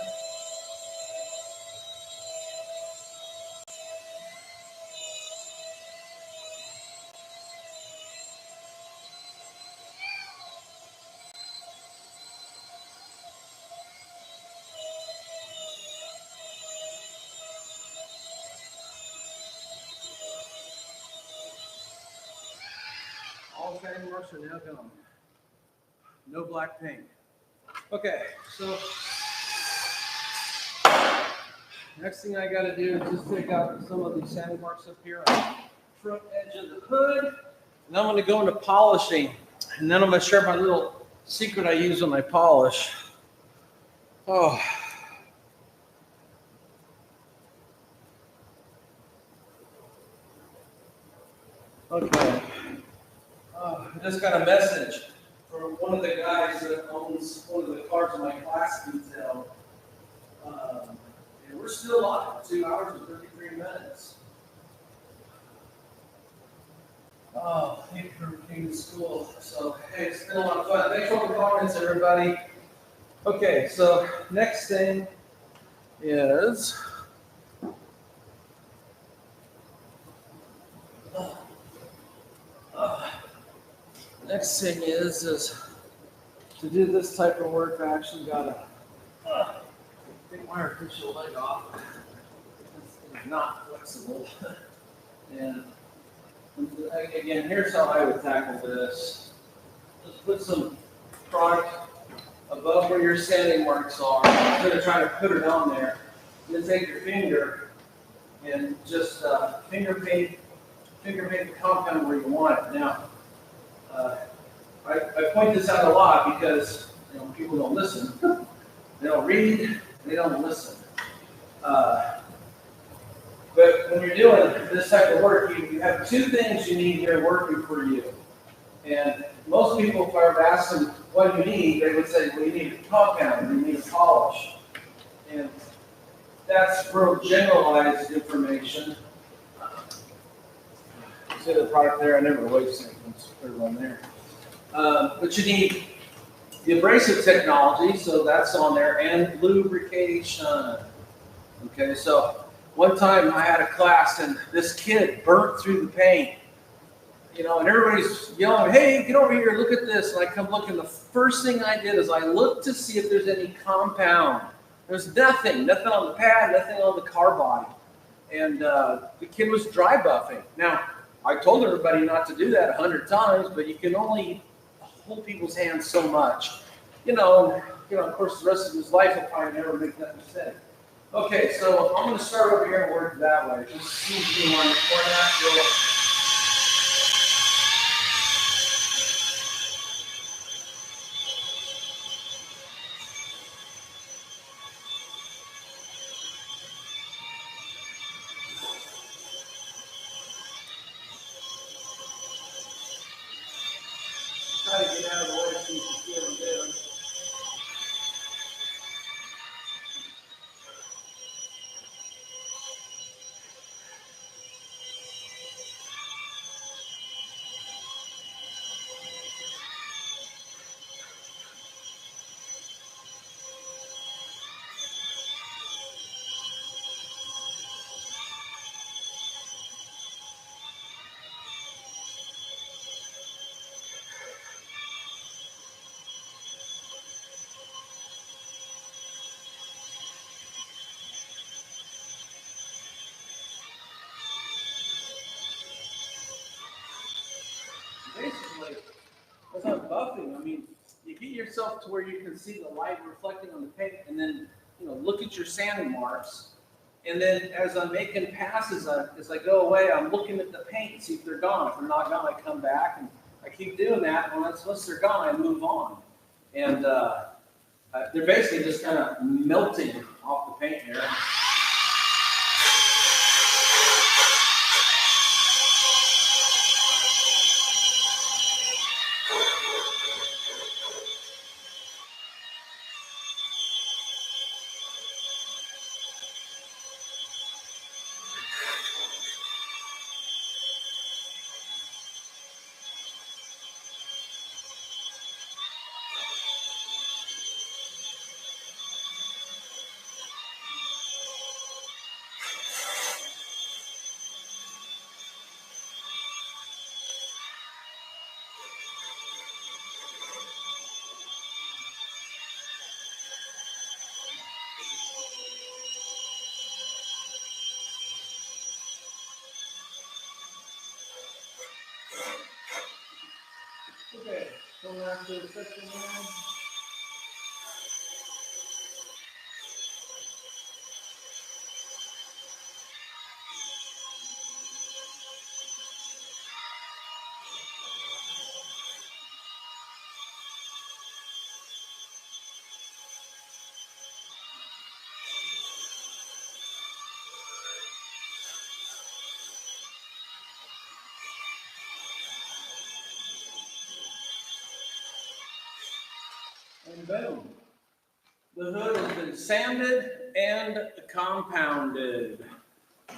All sanding marks are now gone. No black paint. Okay, so next thing I got to do is just take out some of these sanding marks up here on the front edge of the hood. And I'm going to go into polishing. And then I'm going to share my little secret I use when I polish. Oh. Okay. I just got a message from one of the guys that owns one of the cars in my class detail. And we're still on it, 2 hours and 33 minutes. Oh, thank you for came to school. So, hey, it's been a lot of fun. Thanks for all the comments, everybody. Okay, so next thing is next thing is to do this type of work. I actually got to take my artificial leg off. It's not flexible. And again, here's how I would tackle this. Just put some product above where your sanding marks are. Instead of trying to put it on there, then take your finger and just finger paint the compound where you want it. Now, I point this out a lot because people don't listen. They don't read. They don't listen. But when you're doing this type of work, you have 2 things you need here working for you. And most people, if I were to ask them what you need, they would say, well, you need a compound, you need a polish. And That's for generalized information. See the product there? I never waste anything. Put it on there. But you need the abrasive technology, so that's on there, and lubrication. Okay, so one time I had a class and this kid burnt through the paint, you know, and everybody's yelling, "Hey, get over here, look at this." And I come look, and the first thing I did is I looked to see if there's any compound. There's nothing on the pad, nothing on the car body. And the kid was dry buffing. Now, I told everybody not to do that 100 times, but you can only hold people's hands so much. You know, of course, the rest of his life he'll probably never make that mistake. Okay, so I'm going to start over here and work that way. Just see if you want to pour that. Try to get out of the way so you can see what I'm doing. Basically, as I'm buffing, I mean, you get yourself to where you can see the light reflecting on the paint, and then, you know, look at your sanding marks. And then as I'm making passes, as I go away, I'm looking at the paint and see if they're gone. If they're not gone, I come back and I keep doing that. And once they're gone, I move on. And they're basically just kind of melting off the paint here. Okay, going after the section now. And boom. The hood has been sanded and compounded.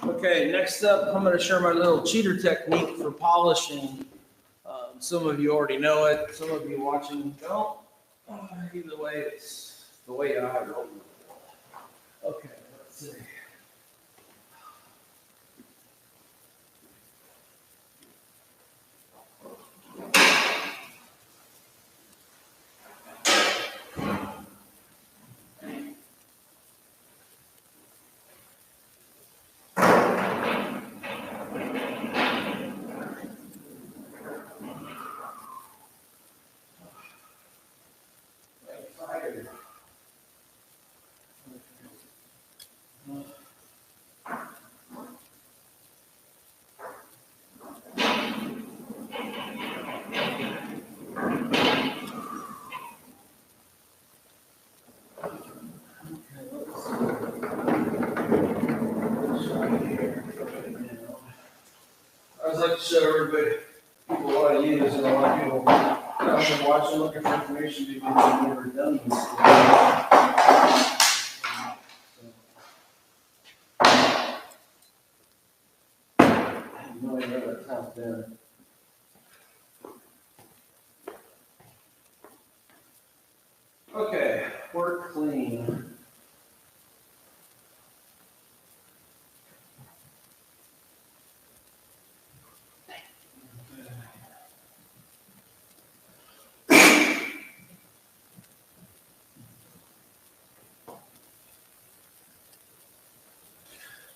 Okay, next up, I'm going to share my little cheater technique for polishing. Some of you already know it. Some of you watching don't. Either way, it's the way I roll. Okay, let's see. I like to show everybody people what I use, and a lot of people have been watching, looking for information because they've never done this. in. Okay, we're clean.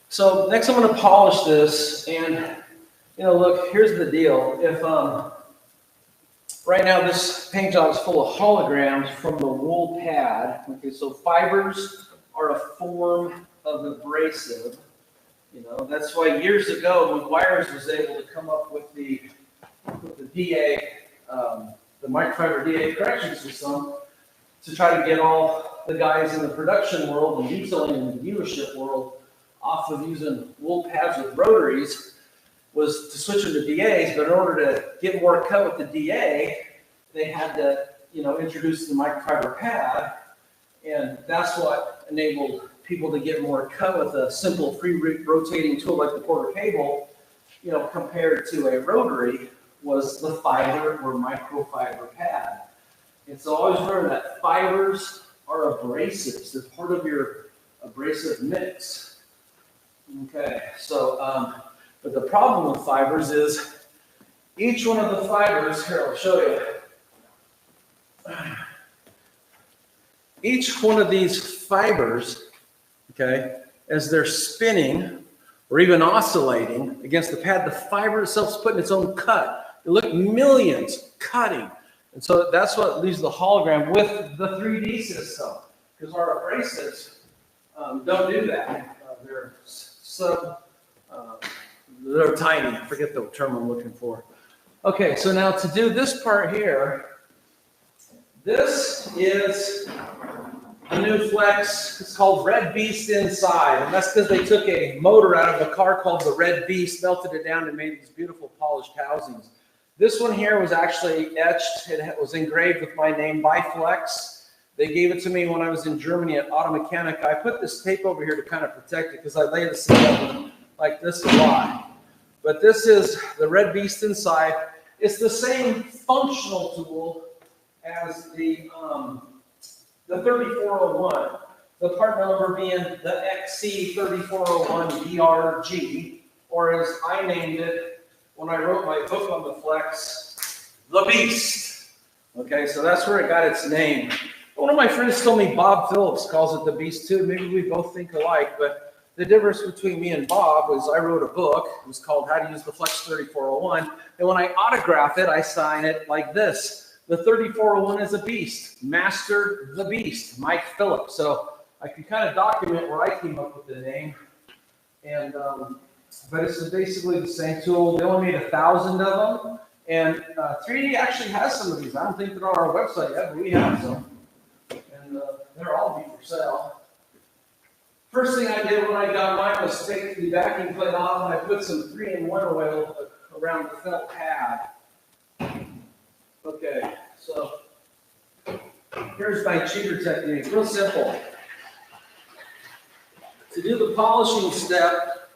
So next I'm going to polish this, and look, here's the deal. If right now this paint job is full of holograms from the wool pad. Okay, so fibers are a form of abrasive. That's why years ago McGuire's was able to come up with the DA, the microfiber DA correction system to try to get all the guys in the production world and detailing in the dealership world off of using wool pads with rotaries, was to switch them to DAs. But in order to get more cut with the DA, they had to, introduce the microfiber pad, and that's what enabled people to get more cut with a simple free rotating tool like the quarter cable, compared to a rotary, was the fiber or microfiber pad. And so always remember that fibers are abrasives. They're part of your abrasive mix. Okay, so, but the problem with fibers is each one of the fibers, here I'll show you. Each one of these fibers, okay, as they're spinning or even oscillating against the pad, the fiber itself is putting its own cut. You look, millions cutting. And so that's what leaves the hologram with the 3D system, because our abrasives don't do that. They're tiny. I forget the term I'm looking for. Okay, so now to do this part here, this is a new Flex. It's called Red Beast inside, and that's because they took a motor out of a car called the Red Beast, melted it down, and made these beautiful polished housings. This one here was actually etched. It was engraved with my name by Flex. They gave it to me when I was in Germany at Auto Mechanica. I put this tape over here to kind of protect it because I lay this together like this a lot. But this is the Red Beast inside. It's the same functional tool as the 3401. The part number being the XC3401BRG, or as I named it when I wrote my book on the Flex, the Beast. Okay, so that's where it got its name. One of my friends told me Bob Phillips calls it the Beast too. Maybe we both think alike, but the difference between me and Bob was I wrote a book. It was called How to Use the Flex 3401. And when I autograph it, I sign it like this. The 3401 is a beast. Master the Beast, Mike Phillips. So I can kind of document where I came up with the name. And but it's basically the same tool. They only made 1,000 of them. And 3D actually has some of these. I don't think they're on our website yet, but we have some. And they're all be for sale. First thing I did when I got mine was take the backing plate off, and I put some 3-in-1 oil around the felt pad. Okay, so here's my cheater technique. Real simple. To do the polishing step,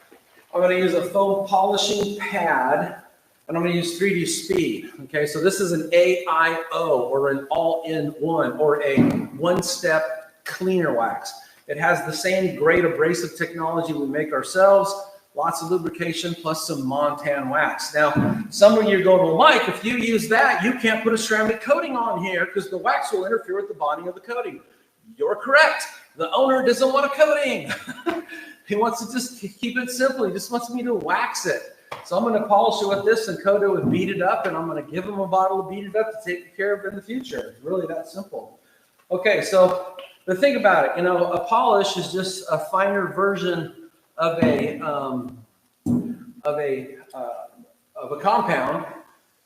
I'm going to use a foam polishing pad, and I'm going to use 3D speed. Okay, so this is an AIO, or an all-in-one, or a one-step cleaner wax. It has the same great abrasive technology we make ourselves, lots of lubrication, plus some Montan wax. Now, some of you are going, well, Mike, if you use that, you can't put a ceramic coating on here because the wax will interfere with the bonding of the coating. You're correct. The owner doesn't want a coating. He wants to just keep it simple. He just wants me to wax it. So I'm going to polish it with this and coat it with Bead It Up, and I'm going to give him a bottle of Bead It Up to take care of in the future. It's really that simple. Okay, so the thing about it, a polish is just a finer version of a compound,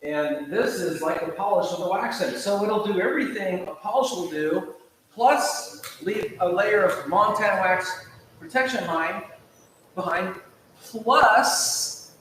and this is like a polish of the waxing. So it'll do everything a polish will do, plus leave a layer of Montan wax protection behind, plus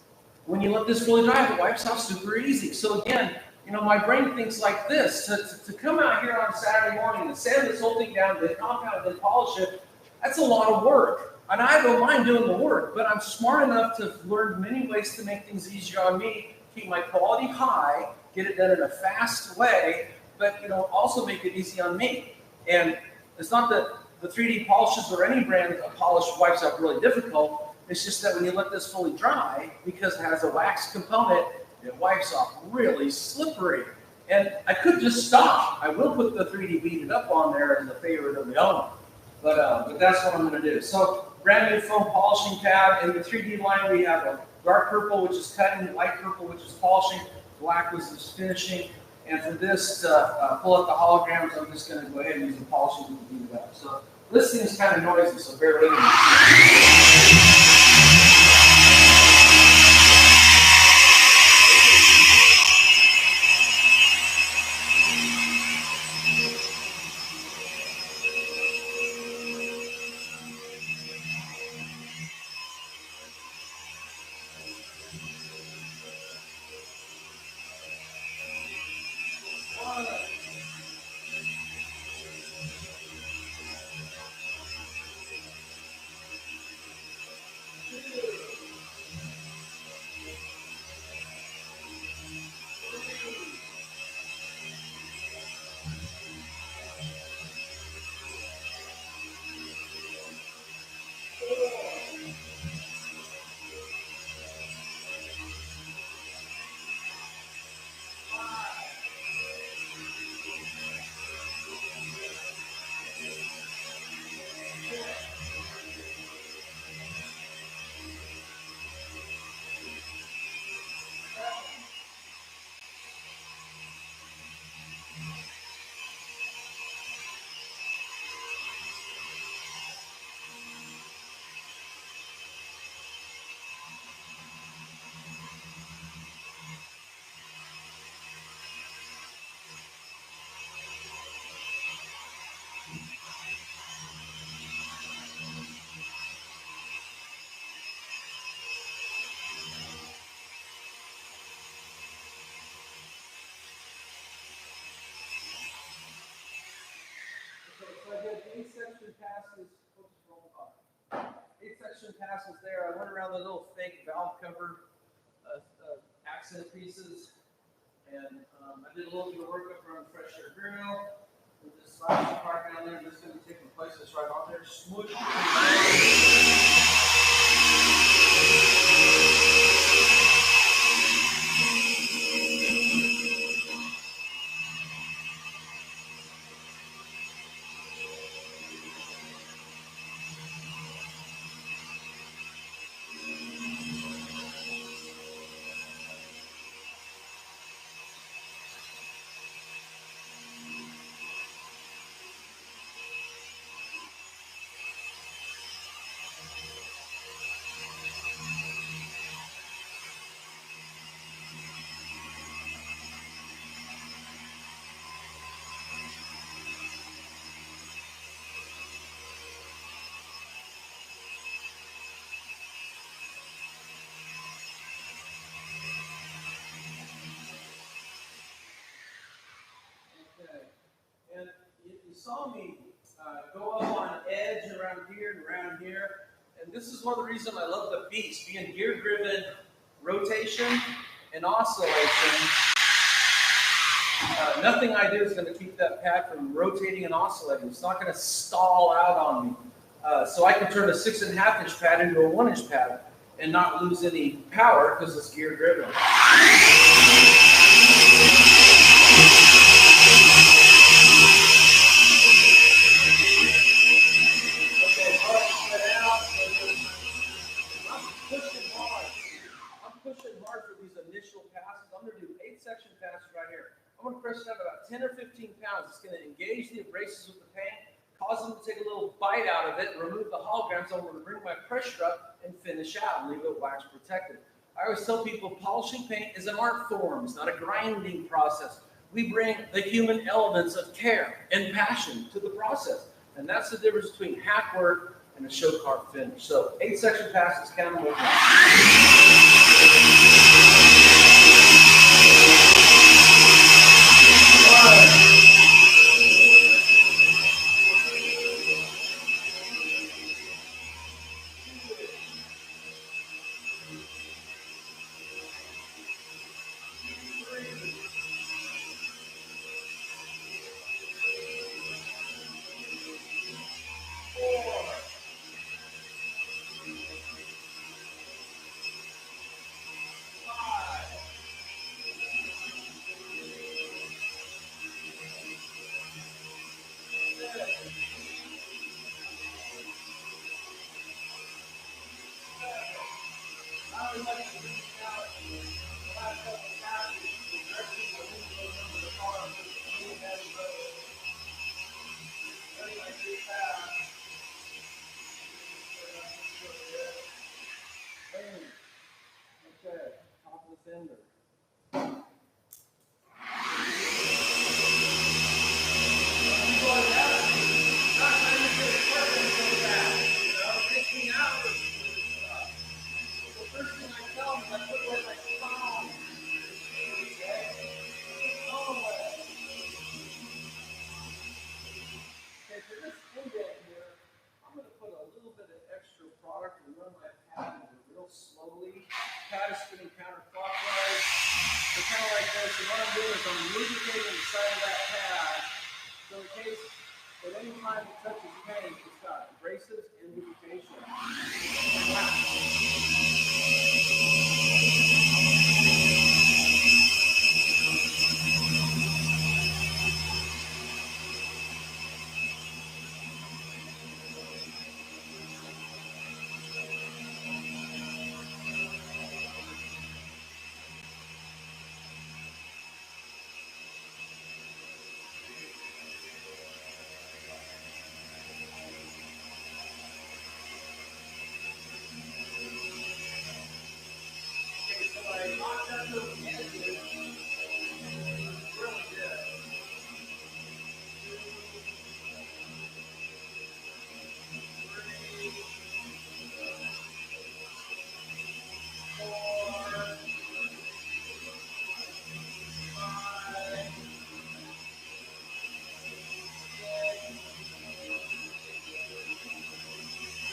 when you let this fully dry, it wipes off super easy. So again, my brain thinks like this, to come out here on Saturday morning and sand this whole thing down, then compound it, then polish it, that's a lot of work. And I don't mind doing the work, but I'm smart enough to learn many ways to make things easier on me keep my quality high, get it done in a fast way, but also make it easy on me. And it's not that the 3D polishes or any brand of polish wipes out really difficult. It's just that when you let this fully dry, because it has a wax component, it wipes off really slippery. And I could just stop. I will put the 3D Bead It Up on there as a favorite of the owner. But that's what I'm going to do. So brand new foam polishing pad. In the 3D line, we have a dark purple, which is cutting, light purple, which is polishing, black, which is finishing. And for this to pull up the holograms, I'm just going to go ahead and use the polishing to Bead It Up. So this thing is kind of noisy, so bear with me. So I did 8 section passes. Oops, wrong button. 8 section passes there. I went around the little fake valve cover accent pieces, and I did a little bit of work up around the fresh air grill. With this slashing part down there, I'm just going to take and place this right on there. Smoosh. Okay. And you saw me go up on edge around here and around here. And this is one of the reasons I love the Beast, being gear-driven rotation and oscillation. Nothing I do is going to keep that pad from rotating and oscillating. It's not going to stall out on me. So I can turn a 6.5-inch pad into a 1-inch pad and not lose any power because it's gear-driven. I'm going to press it down about 10 or 15 pounds. It's going to engage the abrasives with the paint, cause them to take a little bite out of it, remove the holograms. I'm going to bring my pressure up and finish out and leave it wax protected. I always tell people polishing paint is an art form. It's not a grinding process. We bring the human elements of care and passion to the process. And that's the difference between hack work and a show car finish. So 8 section passes, count them with me. lubricating the side of that pad, so in case at any time it touches paint, it's got abrasives and lubrication. Okay, so I knocked out those edges. Really good. 2, 3, 4, 5, 6,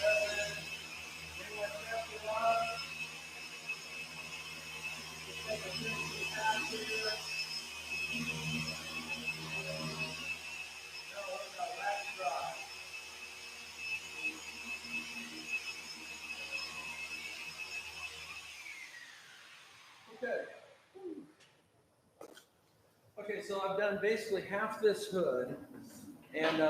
7. Anyone mess it up? Just take a finishing pass here. No, we've got last dry. Okay. Okay, so I've done basically half this hood, and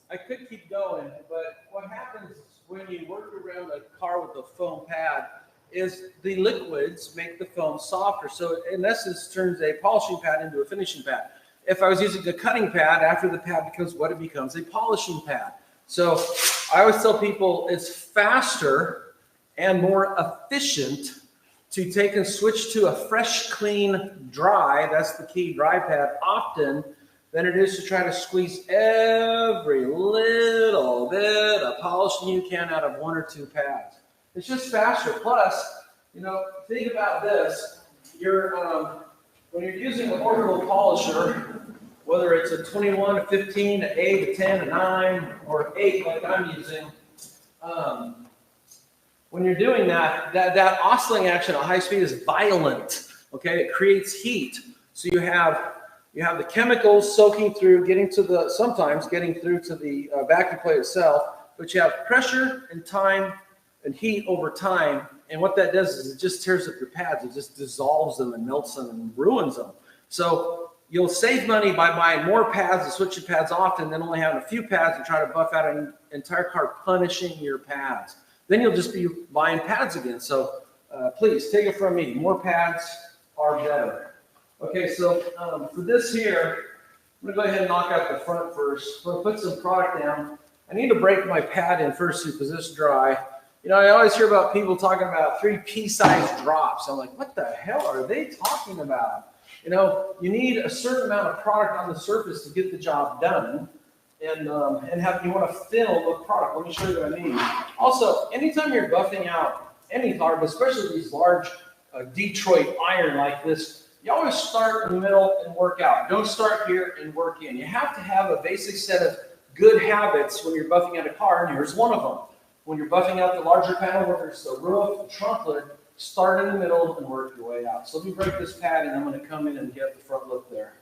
I could keep going, but what happens when you work around a car with a foam pad is the liquids make the foam softer. So in essence, turns a polishing pad into a finishing pad. If I was using a cutting pad, after the pad becomes wet, it becomes a polishing pad. So I always tell people it's faster and more efficient to take and switch to a fresh, clean, dry, that's the key, dry pad often, than it is to try to squeeze every little bit of polishing you can out of 1 or 2 pads. It's just faster. Plus, you know, think about this. When you're using an orbital polisher, whether it's a 21, a 15, an 8, a 10, a 9, or 8 like I'm using, when you're doing that oscillating action at high speed is violent. Okay, it creates heat. So you have the chemicals soaking through, sometimes getting through to the vacuum plate itself, but you have pressure and time and heat over time. And what that does is it just tears up your pads. It just dissolves them and melts them and ruins them. So you'll save money by buying more pads and switching pads often than only having a few pads and try to buff out an entire car punishing your pads. Then you'll just be buying pads again. So please take it from me. More pads are better. Okay, so for this here, I'm gonna go ahead and knock out the front first. I'm gonna put some product down. I need to break my pad in first because this is dry. You know, I always hear about people talking about 3 pea-sized drops. I'm like, what the hell are they talking about? You know, you need a certain amount of product on the surface to get the job done. And you want to fill the product. Let me show you what I mean. Also, anytime you're buffing out any car, but especially these large Detroit iron like this, you always start in the middle and work out. Don't start here and work in. You have to have a basic set of good habits when you're buffing out a car, and here's one of them. When you're buffing out the larger panel, whether it's the roof, the trunk lid, start in the middle and work your way out. So let me break this pad, and I'm going to come in and get the front look there.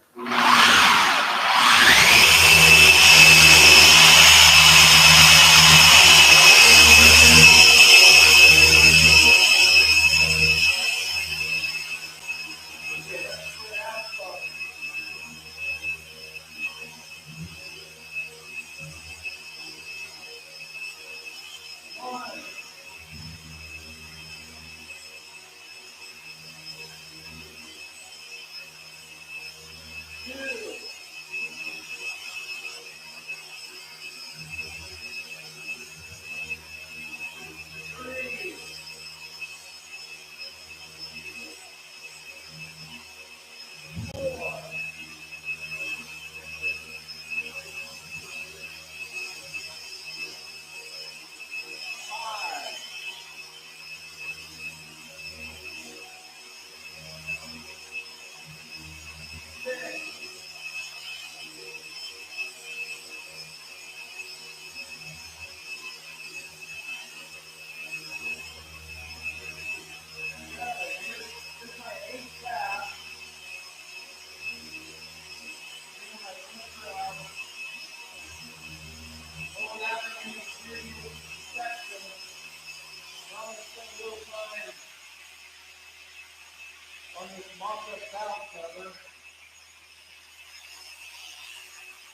up valve cover.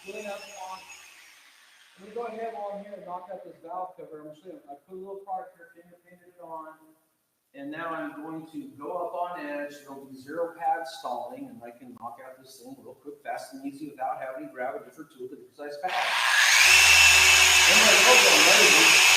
Clean up on. I'm going to go ahead while I'm here and knock out this valve cover. I'm going to show you. I put a little product here, finger painted it on. And now I'm going to go up on edge. There'll be zero pad stalling, and I can knock out this thing real quick, fast, and easy without having to grab a different tool with a precise pad. Then my program ready.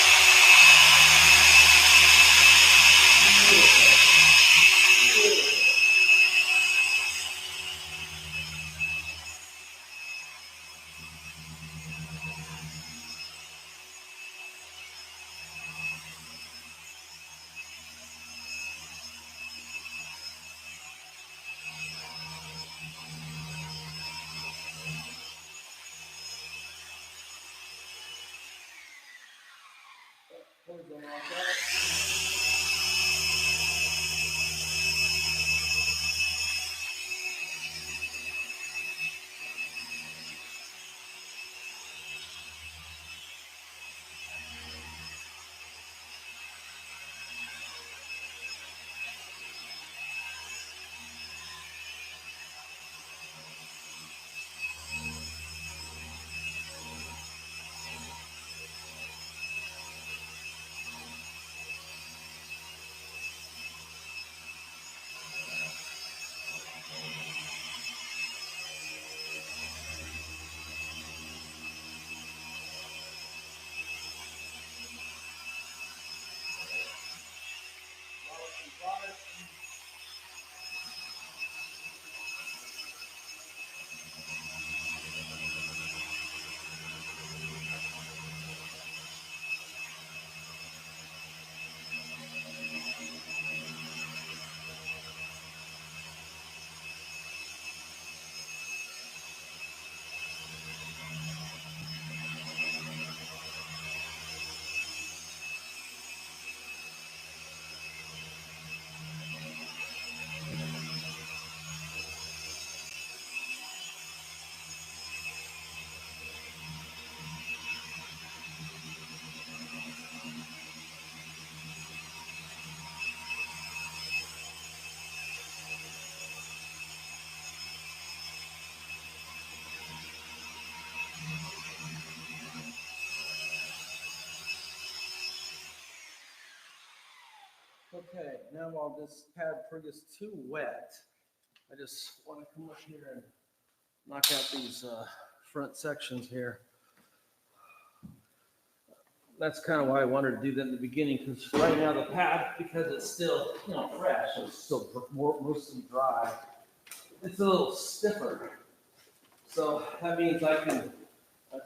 Okay, now while this pad gets too wet, I just want to come up here and knock out these front sections here. That's kind of why I wanted to do that in the beginning, because right now the pad, because it's still, fresh, it's still mostly dry, it's a little stiffer. So that means I can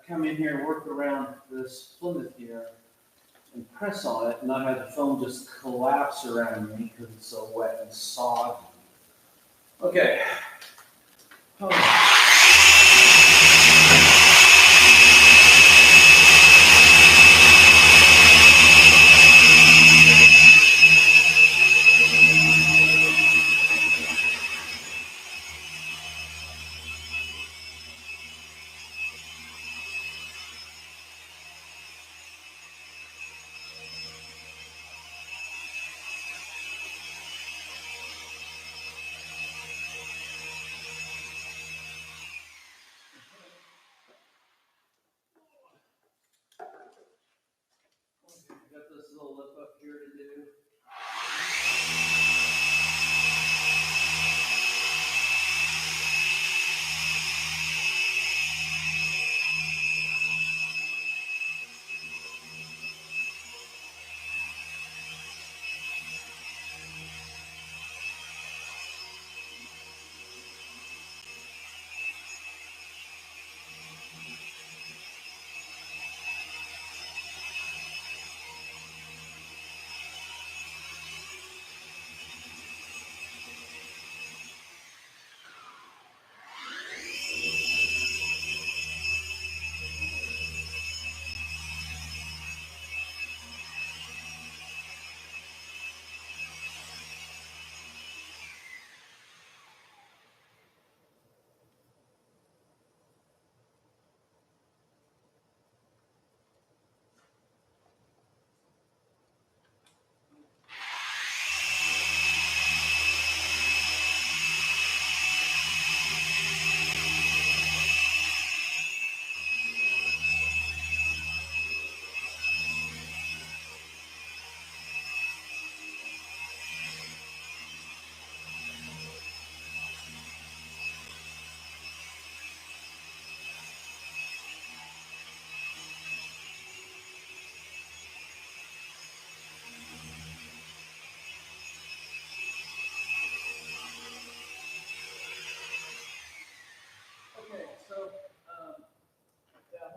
come in here and work around this Plymouth here and press on it and not have the foam just collapse around me because it's so wet and soggy. Okay. Oh.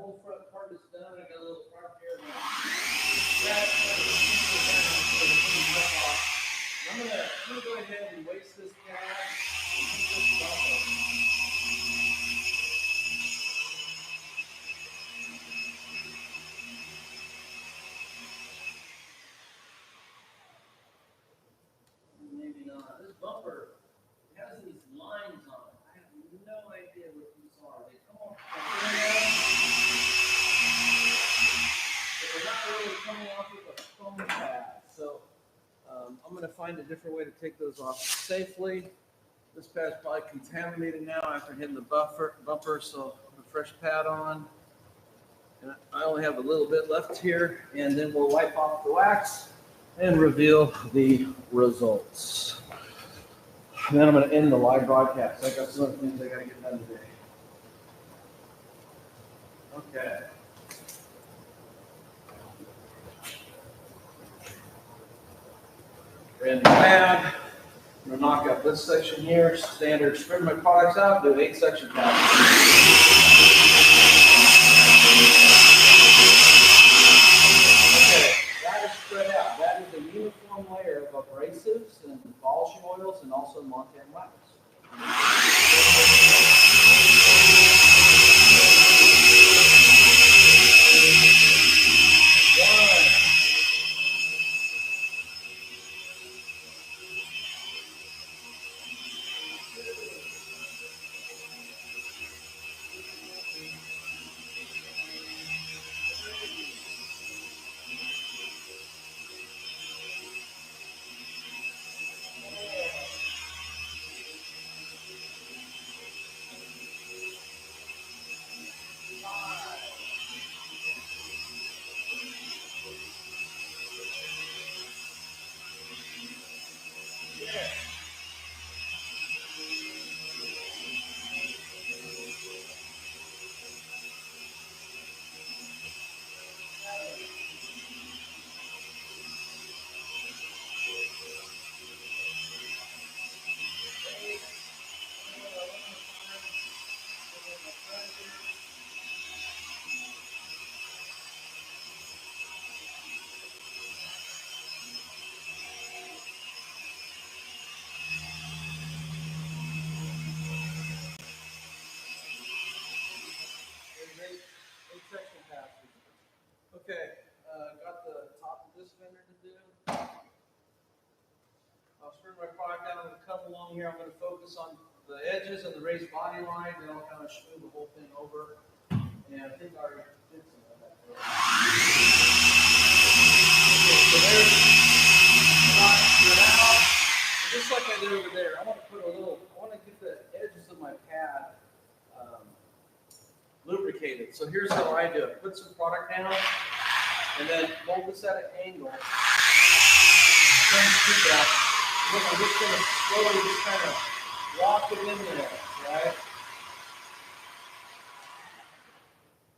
whole front part is done. I got a little part here. I'm gonna go ahead and waste this pad. Maybe not. This bumper has these lines on it. I have no idea what these are. They come off, but they're not really coming off with a foam pad. So I'm going to find a different way to take those off safely. This pad's probably contaminated now after hitting the bumper, so I'll put a fresh pad on. And I only have a little bit left here, and then we'll wipe off the wax and reveal the results. And then I'm going to end the live broadcast. I got some other things I got to get done today. Okay. Ran the pad. I'm going to knock out this section here. Standard spread my products out. Do 8 section passes. Okay, that is spread out. That is a uniform layer of abrasives and polishing oils and also Montana wax. Okay, got the top of this fender to do. I'll spread my product out. I'm going to come along here. I'm going to focus on the edges and the raised body lines, and I'll kind of smooth the whole thing over. And I think I already did some of that. Okay, so there's it out. Just like I did over there, I want to put a little, I want to get the edges of my pad lubricated. So here's how I do it. Put some product down, and then hold this at an angle. I'm just going to slowly just kind of walk it in there, right?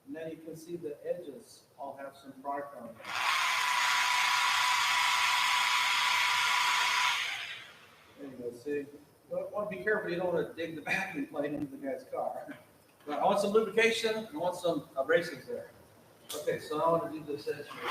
And then you can see the edges all have some product on them. There you go, see? You want to be careful you don't want to dig the vacuum plate into the guy's car. But I want some lubrication, and I want some abrasives there. Okay, so I want to do this edge here.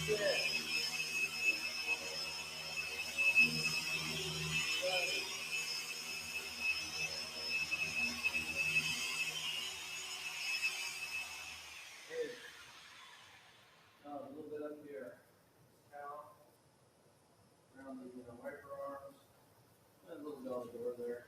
A little bit up here. Towel around the wiper arms. And a little bit on the door there.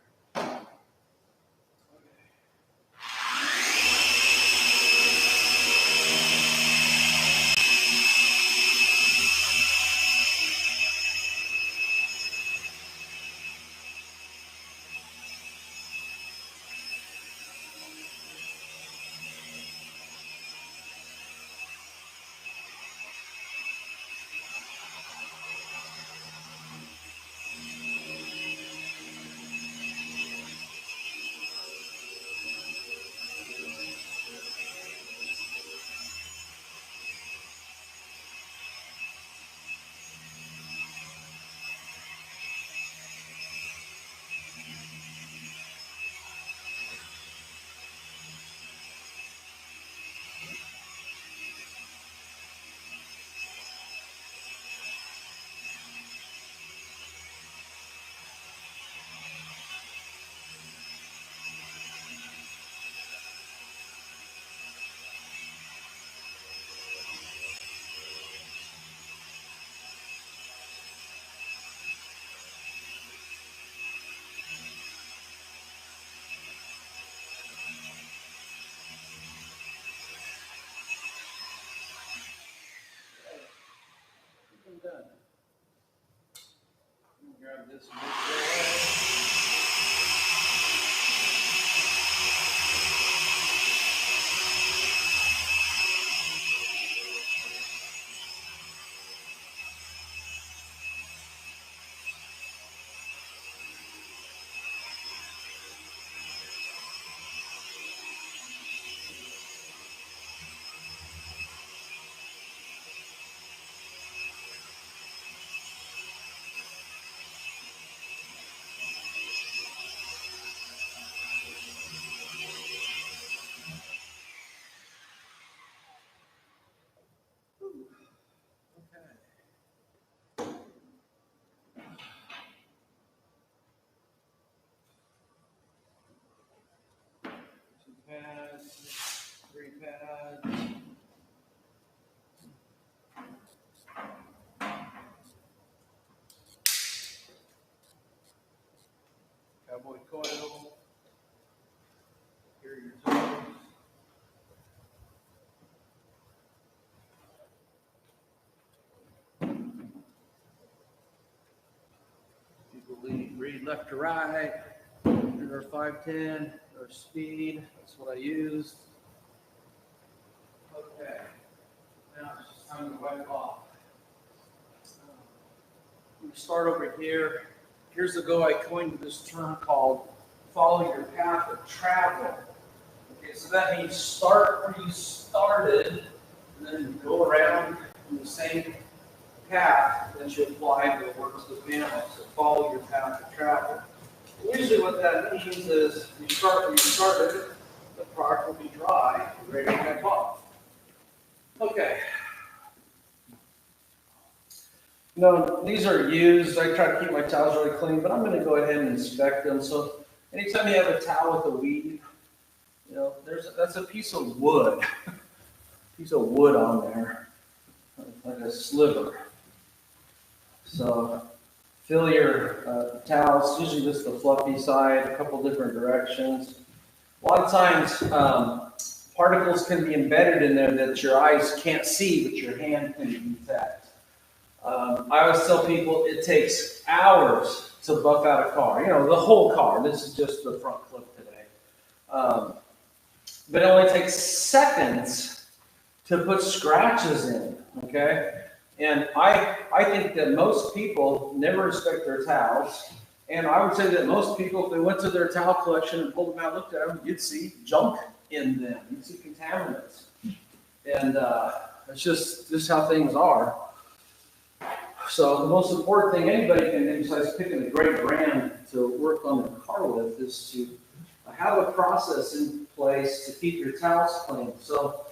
I'm done. Grab this one. Pads, 3 pads. Cowboy coil. Here are your tools. People read left to right. Or 510 or speed. That's what I used. Okay. Now it's just time to wipe off. We start over here. Here's ago I coined this term called follow your path of travel. Okay, so that means start where you started and then go around in the same path that you apply to work with animals. So follow your path of travel. Usually what that means is you start where you started, the product will be dry, ready to wipe off. Okay. No, these are used. I try to keep my towels really clean, but I'm going to go ahead and inspect them. So anytime you have a towel with a weave, that's a piece of wood. On there, like a sliver. So fill your towels, usually just the fluffy side, a couple different directions. A lot of times, particles can be embedded in there that your eyes can't see, but your hand can detect. I always tell people it takes hours to buff out a car. The whole car. This is just the front clip today. But it only takes seconds to put scratches in, okay? And I think that most people never inspect their towels. And I would say that most people, if they went to their towel collection and pulled them out, looked at them, you'd see junk in them. You'd see contaminants. And it's just how things are. So the most important thing anybody can do besides picking a great brand to work on their car with is to have a process in place to keep your towels clean. So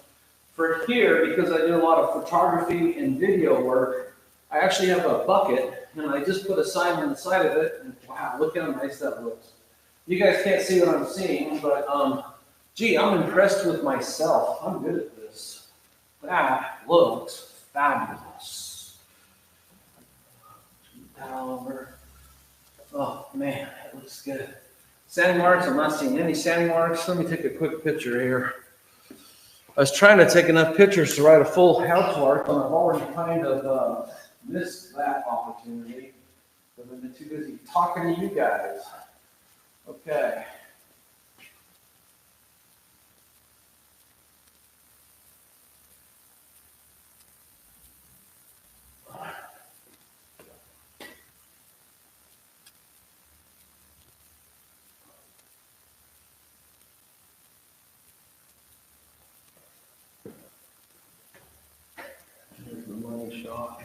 For here, because I do a lot of photography and video work, I actually have a bucket, and I just put a sign on the side of it, and wow, look how nice that looks. You guys can't see what I'm seeing, but gee, I'm impressed with myself. I'm good at this. That looks fabulous. Over. Oh man, that looks good. Sanding marks, I'm not seeing any sanding marks. Let me take a quick picture here. I was trying to take enough pictures to write a full house mark, and I've already kind of missed that opportunity because I've been too busy talking to you guys. Okay. Here's the money shot.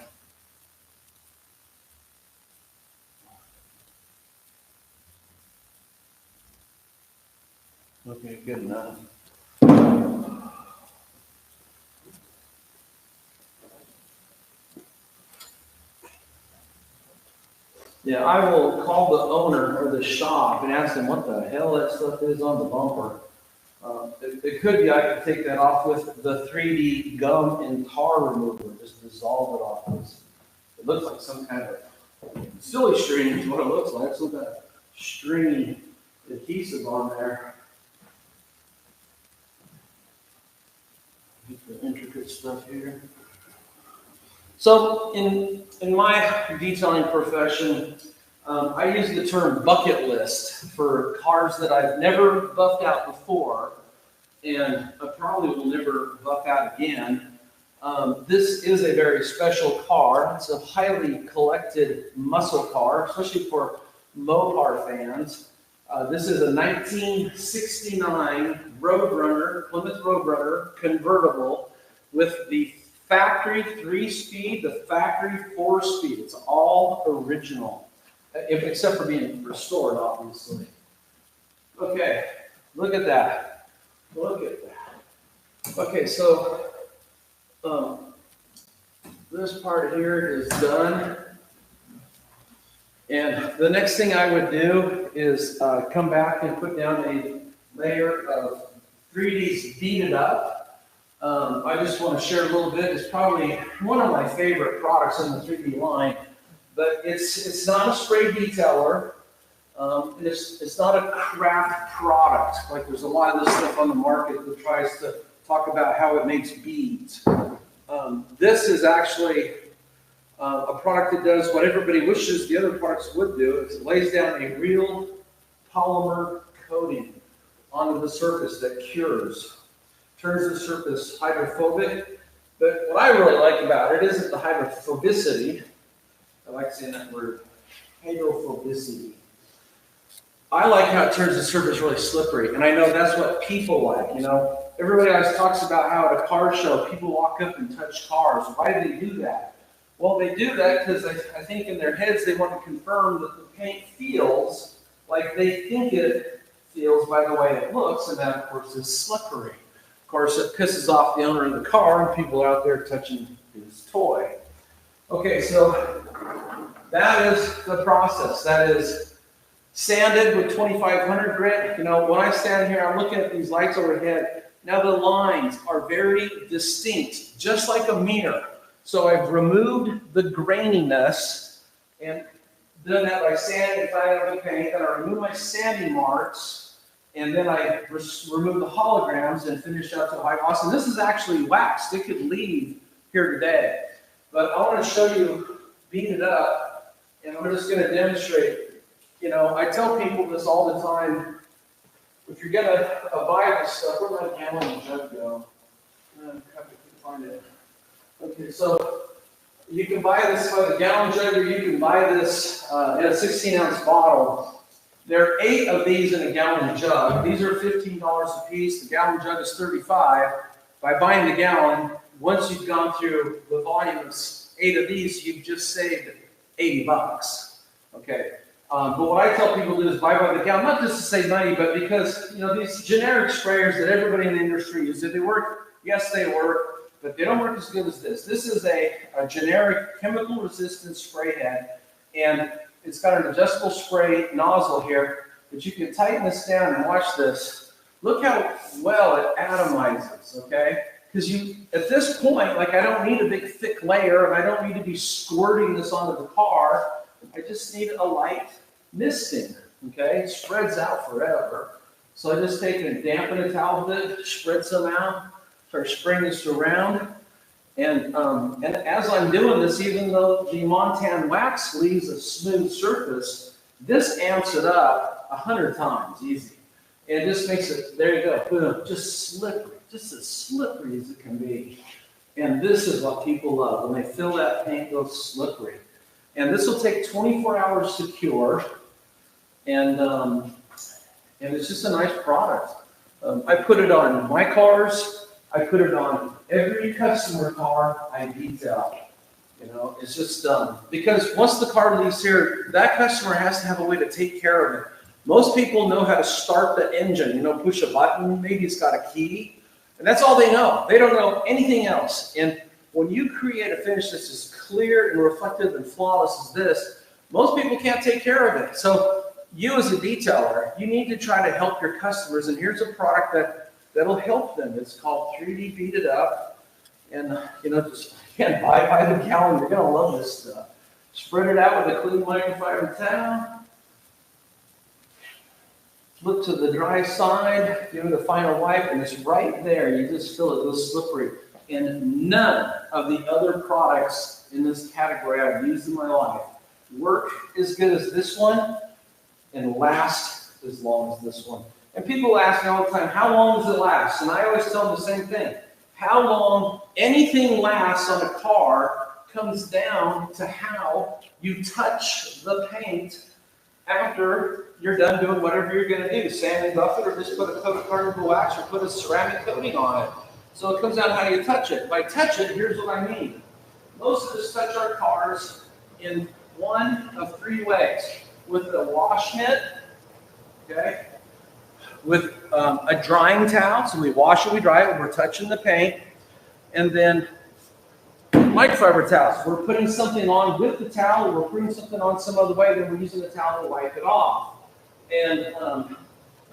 Okay, good enough. Yeah, I will call the owner or the shop and ask them what the hell that stuff is on the bumper. It could be I could take that off with the 3D gum and tar remover, just dissolve it off. It looks like some kind of silly string is what it looks like. Some kind of string adhesive on there. The intricate stuff here. So in my detailing profession, I use the term bucket list for cars that I've never buffed out before, and I probably will never buff out again. This is a very special car. It's a highly collected muscle car, especially for Mopar fans. This is a 1969 Roadrunner, Plymouth Roadrunner convertible with the factory 3-speed, the factory 4-speed. It's all original, except for being restored, obviously. Okay, look at that. Look at that. Okay, so this part here is done. And the next thing I would do is come back and put down a layer of 3D's Bead It Up. I just want to share a little bit. It's probably one of my favorite products in the 3D line, but it's not a spray detailer. It's not a craft product. Like there's a lot of this stuff on the market that tries to talk about how it makes beads. This is actually a product that does what everybody wishes the other products would do. It lays down a real polymer coating onto the surface that cures. Turns the surface hydrophobic. But what I really like about it isn't the hydrophobicity. I like saying that word, hydrophobicity. I like how it turns the surface really slippery, and I know that's what people like, you know. Everybody always talks about how at a car show, people walk up and touch cars. Why do they do that? Well, they do that because I think in their heads they want to confirm that the paint feels like they think it feels by the way it looks, and that, of course, is slippery. Of course, it pisses off the owner of the car, and people are out there touching his toy. Okay, so that is the process. That is sanded with 2500 grit. You know, when I stand here, I'm looking at these lights overhead. Now the lines are very distinct, just like a mirror. So I've removed the graininess and done that by sanding and flattening out the paint. Then I remove my sanding marks, and then I remove the holograms and finish out to high gloss. And this is actually waxed. It could leave here today. But I want to show you Bead It Up, and I'm just going to demonstrate. You know, I tell people this all the time. If you're going to buy this stuff, where'd my gallon and jug go? I have to find it. Okay, so you can buy this by the gallon jug, or you can buy this in a 16-ounce bottle. There are 8 of these in a gallon jug. These are $15 a piece. The gallon jug is $35. By buying the gallon, once you've gone through the volumes, 8 of these, you've just saved $80. Okay. But what I tell people to do is buy by the gallon, not just to save money, but because, you know, these generic sprayers that everybody in the industry uses, do they work? Yes, they work, but they don't work as good as this. This is a generic chemical resistant spray head, and it's got an adjustable spray nozzle here, but you can tighten this down and watch this. Look how well it atomizes, okay? Because at this point, like, I don't need a big thick layer, and I don't need to be squirting this onto the car. I just need a light misting, okay? It spreads out forever. So I just take and dampen a towel bit, spread some out, start spraying this around. And as I'm doing this, even though the Montan wax leaves a smooth surface, this amps it up 100 times easy. And it just makes it, there you go, boom, just slippery, just as slippery as it can be. And this is what people love, when they fill that paint, it goes slippery. And this will take 24 hours to cure, and it's just a nice product. I put it on my cars. I put it on every customer car I detail. You know, it's just because once the car leaves here, that customer has to have a way to take care of it. Most people know how to start the engine. You know, push a button. Maybe it's got a key, and that's all they know. They don't know anything else. And when you create a finish that's as clear and reflective and flawless as this, most people can't take care of it. So you as a detailer, you need to try to help your customers. And here's a product that'll help them. It's called 3D Bead It Up. And, you know, just again, buy by the gallon. You're going to love this stuff. Spread it out with a clean microfiber towel. Flip to the dry side, give it a final wipe, and it's right there. You just feel it goes slippery. And none of the other products in this category I've used in my life work as good as this one and last as long as this one. And people ask me all the time, how long does it last? And I always tell them the same thing. How long anything lasts on a car comes down to how you touch the paint after you're done doing whatever you're going to do. Sand and buff it, or just put a coat of carbon wax, or put a ceramic coating on it. So it comes down how you touch it. By touch it, here's what I mean. Most of us touch our cars in one of three ways. With a wash mitt, okay? With a drying towel, so we wash it, we dry it, we're touching the paint. And then microfiber towels. We're putting something on with the towel, or we're putting something on some other way, then we're using the towel to wipe it off. And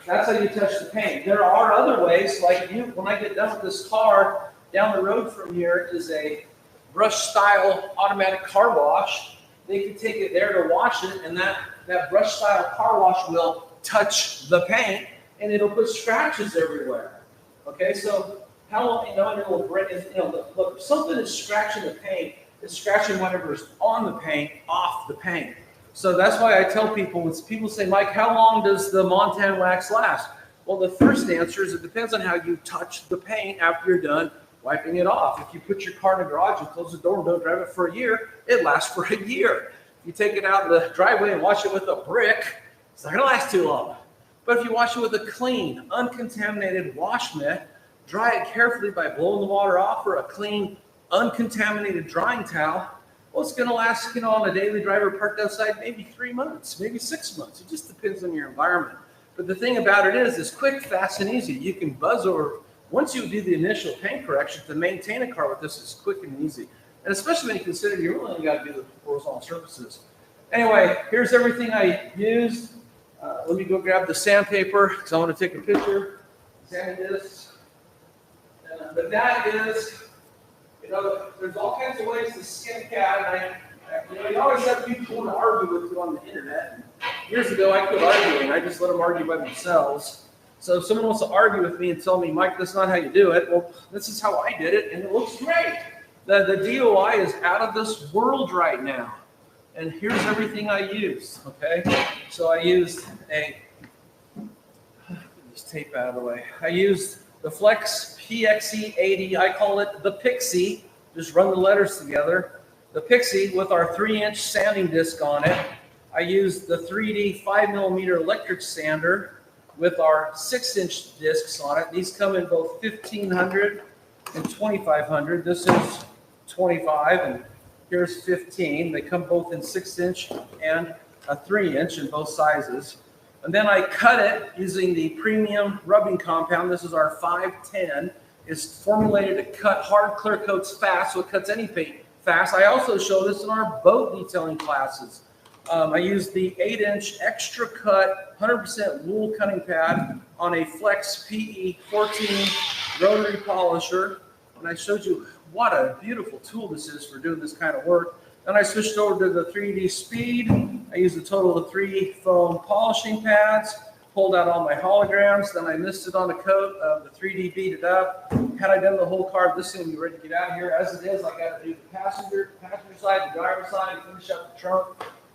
that's how you touch the paint. There are other ways, like when I get done with this car, down the road from here is a brush-style automatic car wash. They can take it there to wash it, and that brush-style car wash will touch the paint, and it'll put scratches everywhere. Okay, so how long, you know, and it'll break, you know, look, if something is scratching the paint, it's scratching whatever's on the paint off the paint. So that's why I tell people, when people say, Mike, how long does the Montan wax last? Well, the first answer is it depends on how you touch the paint after you're done wiping it off. If you put your car in the garage and close the door and don't drive it for a year, it lasts for a year. If you take it out in the driveway and wash it with a brick, it's not going to last too long. But if you wash it with a clean, uncontaminated wash mitt, dry it carefully by blowing the water off, or a clean, uncontaminated drying towel, well, it's going to last, you know, on a daily driver parked outside, maybe 3 months, maybe 6 months. It just depends on your environment. But the thing about it is, it's quick, fast, and easy. You can buzz over. Once you do the initial paint correction, to maintain a car with this is quick and easy. And especially when you consider you really only got to do the horizontal surfaces. Anyway, here's everything I used. Let me go grab the sandpaper because I want to take a picture. Sand this. But that is, you know, there's all kinds of ways to skin a cat. And you know, you always have people who want to argue with you on the internet. And years ago, I quit arguing. I just let them argue by themselves. So if someone wants to argue with me and tell me, Mike, that's not how you do it, well, this is how I did it, and it looks great. The DOI is out of this world right now. And here's everything I used, okay? So I used this tape out of the way. I used the FLEX PXE-80. I call it the Pixie. Just run the letters together. The Pixie with our 3-inch sanding disc on it. I used the 3D 5mm electric sander with our 6-inch discs on it. These come in both 1500 and 2500. This is 25 and here's 15. They come both in 6-inch and a 3-inch in both sizes. And then I cut it using the premium rubbing compound. This is our 510. It's formulated to cut hard clear coats fast, so it cuts any paint fast. I also show this in our boat detailing classes. I use the 8-inch extra cut 100% wool cutting pad on a FLEX PXE-80 rotary polisher. And I showed you what a beautiful tool this is for doing this kind of work. Then I switched over to the 3D Speed. I used a total of 3 foam polishing pads, pulled out all my holograms. Then I misted on a coat of the 3D Bead It Up. Had I done the whole car, this thing would be ready to get out of here. As it is, I got to do the passenger side, the driver's side, and finish up the trunk.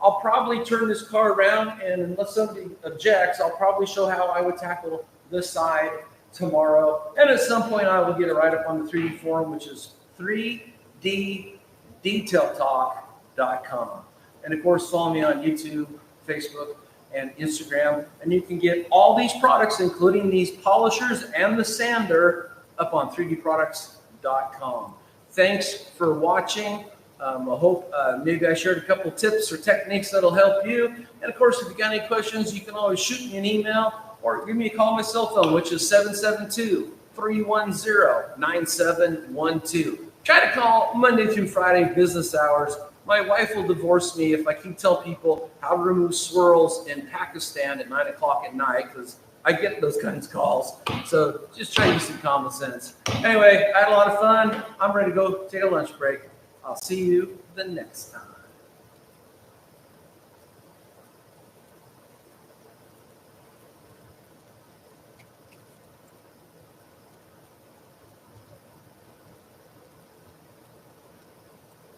I'll probably turn this car around, and unless somebody objects, I'll probably show how I would tackle this side tomorrow. And at some point, I will get it right up on the 3D forum, which is 3ddetailtalk.com. And of course, follow me on YouTube, Facebook, and Instagram. And you can get all these products, including these polishers and the sander, up on 3dproducts.com. Thanks for watching. I hope maybe I shared a couple tips or techniques that'll help you. And of course, if you got any questions, you can always shoot me an email or give me a call on my cell phone, which is 772-310-9712. Try to call Monday through Friday business hours. My wife will divorce me if I keep telling people how to remove swirls in Pakistan at 9 o'clock at night, because I get those kinds of calls. So just try to use some common sense. Anyway, I had a lot of fun. I'm ready to go take a lunch break. I'll see you the next time.